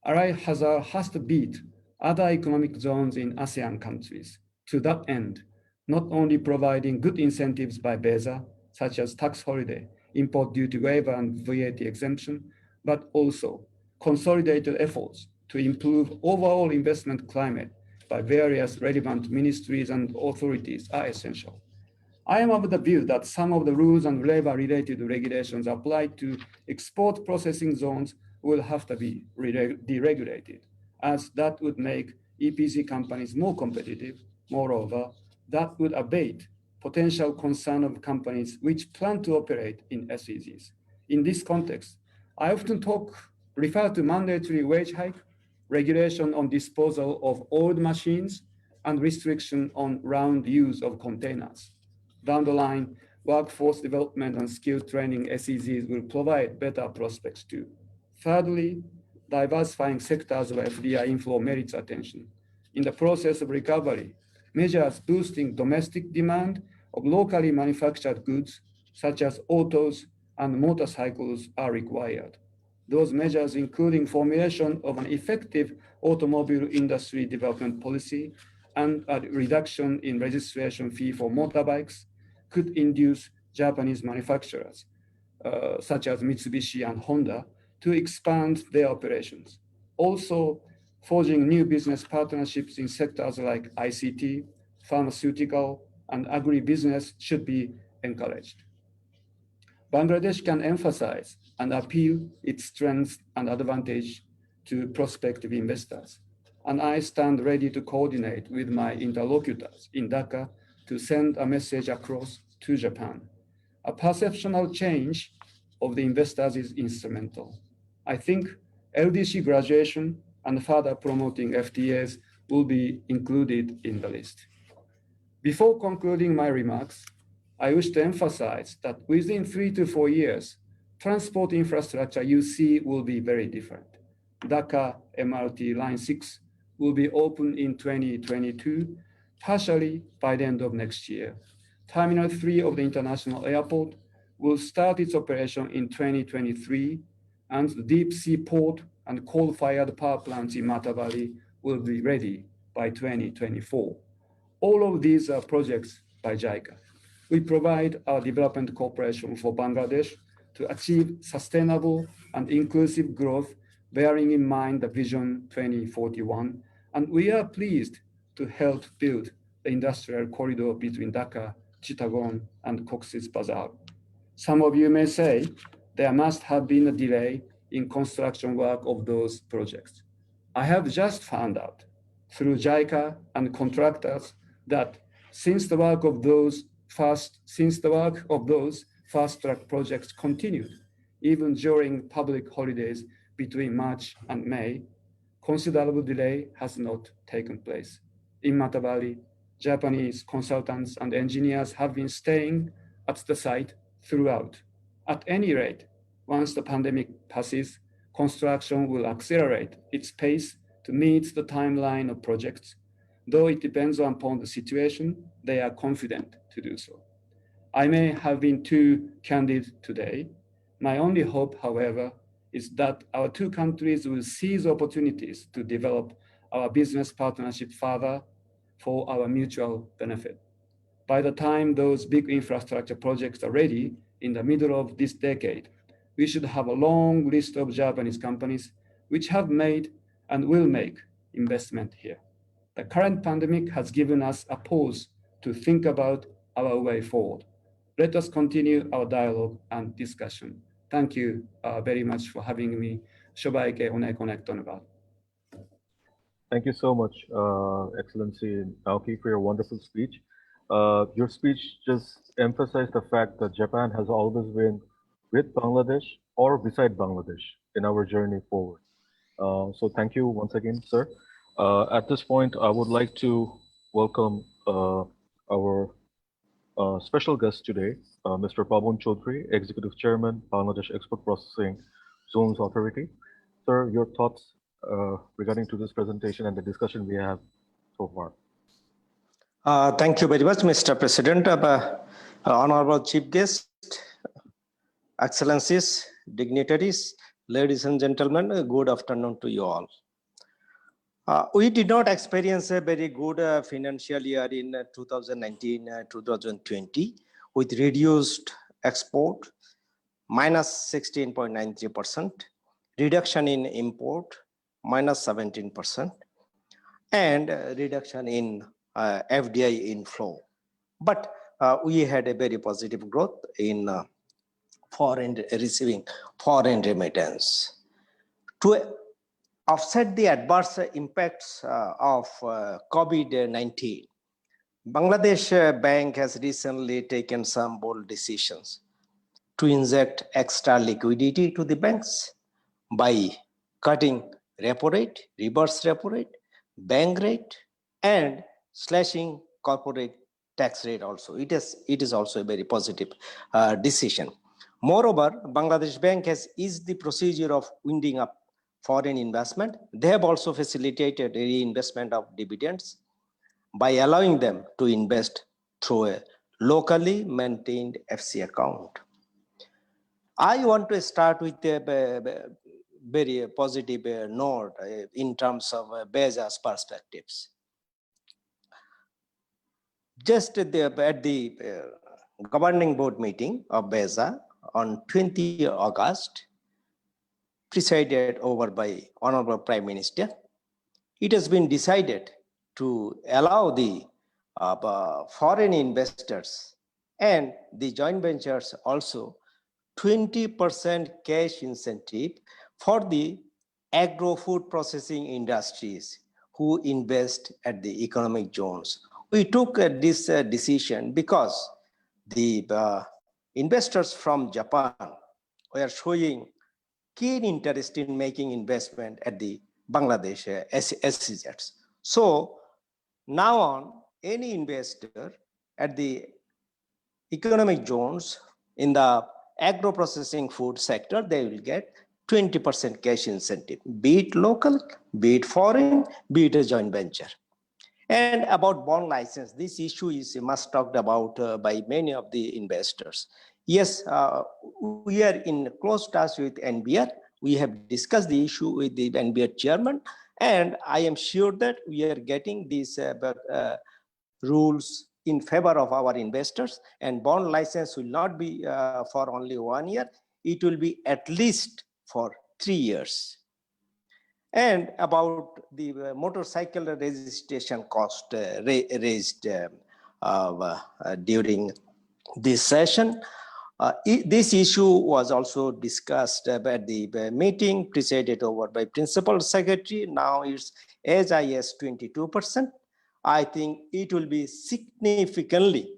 S11: Arai Hajar has to beat other economic zones in ASEAN countries. To that end, not only providing good incentives by BESA, such as tax holiday, import duty waiver, and VAT exemption, but also consolidated efforts to improve overall investment climate by various relevant ministries and authorities are essential. I am of the view that some of the rules and labor-related regulations applied to export processing zones will have to be deregulated, as that would make EPC companies more competitive. Moreover, that would abate potential concern of companies which plan to operate in SEZs. In this context, I often refer to mandatory wage hike, regulation on disposal of old machines, and restriction on round use of containers. Down the line, workforce development and skill training SEZs will provide better prospects too. Thirdly, diversifying sectors of FDI inflow merits attention. In the process of recovery, measures boosting domestic demand of locally manufactured goods, such as autos and motorcycles, are required. Those measures, including formulation of an effective automobile industry development policy and a reduction in registration fee for motorbikes, could induce Japanese manufacturers, such as Mitsubishi and Honda, to expand their operations. Also, forging new business partnerships in sectors like ICT, pharmaceutical, and agribusiness should be encouraged. Bangladesh can emphasize and appeal its strengths and advantage to prospective investors, and I stand ready to coordinate with my interlocutors in Dhaka to send a message across to Japan. A perceptual change of the investors is instrumental. I think LDC graduation and further promoting FTAs will be included in the list. Before concluding my remarks, I wish to emphasize that within 3 to 4 years, transport infrastructure you see will be very different. Dhaka MRT Line 6 will be open in 2022, partially by the end of next year. Terminal 3 of the international airport will start its operation in 2023, and the deep sea port and coal-fired power plants in Mata Valley will be ready by 2024. All of these are projects by JICA. We provide our development cooperation for Bangladesh to achieve sustainable and inclusive growth, bearing in mind the Vision 2041, and we are pleased to help build the industrial corridor between Dhaka, Chittagong, and Cox's Bazar. Some of you may say there must have been a delay in construction work of those projects. I have just found out through JICA and contractors that since the work of those fast-track projects continued, even during public holidays between March and May, considerable delay has not taken place. In Mata Valley, Japanese consultants and engineers have been staying at the site throughout. At any rate, once the pandemic passes, construction will accelerate its pace to meet the timeline of projects. Though it depends upon the situation, they are confident to do so. I may have been too candid today. My only hope, however, is that our two countries will seize opportunities to develop our business partnership further for our mutual benefit. By the time those big infrastructure projects are ready in the middle of this decade, we should have a long list of Japanese companies which have made and will make investment here. The current pandemic has given us a pause to think about our way forward. Let us continue our dialogue and discussion. Thank you very much for having me. Shobaike One Connect Onaba.
S1: Thank you so much, Excellency Naoki, for your wonderful speech. Your speech just emphasized the fact that Japan has always been with Bangladesh or beside Bangladesh in our journey forward. So thank you once again, sir. At this point, I would like to welcome our special guest today, Mr. Pabon Chaudhry, Executive Chairman, Bangladesh Export Processing Zones Authority. Sir, your thoughts regarding to this presentation and the discussion we have so far.
S12: Thank you very much, Mr. President. Honorable Chief Guest, Excellencies, dignitaries, ladies and gentlemen, good afternoon to you all. We did not experience a very good financial year in 2019-2020 with reduced export, minus 16.93%, reduction in import, minus 17%, and reduction in FDI inflow. But we had a very positive growth in receiving foreign remittance. To offset the adverse impacts of COVID-19, Bangladesh Bank has recently taken some bold decisions to inject extra liquidity to the banks by cutting repo rate, reverse repo rate, bank rate, and slashing corporate tax rate also. It is also a very positive decision. Moreover, Bangladesh Bank has eased the procedure of winding up foreign investment. They have also facilitated reinvestment of dividends by allowing them to invest through a locally maintained FC account. I want to start with a very positive note in terms of BESA's perspectives. Just at the governing board meeting of BESA on 20 August, presided over by Honorable Prime Minister, it has been decided to allow the foreign investors and the joint ventures also 20% cash incentive for the agro-food processing industries who invest at the economic zones. We took this decision because the investors from Japan were showing keen interest in making investment at the Bangladesh SEZs. So now on, any investor at the economic zones in the agro-processing food sector, they will get 20% cash incentive, be it local, be it foreign, be it a joint venture. And about bond license, this issue is much talked about by many of the investors. Yes, we are in close touch with NBR. We have discussed the issue with the NBR chairman, and I am sure that we are getting these rules in favor of our investors, and bond license will not be for only 1 year. It will be at least for 3 years. And about the motorcycle registration cost raised during this session, this issue was also discussed at the meeting presided over by Principal Secretary. Now it's as high as 22%. I think it will be significantly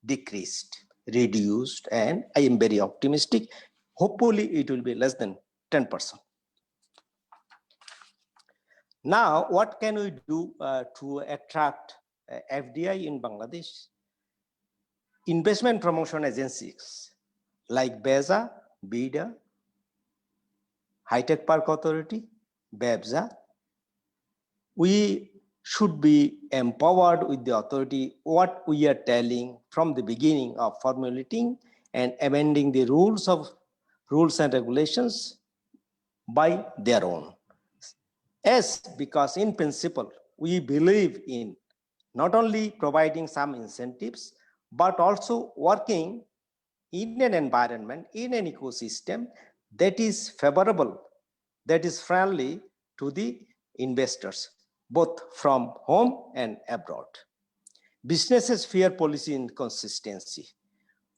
S12: decreased, reduced, and I am very optimistic. Hopefully, it will be less than 10%. Now, what can we do to attract FDI in Bangladesh? Investment promotion agencies like BESA, BIDA, High Tech Park Authority, BEBSA, we should be empowered with the authority what we are telling from the beginning of formulating and amending the rules and regulations by their own. Yes, because in principle, we believe in not only providing some incentives, but also working in an environment, in an ecosystem that is favorable, that is friendly to the investors, both from home and abroad. Businesses fear policy inconsistency.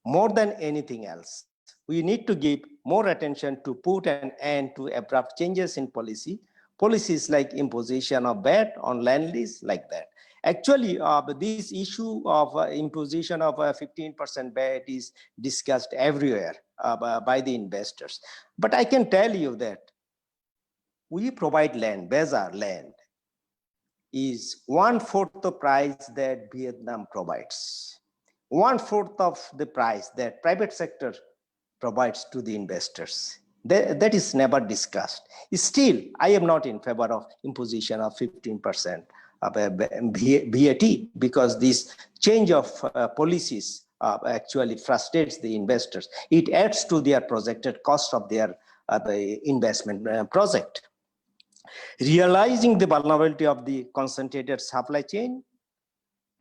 S12: More than anything else, we need to give more attention to put an end to abrupt changes in policy. Policies like imposition of VAT on land lease, like that. Actually, this issue of imposition of 15% VAT is discussed everywhere by the investors. But I can tell you that we provide land, BESA land, is 1/4 the price that Vietnam provides. 1/4 of the price that private sector provides to the investors. That is never discussed. Still, I am not in favor of imposition of 15% of VAT, because this change of policies actually frustrates the investors. It adds to their projected cost of their investment project. Realizing the vulnerability of the concentrated supply chain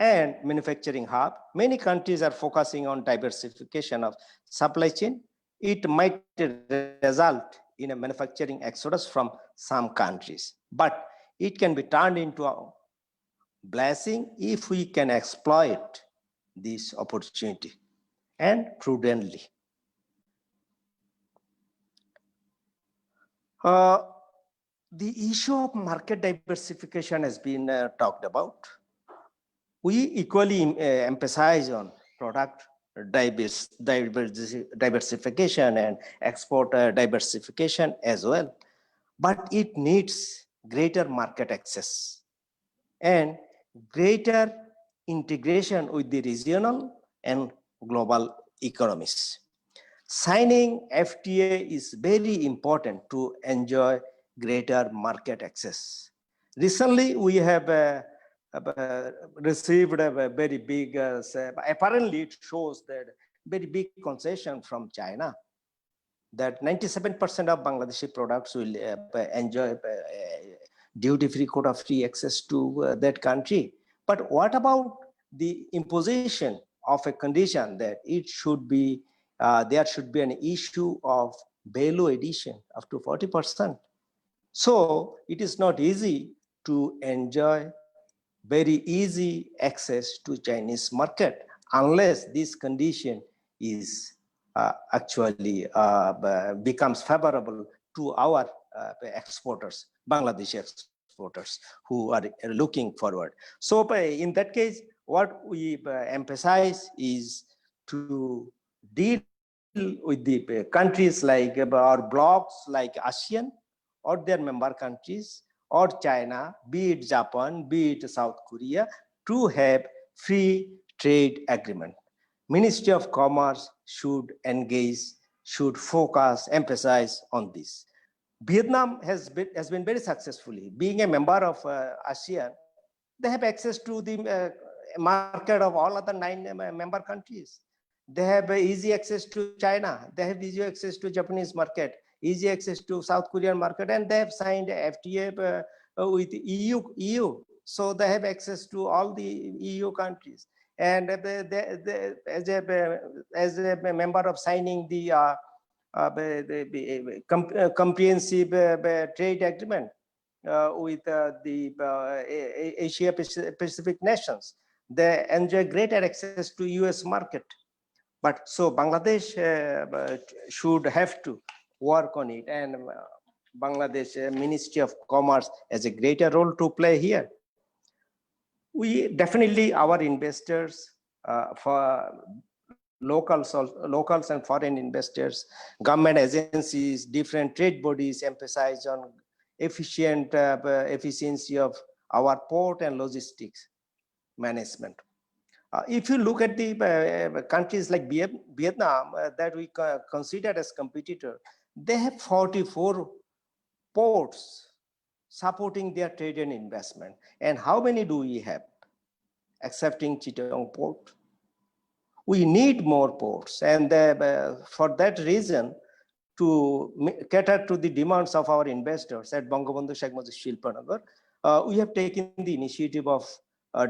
S12: and manufacturing hub, many countries are focusing on diversification of supply chain. It might result in a manufacturing exodus from some countries, but it can be turned into a blessing if we can exploit this opportunity and prudently. The issue of market diversification has been talked about. We equally emphasize on product diversification and export diversification as well, but it needs greater market access and greater integration with the regional and global economies. Signing FTA is very important to enjoy greater market access. Recently, we have received a very big, apparently it shows that very big concession from China, that 97% of Bangladeshi products will enjoy duty-free, quota-free access to that country. But what about the imposition of a condition that it should be, there should be an issue of value addition up to 40%. So it is not easy to enjoy very easy access to Chinese market unless this condition is actually becomes favorable to our exporters, Bangladeshi exporters who are looking forward. So in that case, what we emphasize is to deal with the countries like our blocks like ASEAN or their member countries or China, be it Japan, be it South Korea, to have free trade agreement. Ministry of Commerce should engage, should focus, emphasize on this. Vietnam has been very successfully, being a member of ASEAN, they have access to the market of all other 9 member countries. They have easy access to China, they have easy access to Japanese market, easy access to South Korean market, and they have signed FTA with EU. So they have access to all the EU countries. And as a member of signing the comprehensive trade agreement with the Asia Pacific nations, they enjoy greater access to US market. But so Bangladesh should have to work on it, and Bangladesh Ministry of Commerce has a greater role to play here. We definitely, our investors, for locals and foreign investors, government agencies, different trade bodies emphasize on efficiency of our port and logistics management. If you look at the countries like Vietnam that we consider as competitor, they have 44 ports supporting their trade and investment. And how many do we have, excepting Chittagong port? We need more ports, and for that reason, to cater to the demands of our investors at Bangabandhu Sheikh Mujib Shilpanagar, we have taken the initiative of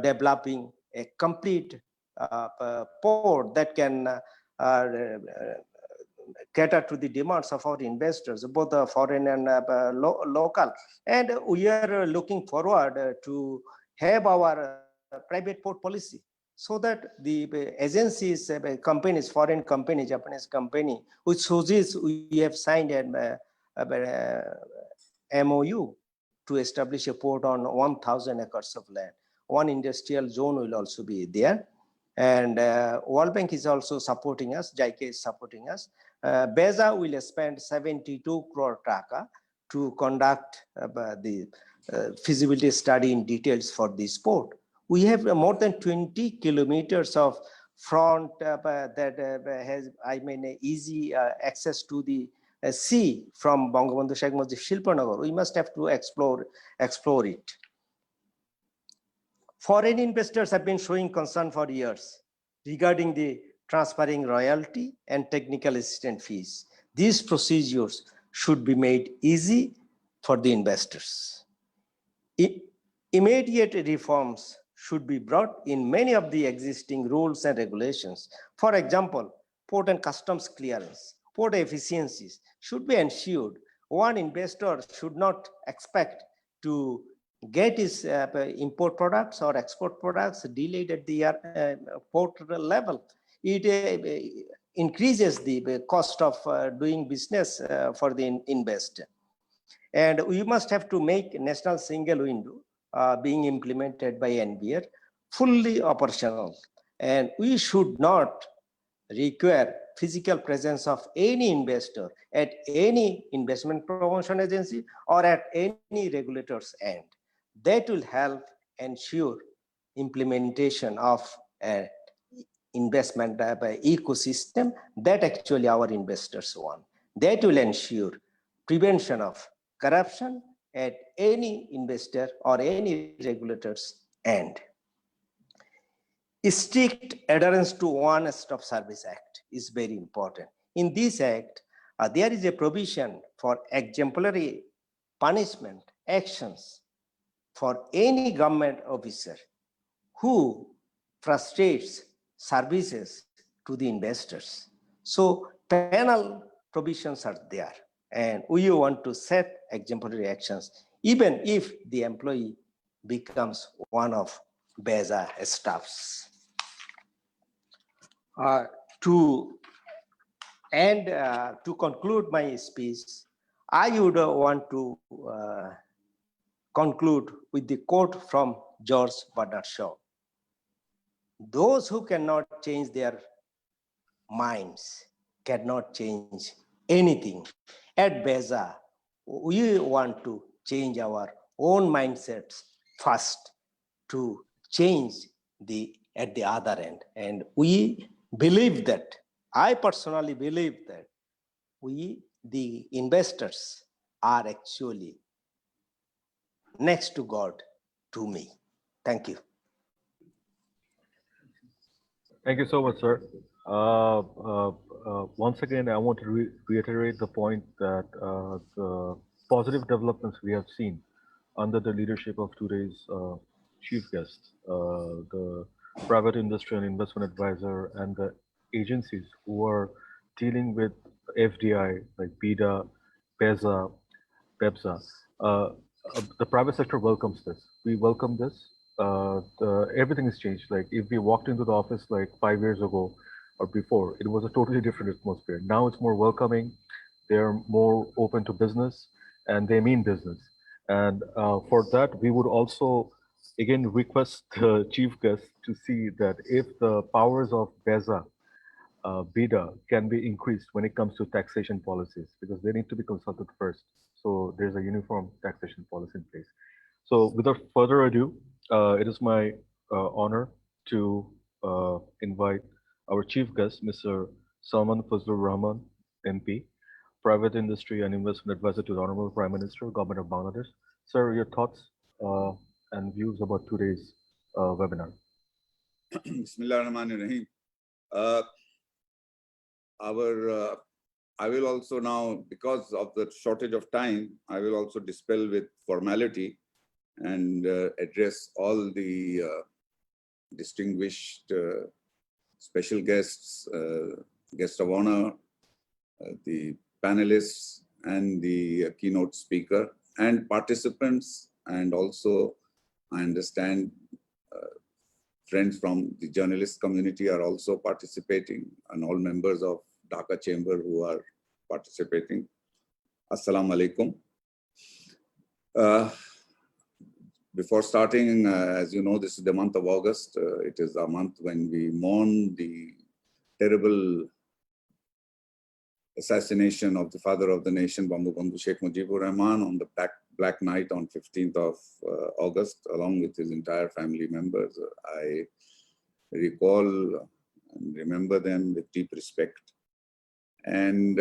S12: developing a complete port that can cater to the demands of our investors, both foreign and local. And we are looking forward to have our private port policy, so that the agencies, companies, foreign company, Japanese company, which chooses, we have signed an MOU to establish a port on 1,000 acres of land. One industrial zone will also be there. And World Bank is also supporting us, JICA is supporting us. BESA will spend 72 crore taka to conduct the feasibility study in details for this port. We have more than 20 kilometers of front that has, easy access to the sea from Bangabandhu Sheikh Mujib Shilpanagar. We must have to explore it. Foreign investors have been showing concern for years regarding the transferring royalty and technical assistance fees. These procedures should be made easy for the investors. Immediate reforms should be brought in many of the existing rules and regulations. For example, port and customs clearance, port efficiencies should be ensured. One investor should not expect to get his import products or export products delayed at the port level. It increases the cost of doing business for the investor. And we must have to make national single window being implemented by NBR fully operational. And we should not require physical presence of any investor at any investment promotion agency or at any regulator's end. That will help ensure implementation of an investment by ecosystem that actually our investors want. That will ensure prevention of corruption at any investor or any regulator's end. Strict adherence to One-Stop Service Act is very important. In this act, there is a provision for exemplary punishment actions for any government officer who frustrates services to the investors. So penal provisions are there, and we want to set exemplary actions, even if the employee becomes one of BESA staffs. To conclude my speech, I would want to conclude with the quote from George Bernard Shaw. Those who cannot change their minds cannot change anything. At BESA, we want to change our own mindsets first to change at the other end. And we believe that, I personally believe that the investors, are actually next to God to me. Thank you.
S1: Thank you so much, sir. Once again, I want to reiterate the point that the positive developments we have seen under the leadership of today's chief guest, the private industry and investment advisor, and the agencies who are dealing with FDI like BIDA, BESA, PEPSA. The private sector welcomes this. We welcome this. Everything has changed. Like if we walked into the office like 5 years ago or before, it was a totally different atmosphere. Now it's more welcoming. They're more open to business and they mean business. And for that, we would also, again, request the chief guest to see that if the powers of BESA, BIDA can be increased when it comes to taxation policies, because they need to be consulted first. So there's a uniform taxation policy in place. So without further ado, it is my honor to invite our chief guest, Mr. Salman Fazlur Rahman, MP, Private Industry and Investment Advisor to the Honorable Prime Minister, Government of Bangladesh. Sir, your thoughts and views about today's webinar.
S13: Bismillah ar-Rahman ar-Rahim. I will also now, because of the shortage of time, I will also dispel with formality and address all the distinguished special guests, guest of honor, the panelists, and the keynote speaker, and participants, and also I understand friends from the journalist community are also participating, and all members of Dhaka Chamber who are participating. Assalamu alaikum. Before starting, as you know, this is the month of August. It is a month when we mourn the terrible assassination of the father of the nation, Bangabandhu Sheikh Mujibur Rahman, on the Black Night on 15th of August, along with his entire family members. I recall and remember them with deep respect. And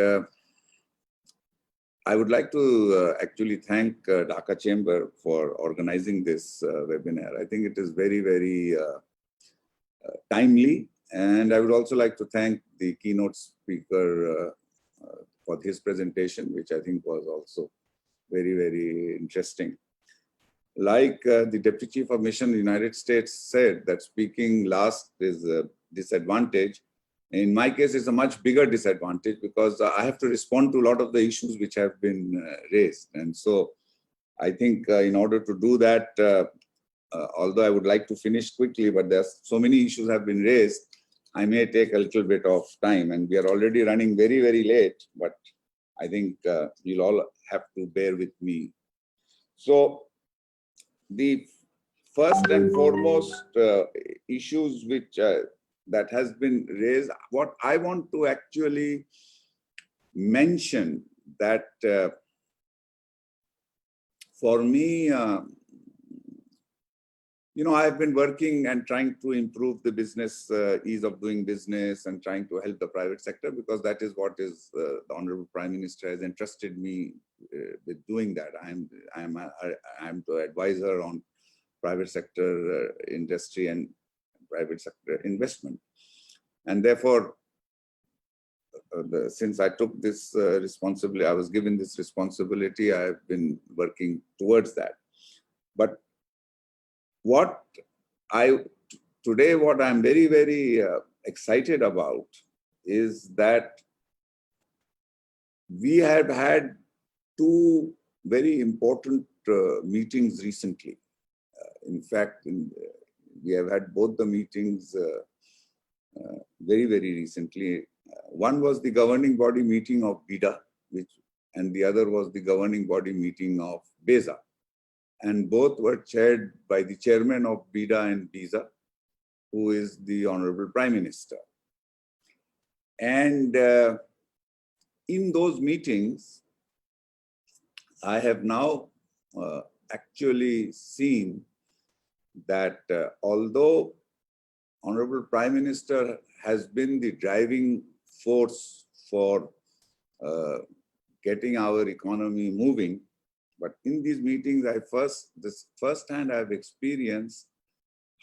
S13: I would like to actually thank Dhaka Chamber for organizing this webinar. I think it is very, very timely. And I would also like to thank the keynote speaker for his presentation, which I think was also very, very interesting. Like the Deputy Chief of Mission in the United States said, that speaking last is a disadvantage. In my case, it's a much bigger disadvantage because I have to respond to a lot of the issues which have been raised. And so I think in order to do that, although I would like to finish quickly, but there's so many issues have been raised, I may take a little bit of time, and we are already running very, very late, but I think you'll all have to bear with me. So the first and foremost issues which that has been raised, what I want to actually mention that for me, I've been working and trying to improve the business, ease of doing business, and trying to help the private sector, because that is what is the Honorable Prime Minister has entrusted me with doing that. I'm the advisor on private sector industry and private sector investment. And therefore, since I took this responsibility, I was given this responsibility, I've been working towards that. But what I'm very, very excited about is that we have had two very important meetings recently. In fact, we have had both the meetings very, very recently. One was the governing body meeting of BIDA, and the other was the governing body meeting of BESA. And both were chaired by the chairman of BIDA and BESA, who is the Honorable Prime Minister. And in those meetings, I have now actually seen that although Honorable Prime Minister has been the driving force for getting our economy moving, but in these meetings, firsthand I've experienced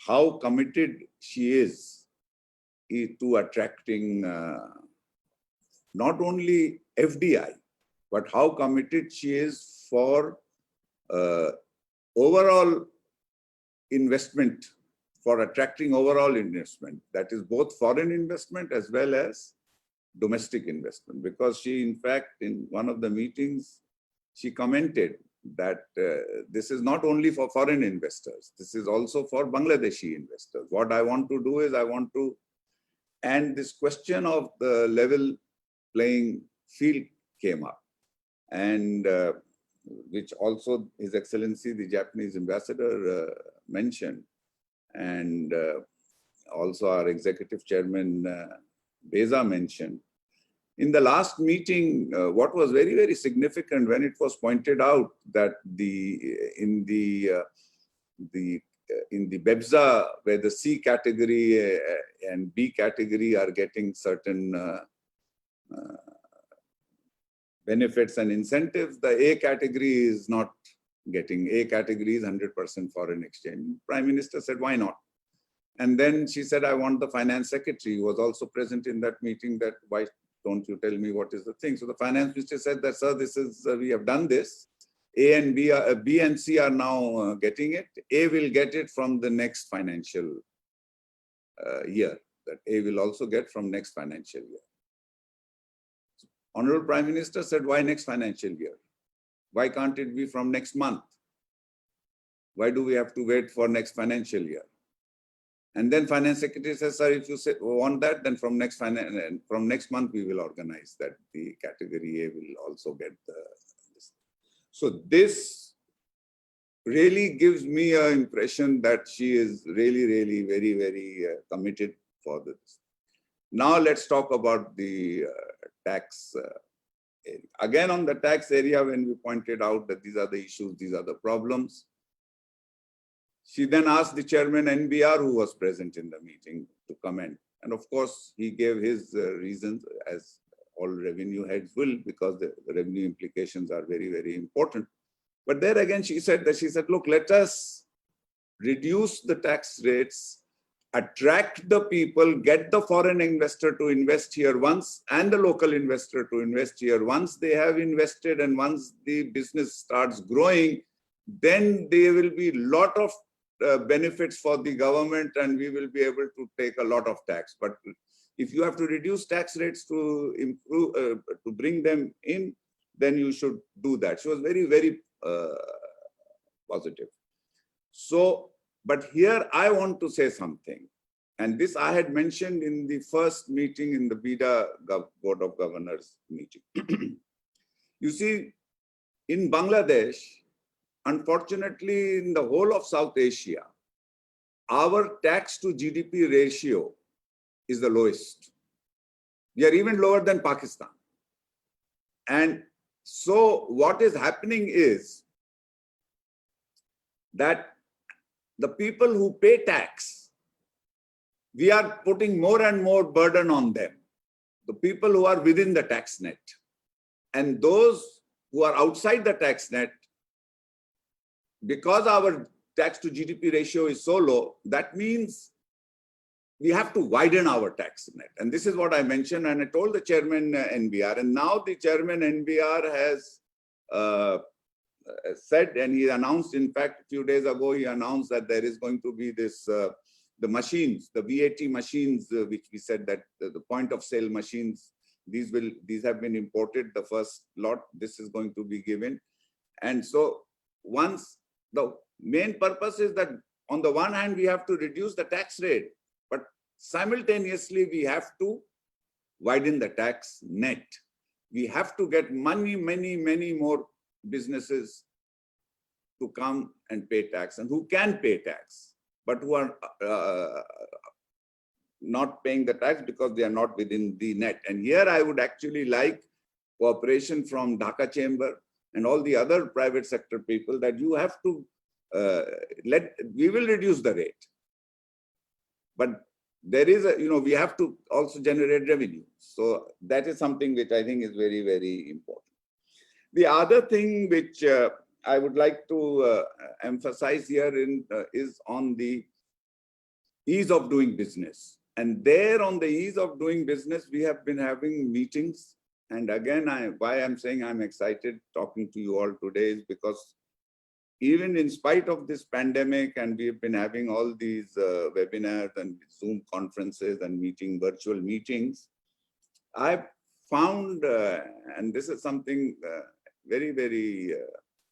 S13: how committed she is to attracting not only FDI, but how committed she is for overall investment, for attracting overall investment. That is both foreign investment as well as domestic investment. Because she, in fact, in one of the meetings, she commented that this is not only for foreign investors, this is also for Bangladeshi investors. What I want to do is and this question of the level playing field came up, and which also His Excellency, the Japanese ambassador mentioned, and also our executive chairman, Beza, mentioned. In the last meeting, what was very, very significant when it was pointed out that in the BEBSA, where the C category and B category are getting certain benefits and incentives, the A category is not getting. A category is 100% foreign exchange. Prime Minister said, why not? And then she said, I want the finance secretary, who was also present in that meeting, that why don't you tell me what is the thing? So the finance minister said that, sir, this is, we have done this. A and B, B and C are now getting it. A will get it from the next financial year. That A will also get from next financial year. So Honorable Prime Minister said, why next financial year? Why can't it be from next month? Why do we have to wait for next financial year? And then Finance Secretary says, sir, if you want that, then from next month we will organize that the category A will also get this. So this really gives me an impression that she is really, really very, very committed for this. Now let's talk about the tax area. Again, on the tax area, when we pointed out that these are the issues, these are the problems, she then asked the chairman NBR, who was present in the meeting, to comment. And of course, he gave his reasons, as all revenue heads will, because the revenue implications are very, very important. But there again, she said, look, let us reduce the tax rates, attract the people, get the foreign investor to invest here once, and the local investor to invest here. Once they have invested and once the business starts growing, then there will be a lot of benefits for the government, and we will be able to take a lot of tax. But if you have to reduce tax rates to improve, to bring them in, then you should do that. She was very, very positive. So, but here I want to say something, and this I had mentioned in the first meeting in the BIDA Board of Governors meeting. You see, in Bangladesh, unfortunately, in the whole of South Asia, our tax to GDP ratio is the lowest. We are even lower than Pakistan. And so what is happening is that the people who pay tax, we are putting more and more burden on them, the people who are within the tax net. And those who are outside the tax net, because our tax to GDP ratio is so low, that means we have to widen our tax net. And this is what I mentioned, and I told the chairman NBR, and now the chairman NBR has said, and he announced, in fact, a few days ago, he announced that there is going to be this, the machines, the VAT machines, which we said that the point of sale machines, these have been imported, the first lot, this is going to be given. And so once, the main purpose is that on the one hand, we have to reduce the tax rate, but simultaneously, we have to widen the tax net. We have to get many more businesses to come and pay tax, and who can pay tax, but who are not paying the tax because they are not within the net. And here I would actually like cooperation from Dhaka Chamber and all the other private sector people, that you have to we will reduce the rate, but there is we have to also generate revenue. So that is something which I think is very, very important. The other thing which I would like to emphasize here is on the ease of doing business. And there on the ease of doing business, we have been having meetings. And again, why I'm saying I'm excited talking to you all today is because even in spite of this pandemic, and we've been having all these webinars and Zoom conferences and virtual meetings, I've found, and this is something very, very,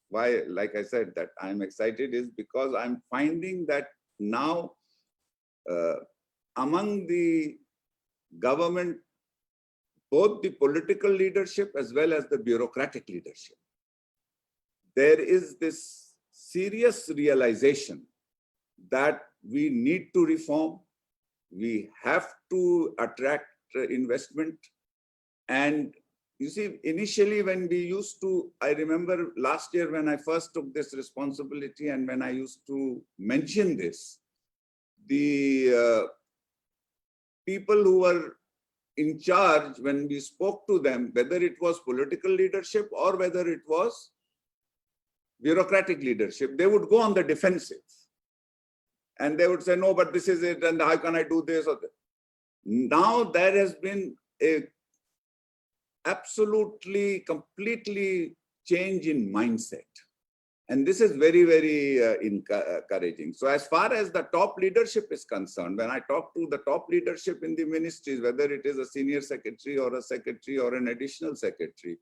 S13: why, like I said, that I'm excited is because I'm finding that now among the government, both the political leadership as well as the bureaucratic leadership, there is this serious realization that we need to reform, we have to attract investment. And you see, initially when we used to, I remember last year when I first took this responsibility and when I used to mention this, the people who were in charge, when we spoke to them, whether it was political leadership or whether it was bureaucratic leadership, they would go on the defensive. And they would say, no, but this is it, and how can I do this or that? Now there has been a absolutely, completely change in mindset. And this is very, very encouraging. So as far as the top leadership is concerned, when I talk to the top leadership in the ministries, whether it is a senior secretary or an additional secretary,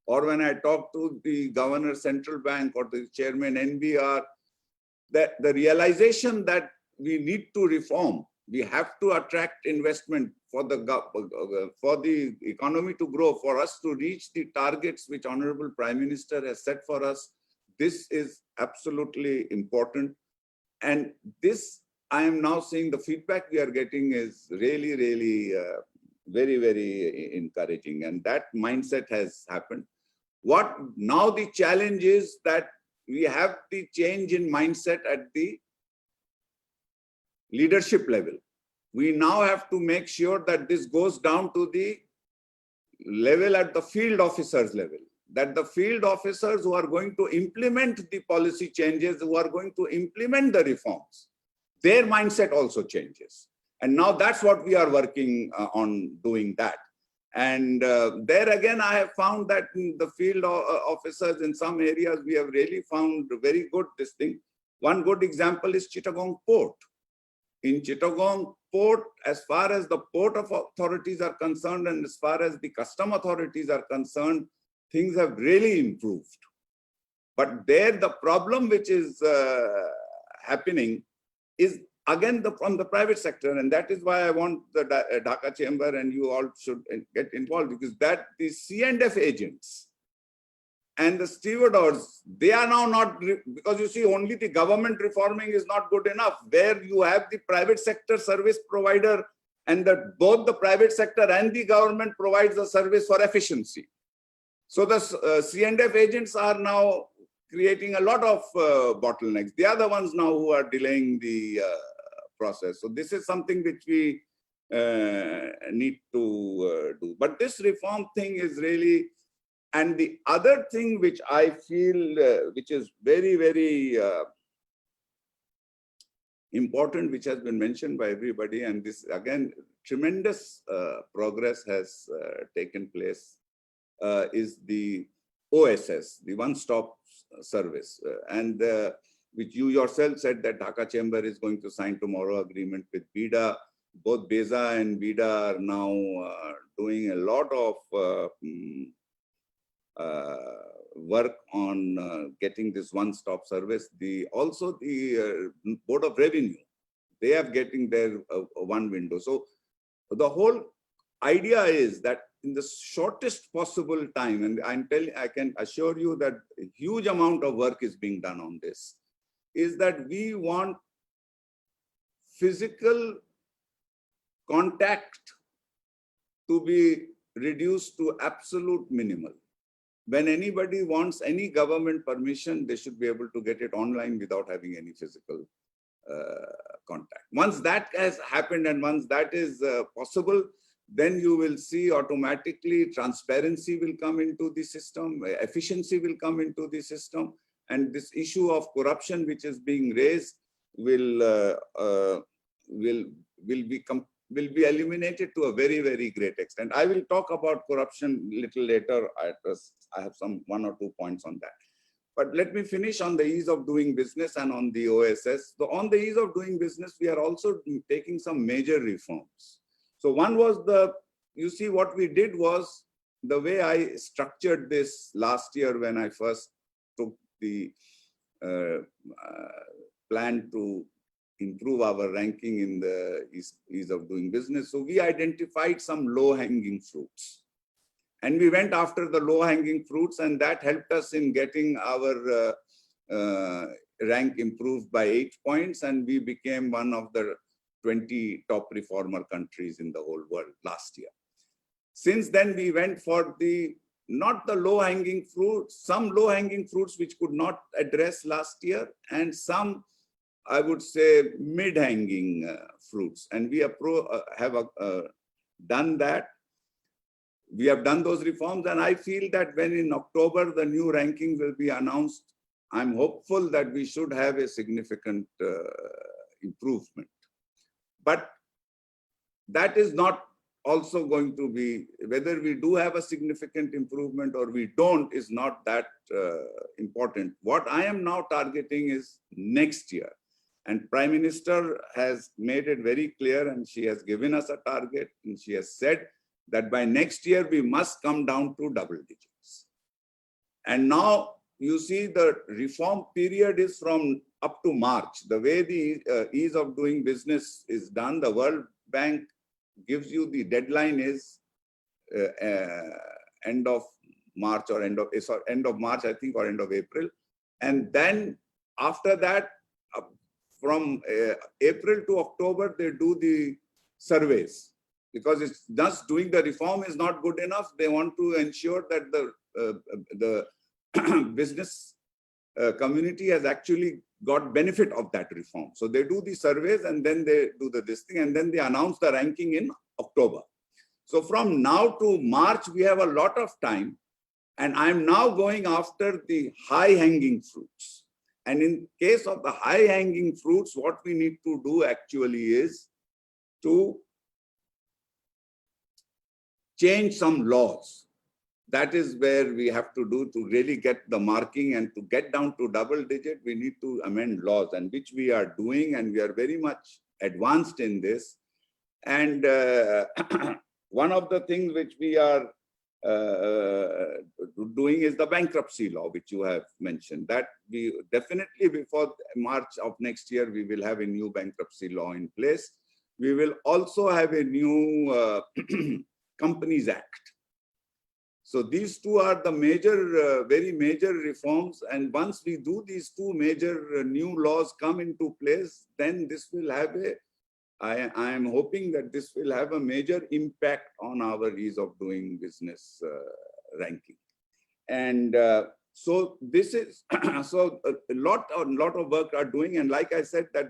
S13: or when I talk to the governor central bank or the chairman NBR, that the realization that we need to reform, we have to attract investment for the economy to grow, for us to reach the targets which Honorable Prime Minister has set for us. This is absolutely important. And this, I am now seeing the feedback we are getting is really, really very, very encouraging. And that mindset has happened. What now the challenge is that we have the change in mindset at the leadership level. We now have to make sure that this goes down to the level at the field officers level, that the field officers who are going to implement the policy changes, who are going to implement the reforms, their mindset also changes. And now that's what we are working on doing that. And there again, I have found that in the field officers in some areas, we have really found very good this thing. One good example is Chittagong Port. In Chittagong Port, as far as the port of authorities are concerned and as far as the custom authorities are concerned, things have really improved. But there, the problem which is happening is again from the private sector, and that is why I want the Dhaka Chamber and you all should get involved, because that the C&F agents, and the stevedores, they are now not, because you see, only the government reforming is not good enough. Where you have the private sector service provider, and both the private sector and the government provides the service for efficiency. So the C&F agents are now creating a lot of bottlenecks. They are the ones now who are delaying the process. So this is something which we need to do. But this reform thing is really, and the other thing which I feel which is very, very important, which has been mentioned by everybody, and this again, tremendous progress has taken place, is the OSS, the one-stop service, and which you yourself said that Dhaka Chamber is going to sign tomorrow agreement with BIDA. Both BESA and BIDA are now doing a lot of work on getting this one-stop service. Also the Board of Revenue, they are getting their one window. So the whole idea is that in the shortest possible time, and I can assure you that a huge amount of work is being done on this, is that we want physical contact to be reduced to absolute minimal. When anybody wants any government permission, they should be able to get it online without having any physical contact. Once that has happened and once that is possible, then you will see automatically transparency will come into the system, efficiency will come into the system, and this issue of corruption which is being raised will be eliminated to a very, very great extent. I will talk about corruption a little later. I have one or two points on that. But let me finish on the ease of doing business and on the OSS. So on the ease of doing business, we are also taking some major reforms. So one was you see what we did was the way I structured this last year when I first took the plan to improve our ranking in the ease of doing business. So we identified some low-hanging fruits. And we went after the low-hanging fruits, and that helped us in getting our rank improved by 8 points, and we became one of the 20 top reformer countries in the whole world last year. Since then, we went for not the low-hanging fruits, some low-hanging fruits which could not address last year, and some, I would say, mid-hanging fruits. And we have done that. We have done those reforms, and I feel that when in October the new ranking will be announced, I'm hopeful that we should have a significant improvement. But that is not also going to be, whether we do have a significant improvement or we don't is not that important. What I am now targeting is next year. And Prime Minister has made it very clear, and she has given us a target, and she has said that by next year we must come down to double digits. And now you see the reform period is from up to March. The way the ease of doing business is done, the World Bank gives you the deadline is end of March or end of March, I think, or end of April. And then after that, from April to October, they do the surveys, because it's just doing the reform is not good enough. They want to ensure that the business community has actually got benefit of that reform. So they do the surveys, and then they do this thing, and then they announce the ranking in October. So from now to March, we have a lot of time, and I'm now going after the high-hanging fruits. And in case of the high-hanging fruits, what we need to do actually is to change some laws. That is where we have to do to really get the marking, and to get down to double digit, we need to amend laws, and which we are doing, and we are very much advanced in this. And one of the things which we are doing is the bankruptcy law, which you have mentioned. That we definitely before March of next year, we will have a new bankruptcy law in place. We will also have a new Companies Act. So these two are the major, very major reforms. And once we do these two major new laws come into place, then this will have a, I am hoping that this will have a major impact on our ease of doing business ranking. And so this is, so a lot of work are doing. And like I said, that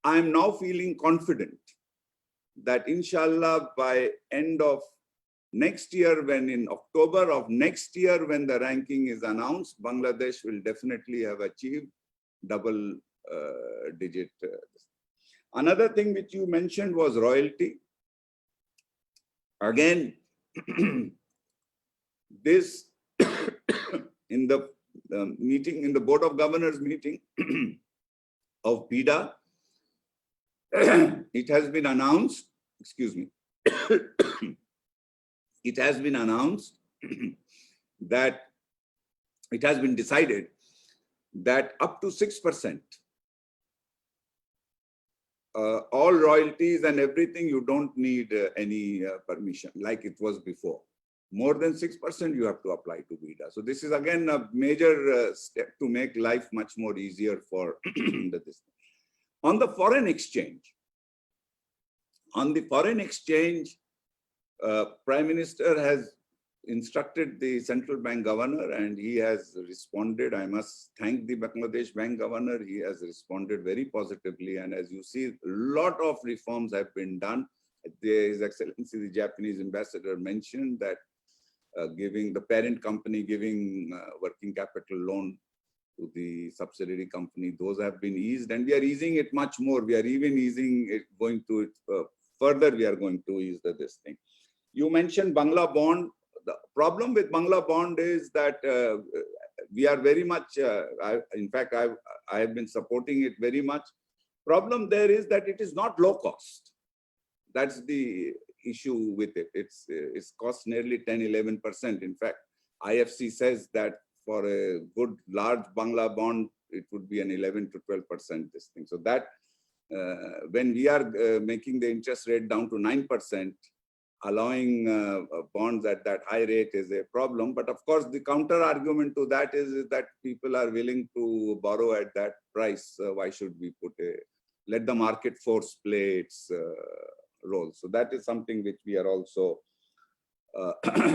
S13: I am now feeling confident that inshallah by end of next year, when in October of next year, when the ranking is announced, Bangladesh will definitely have achieved double digit. Another thing which you mentioned was royalty. Again, this in the meeting, in the Board of Governors meeting of PIDA, it has been announced, excuse me, it has been announced that it has been decided that up to 6%, all royalties and everything, you don't need any permission like it was before. More than 6%, you have to apply to VIDA. So this is again a major step to make life much more easier for this. On the foreign exchange, Prime Minister has instructed the central bank governor and he has responded. I must thank the Bangladesh bank governor. He has responded very positively. And as you see, a lot of reforms have been done. His Excellency, the Japanese ambassador, mentioned that giving the parent company, giving working capital loan to the subsidiary company, those have been eased, and we are easing it much more. We are even easing it, going to it further. We are going to ease this thing. You mentioned Bangla bond. The problem with Bangla bond is that we are very much, in fact, I have been supporting it very much. Problem there is that it is not low cost. That's the issue with it. It's cost nearly 10–11%. In fact, IFC says that for a good large Bangla bond, it would be an 11 to 12% this thing. So that when we are making the interest rate down to 9%, allowing bonds at that high rate is a problem. But of course, the counter argument to that is that people are willing to borrow at that price. Why should we let the market force play its role? So that is something which we are also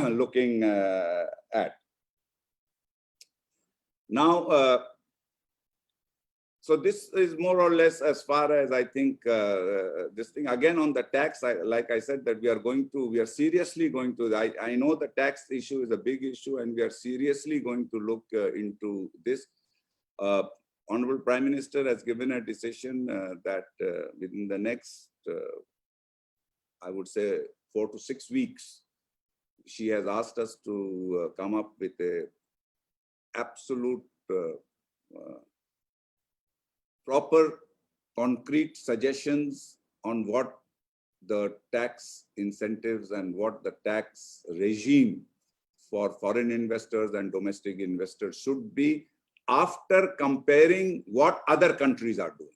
S13: looking at. Now, so this is more or less as far as I think this thing. Again, on the tax, like I said, that we are seriously going to, I know the tax issue is a big issue and we are seriously going to look into this. Honorable Prime Minister has given a decision that within the next, I would say 4 to 6 weeks, she has asked us to come up with a absolute proper concrete suggestions on what the tax incentives and what the tax regime for foreign investors and domestic investors should be after comparing what other countries are doing.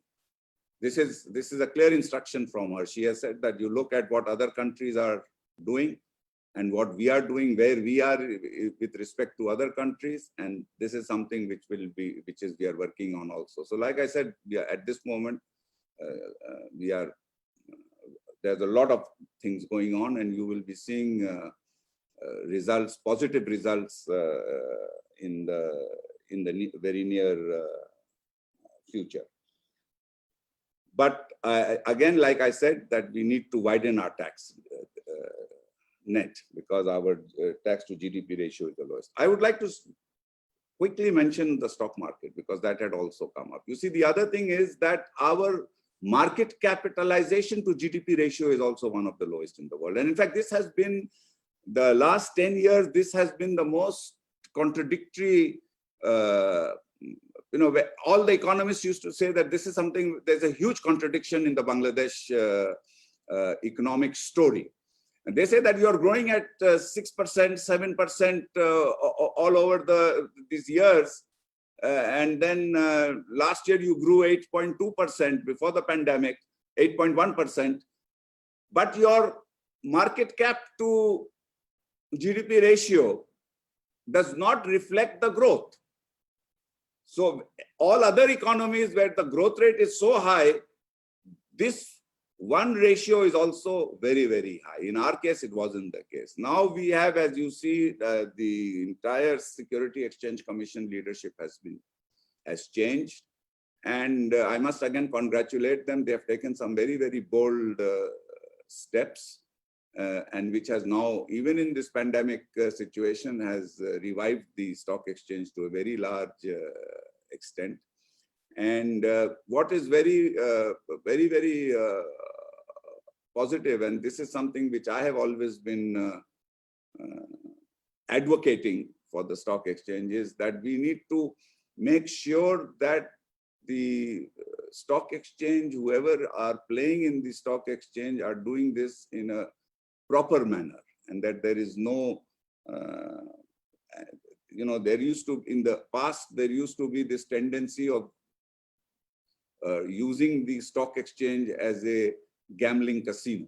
S13: This is a clear instruction from her. She has said that you look at what other countries are doing and what we are doing, where we are with respect to other countries, and this is something which we are working on also. So, like I said, at this moment, there's a lot of things going on, and you will be seeing results, positive results, in the very near future. But again, like I said, that we need to widen our tax net because our tax to GDP ratio is the lowest. I would like to quickly mention the stock market because that had also come up. You see, the other thing is that our market capitalization to GDP ratio is also one of the lowest in the world. And in fact, this has been the last 10 years, this has been the most contradictory, where all the economists used to say that this is something, there's a huge contradiction in the Bangladesh economic story. And they say that you are growing at 6%, 7% all over these years. And then last year you grew 8.2% before the pandemic, 8.1%. But your market cap to GDP ratio does not reflect the growth. So all other economies where the growth rate is so high, this one ratio is also very, very high. In our case, it wasn't the case. Now we have, as you see, the entire Security Exchange Commission leadership has changed. And I must again congratulate them. They have taken some very, very bold steps, and which has now, even in this pandemic situation, has revived the stock exchange to a very large extent. And what is very, very positive, and this is something which I have always been advocating for the stock exchange, is that we need to make sure that the stock exchange, whoever are playing in the stock exchange, are doing this in a proper manner, and that there is no, there used to, in the past, there used to be this tendency of using the stock exchange as a gambling casino.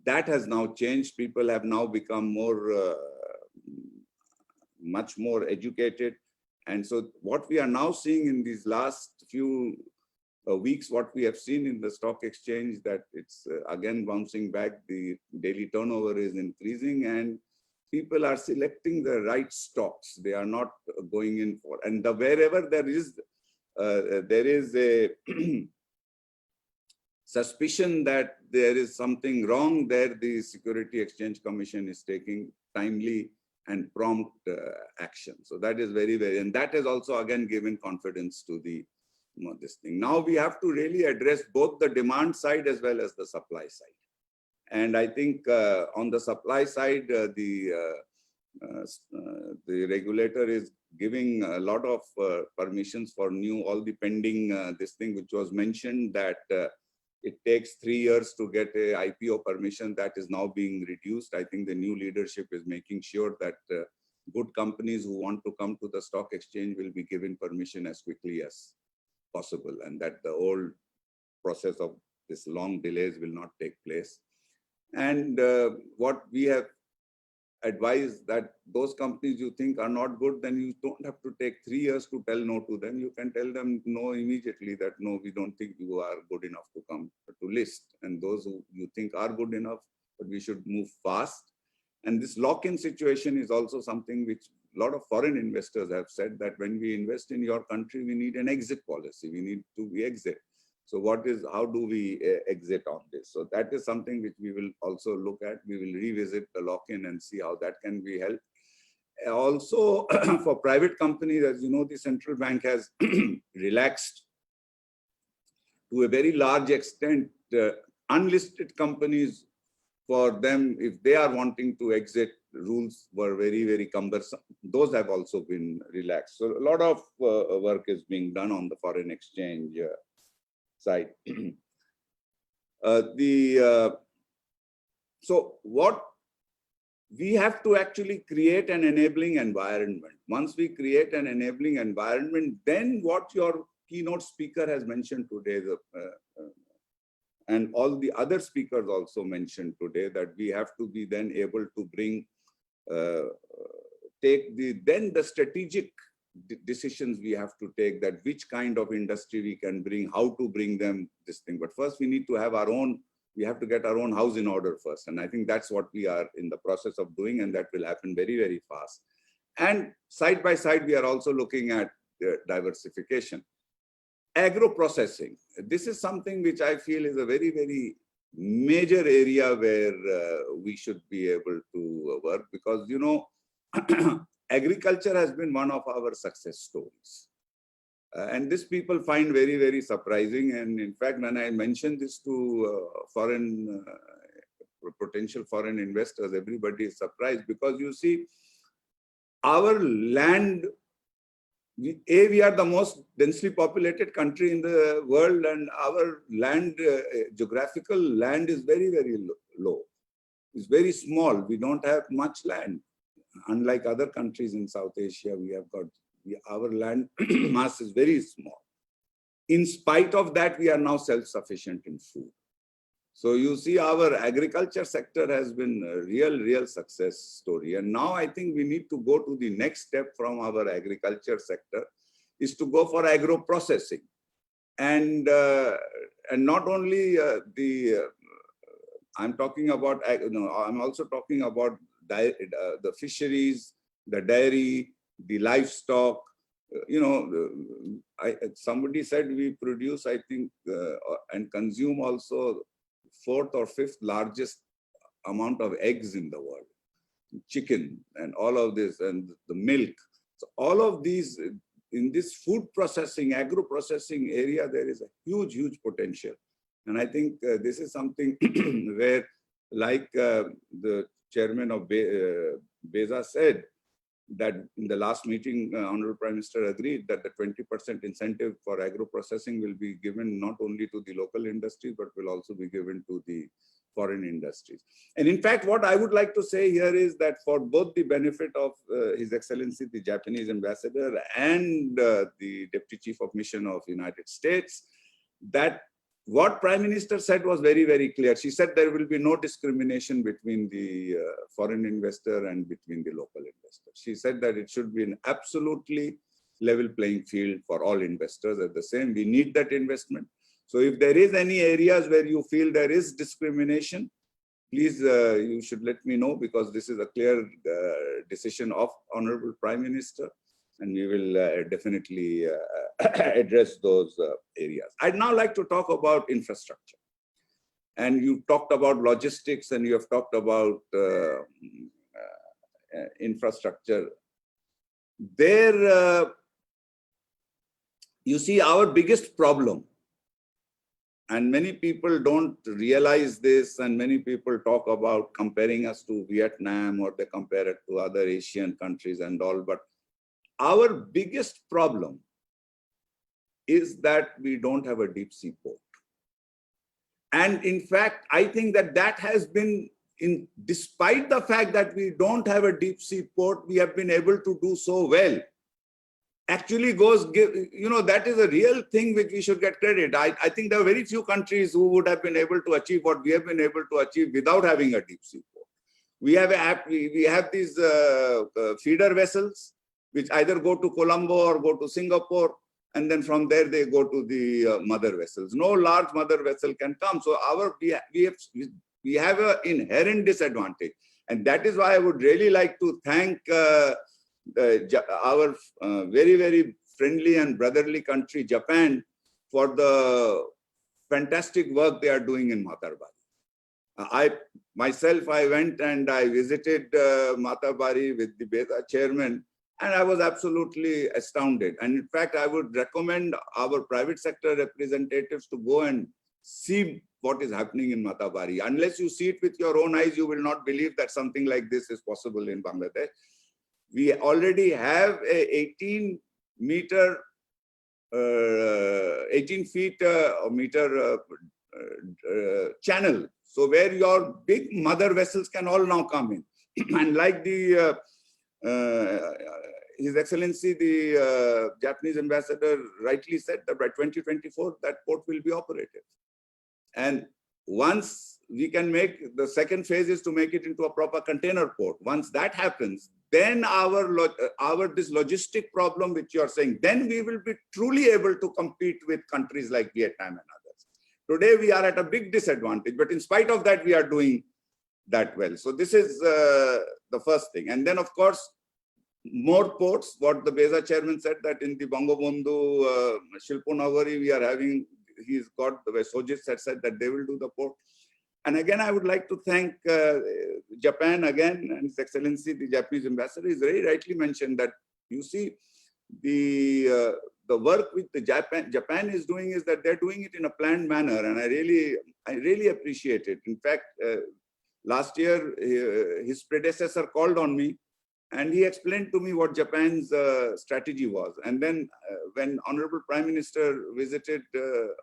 S13: That has now changed. People have now become much more educated. And so what we are now seeing in these last few weeks, what we have seen in the stock exchange, that it's again bouncing back, the daily turnover is increasing, and people are selecting the right stocks. They are not going in for, and wherever there is a suspicion that there is something wrong there, the Security Exchange Commission is taking timely and prompt action. So that is very, very, and that has also again given confidence to the this thing. Now we have to really address both the demand side as well as the supply side. And I think on the supply side, the regulator is giving a lot of permissions for all the pending this thing, which was mentioned, that it takes 3 years to get a IPO permission. That is now being reduced. I think the new leadership is making sure that good companies who want to come to the stock exchange will be given permission as quickly as possible, and that the old process of this long delays will not take place. And what we have advised, that those companies you think are not good, then you don't have to take 3 years to tell no to them. You can tell them no immediately, that no, we don't think you are good enough to come to list. And those who you think are good enough, but we should move fast. And this lock-in situation is also something which a lot of foreign investors have said, that when we invest in your country, we need an exit policy. We need to exit. So how do we exit on this? So that is something which we will also look at. We will revisit the lock-in and see how that can be helped. Also, for private companies, as you know, the central bank has relaxed to a very large extent unlisted companies. For them, if they are wanting to exit, rules were very, very cumbersome. Those have also been relaxed. So a lot of work is being done on the foreign exchange side. So what we have to actually create an enabling environment. Once we create an enabling environment, then what your keynote speaker has mentioned today, and all the other speakers also mentioned today, that we have to be then able to bring, take the strategic decisions we have to take, that which kind of industry we can bring, how to bring them, this thing. But first we need to have we have to get our own house in order first. And I think that's what we are in the process of doing, and that will happen very, very fast. And side by side, we are also looking at diversification. Agro-processing. This is something which I feel is a very, very major area where we should be able to work, because, you know, agriculture has been one of our success stories. And this people find very, very surprising. And in fact, when I mentioned this to potential foreign investors, everybody is surprised, because you see, our land, we are the most densely populated country in the world, and our land, geographical land, is very, very low. It's very small. We don't have much land. Unlike other countries in South Asia, our land mass is very small. In spite of that, we are now self-sufficient in food. So you see, our agriculture sector has been a real success story. And now I think we need to go to the next step from our agriculture sector, is to go for agro processing. And not only I'm talking about, I'm also talking about the fisheries, the dairy, the livestock. Somebody said we produce, I think, and consume also 4th or 5th largest amount of eggs in the world, chicken and all of this, and the milk. So all of these, in this food processing, agro processing area, there is a huge potential. And I think this is something where, like the chairman of BESA said, that in the last meeting, Honorable Prime Minister agreed that the 20% incentive for agro processing will be given not only to the local industry, but will also be given to the foreign industries. And in fact, what I would like to say here is that for both the benefit of His Excellency, the Japanese Ambassador, and the Deputy Chief of Mission of United States, that what Prime Minister said was very clear. She said there will be no discrimination between the foreign investor and between the local investor. She said that it should be an absolutely level playing field for all investors at the same. We need that investment. So if there is any areas where you feel there is discrimination, please, you should let me know, because this is a clear decision of Honorable Prime Minister, and we will definitely address those areas. I'd now like to talk about infrastructure. And you talked about logistics, and you have talked about infrastructure. There, you see, our biggest problem, and many people don't realize this, and many people talk about comparing us to Vietnam, or they compare it to other Asian countries and all, but our biggest problem is that we don't have a deep sea port. And in fact, I think that that has been, despite the fact that we don't have a deep sea port, we have been able to do so well. Actually that is a real thing which we should get credit. I think there are very few countries who would have been able to achieve what we have been able to achieve without having a deep sea port. We have these feeder vessels, which either go to Colombo or go to Singapore, and then from there they go to the mother vessels. No large mother vessel can come. So we have an inherent disadvantage. And that is why I would really like to thank our very friendly and brotherly country, Japan, for the fantastic work they are doing in Matabari. I went and I visited Matabari with the BESA chairman, and I was absolutely astounded. And in fact, I would recommend our private sector representatives to go and see what is happening in Matabari. Unless you see it with your own eyes, you will not believe that something like this is possible in Bangladesh. We already have a 18 feet or meter channel. So where your big mother vessels can all now come in. And like the His Excellency, the Japanese ambassador rightly said that by 2024, that port will be operative. And once we can make, the second phase is to make it into a proper container port. Once that happens, then this logistic problem which you are saying, then we will be truly able to compete with countries like Vietnam and others. Today, we are at a big disadvantage, but in spite of that, we are doing that well. So this is the first thing. And then, of course, more ports, what the BESA chairman said, that in the Bangabandhu Shilponagari, we are having, he's got, the way Sojit had said that they will do the port. And again, I would like to thank Japan again, and His Excellency, the Japanese ambassador, is very rightly mentioned that, you see, the work with the Japan is doing is that they're doing it in a planned manner, and I really appreciate it. In fact, last year, his predecessor called on me, and he explained to me what Japan's strategy was. And then when Honorable Prime Minister visited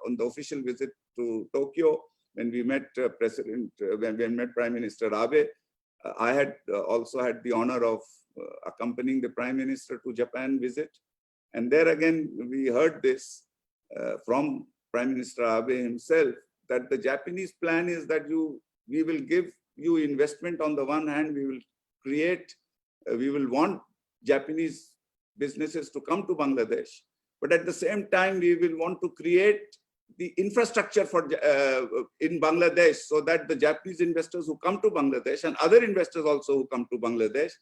S13: on the official visit to Tokyo, when we met when we met Prime Minister Abe, I had also had the honor of accompanying the Prime Minister to Japan visit. And there again, we heard this from Prime Minister Abe himself, that the Japanese plan is that we will give you investment on the one hand, we will create, we will want Japanese businesses to come to Bangladesh, but at the same time, we will want to create the infrastructure for in Bangladesh so that the Japanese investors who come to Bangladesh and other investors also who come to Bangladesh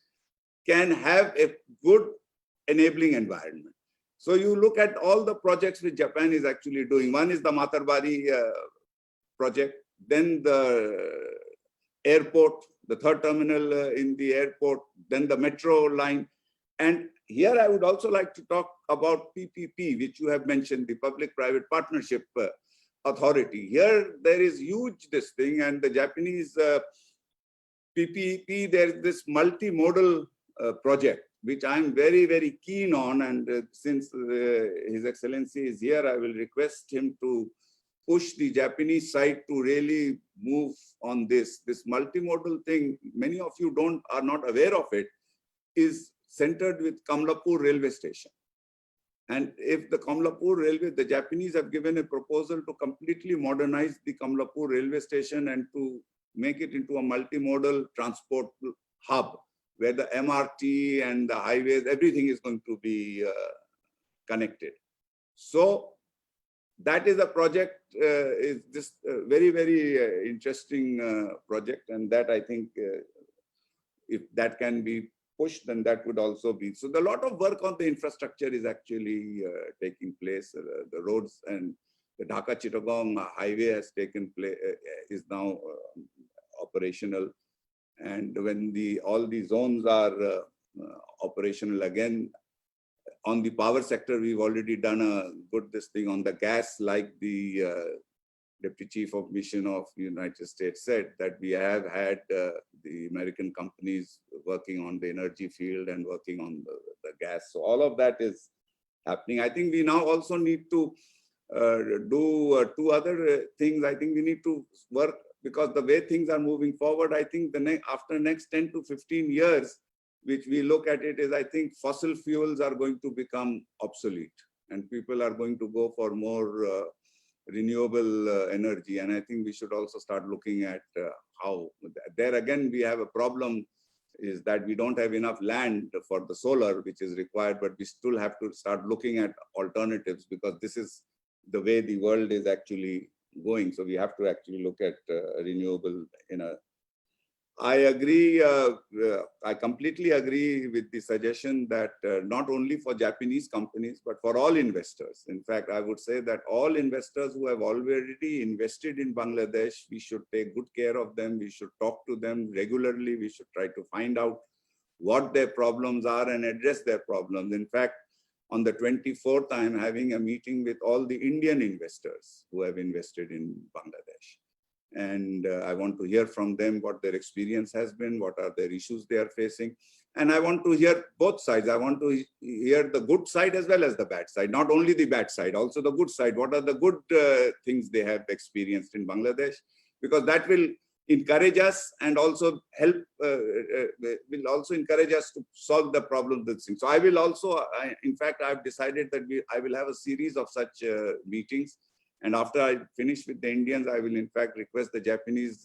S13: can have a good enabling environment. So you look at all the projects which Japan is actually doing. One is the Matarbari project, then the airport, the third terminal in the airport, then the metro line. And here I would also like to talk about PPP, which you have mentioned, the Public-Private Partnership Authority. Here there is huge this thing, and the Japanese PPP, there is this multimodal project, which I'm very, very keen on. And since His Excellency is here, I will request him to push the Japanese side to really move on this. This multimodal thing, many of you are not aware of it, is centered with Kamlapur railway station. And if the Kamlapur railway, the Japanese have given a proposal to completely modernize the Kamlapur railway station and to make it into a multimodal transport hub, where the MRT and the highways, everything is going to be connected. So that is a project, is just a very, very interesting project. And that I think if that can be pushed, then that would also be. So a lot of work on the infrastructure is actually taking place. The roads and the Dhaka-Chittagong highway has taken place, is now operational. And when all the zones are operational again, on the power sector, we've already done a good this thing. On the gas, like the Deputy Chief of Mission of the United States said, that we have had the American companies working on the energy field and working on the gas. So all of that is happening. I think we now also need to do two other things. I think we need to work, because the way things are moving forward, I think after next 10 to 15 years, which we look at it, is I think fossil fuels are going to become obsolete and people are going to go for more renewable energy. And I think we should also start looking at how, there again, we have a problem, is that we don't have enough land for the solar, which is required, but we still have to start looking at alternatives, because this is the way the world is actually going. So we have to actually look at renewable I agree, I completely agree with the suggestion that not only for Japanese companies, but for all investors. In fact, I would say that all investors who have already invested in Bangladesh, we should take good care of them. We should talk to them regularly. We should try to find out what their problems are and address their problems. In fact, on the 24th, I am having a meeting with all the Indian investors who have invested in Bangladesh. And I want to hear from them what their experience has been, what are their issues they are facing. And I want to hear both sides. I want to hear the good side as well as the bad side, not only the bad side, also the good side. What are the good things they have experienced in Bangladesh? Because that will encourage us and also help, will also encourage us to solve the problem. So I will also, in fact, I've decided that I will have a series of such meetings. And after I finish with the Indians, I will in fact request the Japanese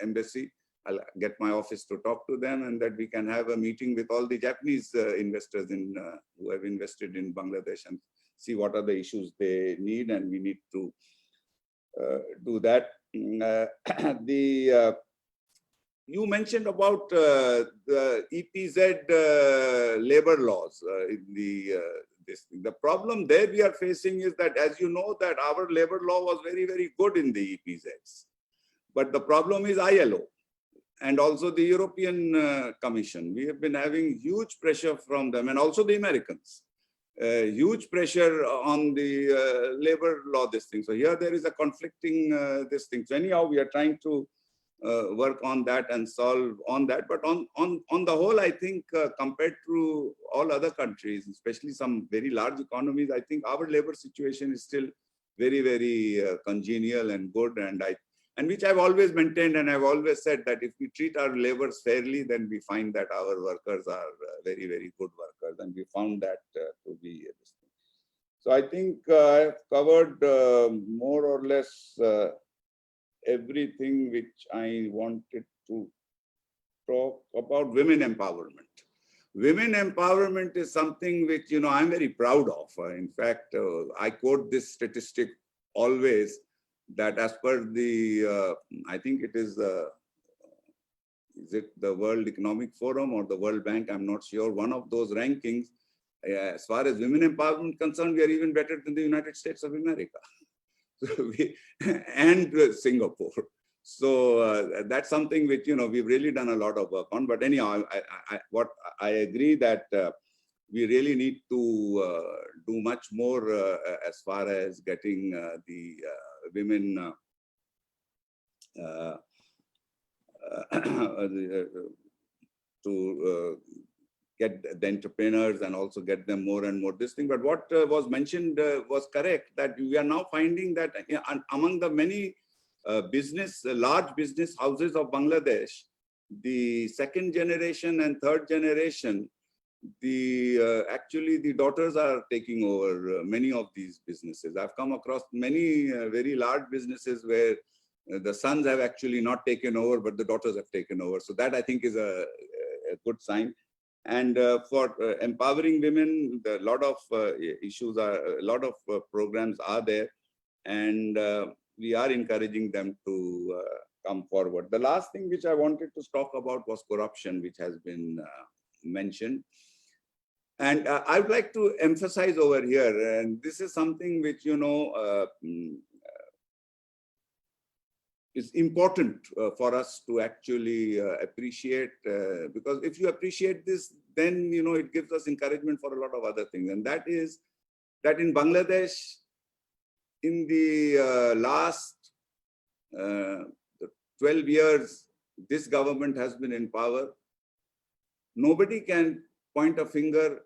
S13: embassy. I'll get my office to talk to them, and that we can have a meeting with all the Japanese investors who have invested in Bangladesh and see what are the issues they need, and we need to do that. You mentioned about the EPZ labor laws in the problem there we are facing is that, as you know, that our labor law was very, very good in the EPZs. But the problem is ILO and also the European Commission. We have been having huge pressure from them, and also the Americans. Huge pressure on the labor law, this thing. So here there is a conflicting this thing. So anyhow, we are trying to work on that and solve on that. But on the whole, I think compared to all other countries, especially some very large economies, I think our labor situation is still very, very congenial and good. And which I've always maintained, and I've always said that if we treat our laborers fairly, then we find that our workers are very, very good workers. And we found that to be this thing. So I think I've covered more or less everything which I wanted to talk about. Women empowerment. Women empowerment is something which, you know, I'm very proud of. In fact, I quote this statistic always, that as per the, I think it is it the World Economic Forum or the World Bank, I'm not sure, one of those rankings, as far as women empowerment concerned, we are even better than the United States of America and Singapore. So that's something which, you know, we've really done a lot of work on. But anyhow, I agree that we really need to do much more as far as getting the women to get the entrepreneurs and also get them more and more this thing. But what was mentioned was correct, that we are now finding that among the many large business houses of Bangladesh, the second generation and third generation, actually the daughters are taking over many of these businesses. I've come across many very large businesses where the sons have actually not taken over, but the daughters have taken over. So that, I think, is a good sign. And for empowering women, a lot of issues are, a lot of programs are there, and we are encouraging them to come forward. The last thing which I wanted to talk about was corruption, which has been mentioned. And I would like to emphasize over here, and this is something which, you know, is important for us to actually appreciate, because if you appreciate this, then, you know, it gives us encouragement for a lot of other things. And that is that in Bangladesh, in the last 12 years, this government has been in power. Nobody can point a finger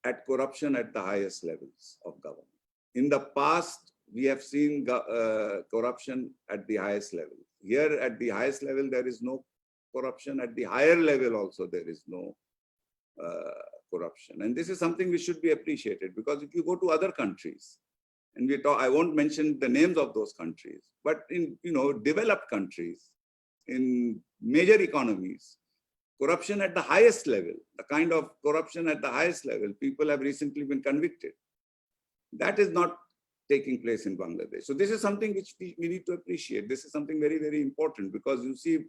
S13: at corruption at the highest levels of government. In the past, we have seen corruption at the highest level. Here at the highest level, there is no corruption. At the higher level also, there is no corruption. And this is something which should be appreciated, because if you go to other countries, and we talk, I won't mention the names of those countries, but in, you know, developed countries, in major economies, corruption at the highest level, the kind of corruption at the highest level, people have recently been convicted. That is not taking place in Bangladesh. So this is something which we need to appreciate. This is something very, very important, because you see,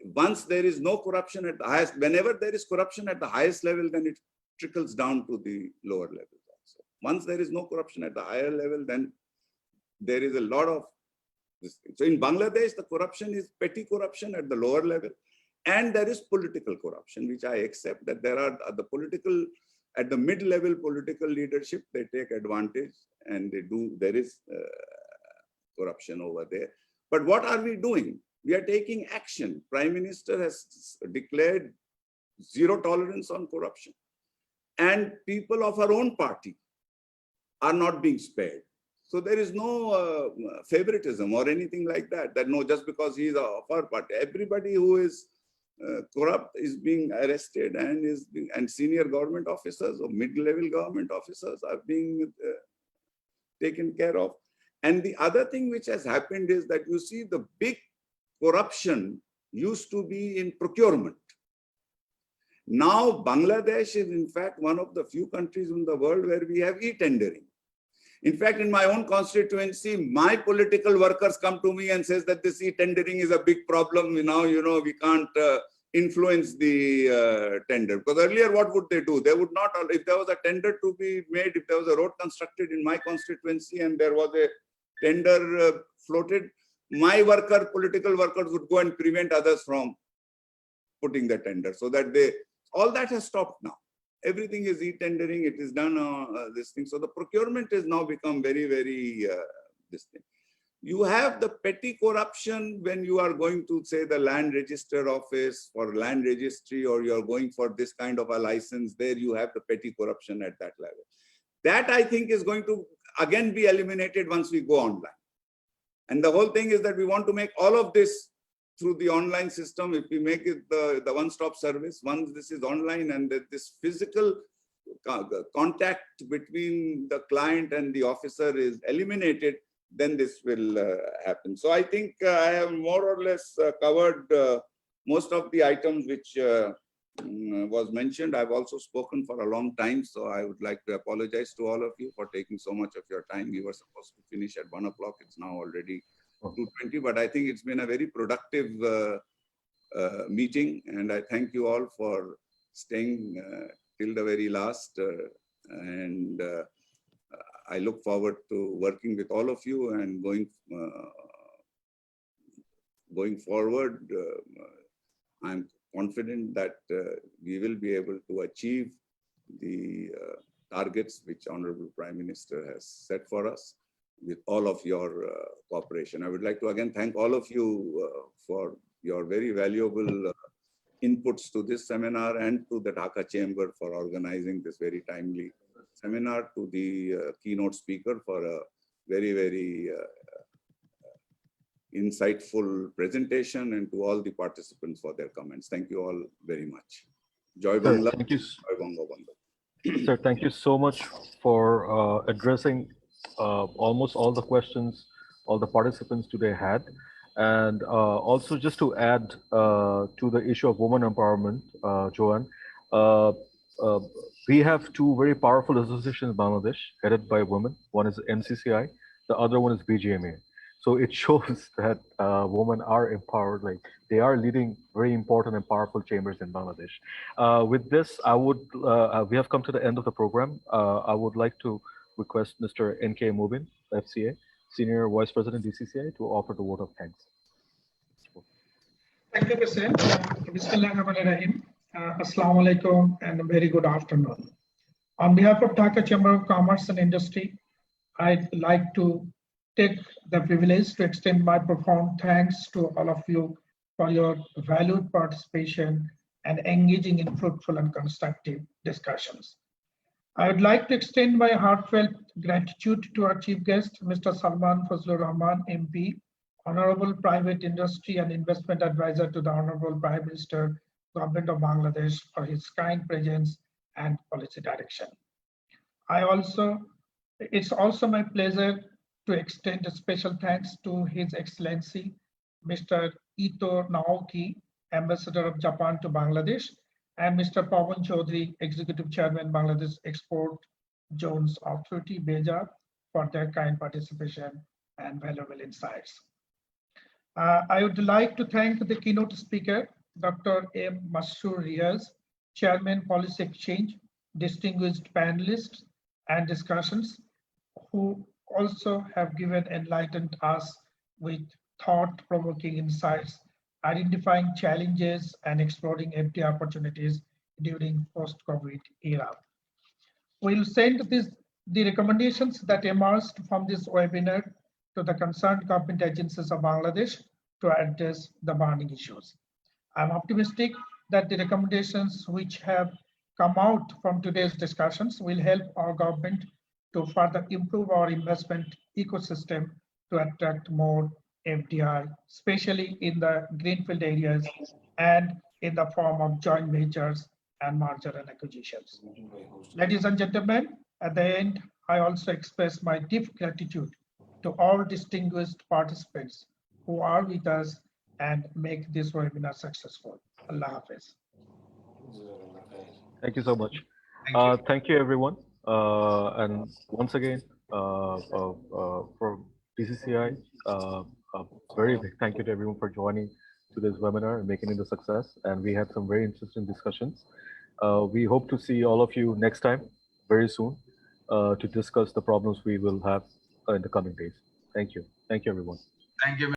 S13: once there is no corruption at the highest, whenever there is corruption at the highest level, then it trickles down to the lower levels also. Once there is no corruption at the higher level, then there is a lot of this thing. So in Bangladesh, the corruption is petty corruption at the lower level, and there is political corruption, which I accept that there are the political, at the mid-level political leadership, they take advantage and they do, there is corruption over there. But what are we doing? We are taking action. Prime Minister has declared zero tolerance on corruption. And people of our own party are not being spared. So there is no favoritism or anything like that, that no, just because he is of our party. Everybody who is corrupt is being arrested, and and senior government officers or mid-level government officers are being taken care of. And the other thing which has happened is that you see the big corruption used to be in procurement. Now Bangladesh is in fact one of the few countries in the world where we have e-tendering. In fact, in my own constituency, my political workers come to me and says that this e-tendering is a big problem. Now, you know, we can't influence the tender. Because earlier, what would they do? They would not, if there was a tender to be made, if there was a road constructed in my constituency and there was a tender floated, my political workers would go and prevent others from putting the tender, so that all that has stopped now. Everything is e-tendering, it is done this thing. So the procurement has now become very, very this thing. You have the petty corruption when you are going to, say, the land register office or land registry, or you are going for this kind of a license. There you have the petty corruption at that level. That, I think, is going to again be eliminated once we go online. And the whole thing is that we want to make all of this through the online system. If we make it the one-stop service, once this is online and that this physical contact between the client and the officer is eliminated, then this will happen. So I think I have more or less covered most of the items which was mentioned. I've also spoken for a long time, so I would like to apologize to all of you for taking so much of your time. We were supposed to finish at 1 o'clock. It's now already 2:20, but I think it's been a very productive meeting, and I thank you all for staying till the very last. And I look forward to working with all of you and going forward. I'm confident that we will be able to achieve the targets which Honorable Prime Minister has set for us with all of your cooperation. I would like to again thank all of you for your very valuable inputs to this seminar, and to the Dhaka Chamber for organizing this very timely seminar, to the keynote speaker for a very, very insightful presentation, and to all the participants for their comments. Thank you all very much. Joy Bangla.
S1: Thank you.
S13: Joy Bongo Bangla.
S1: Sir, thank you so much for addressing almost all the questions all the participants today had. And also just to add to the issue of women empowerment, Joanne, we have two very powerful associations in Bangladesh headed by women. One is MCCI, the other one is BGMA. So it shows that women are empowered, like they are leading very important and powerful chambers in Bangladesh. With this, I would, we have come to the end of the program. I would like to request Mr. N.K. Mubin, FCA, Senior Vice President, DCCI, to offer the vote of thanks.
S14: Thank you, President. Bismillahirrahmanirrahim. Assalamu alaikum and a very good afternoon. On behalf of Dhaka Chamber of Commerce and Industry, I'd like to take the privilege to extend my profound thanks to all of you for your valued participation and engaging in fruitful and constructive discussions. I would like to extend my heartfelt gratitude to our chief guest, Mr. Salman Fazlur Rahman, MP, Honorable Private Industry and Investment Advisor to the Honorable Prime Minister, Government of Bangladesh, for his kind presence and policy direction. It's also my pleasure to extend a special thanks to His Excellency, Mr. Ito Naoki, Ambassador of Japan to Bangladesh, and Mr. Pawan Chaudhary, Executive Chairman, Bangladesh Export Zones Authority, BEJA, for their kind participation and valuable insights. I would like to thank the keynote speaker, Dr. M. Masroor Riaz, Chairman, Policy Exchange, distinguished panelists and discussions, who also have enlightened us with thought-provoking insights, identifying challenges and exploring FDI opportunities during post-COVID era. We'll send the recommendations that emerged from this webinar to the concerned government agencies of Bangladesh to address the burning issues. I'm optimistic that the recommendations which have come out from today's discussions will help our government to further improve our investment ecosystem to attract more FDI, especially in the greenfield areas and in the form of joint ventures and merger and acquisitions. Ladies and gentlemen, at the end, I also express my deep gratitude to all distinguished participants who are with us and make this webinar successful. Allah Hafiz.
S1: Thank you so much. Thank you, everyone. And once again, for DCCI, a very big thank you to everyone for joining to this webinar and making it a success. And we had some very interesting discussions. We hope to see all of you next time, very soon, to discuss the problems we will have in the coming days. Thank you. Thank you, everyone.
S7: Thank you.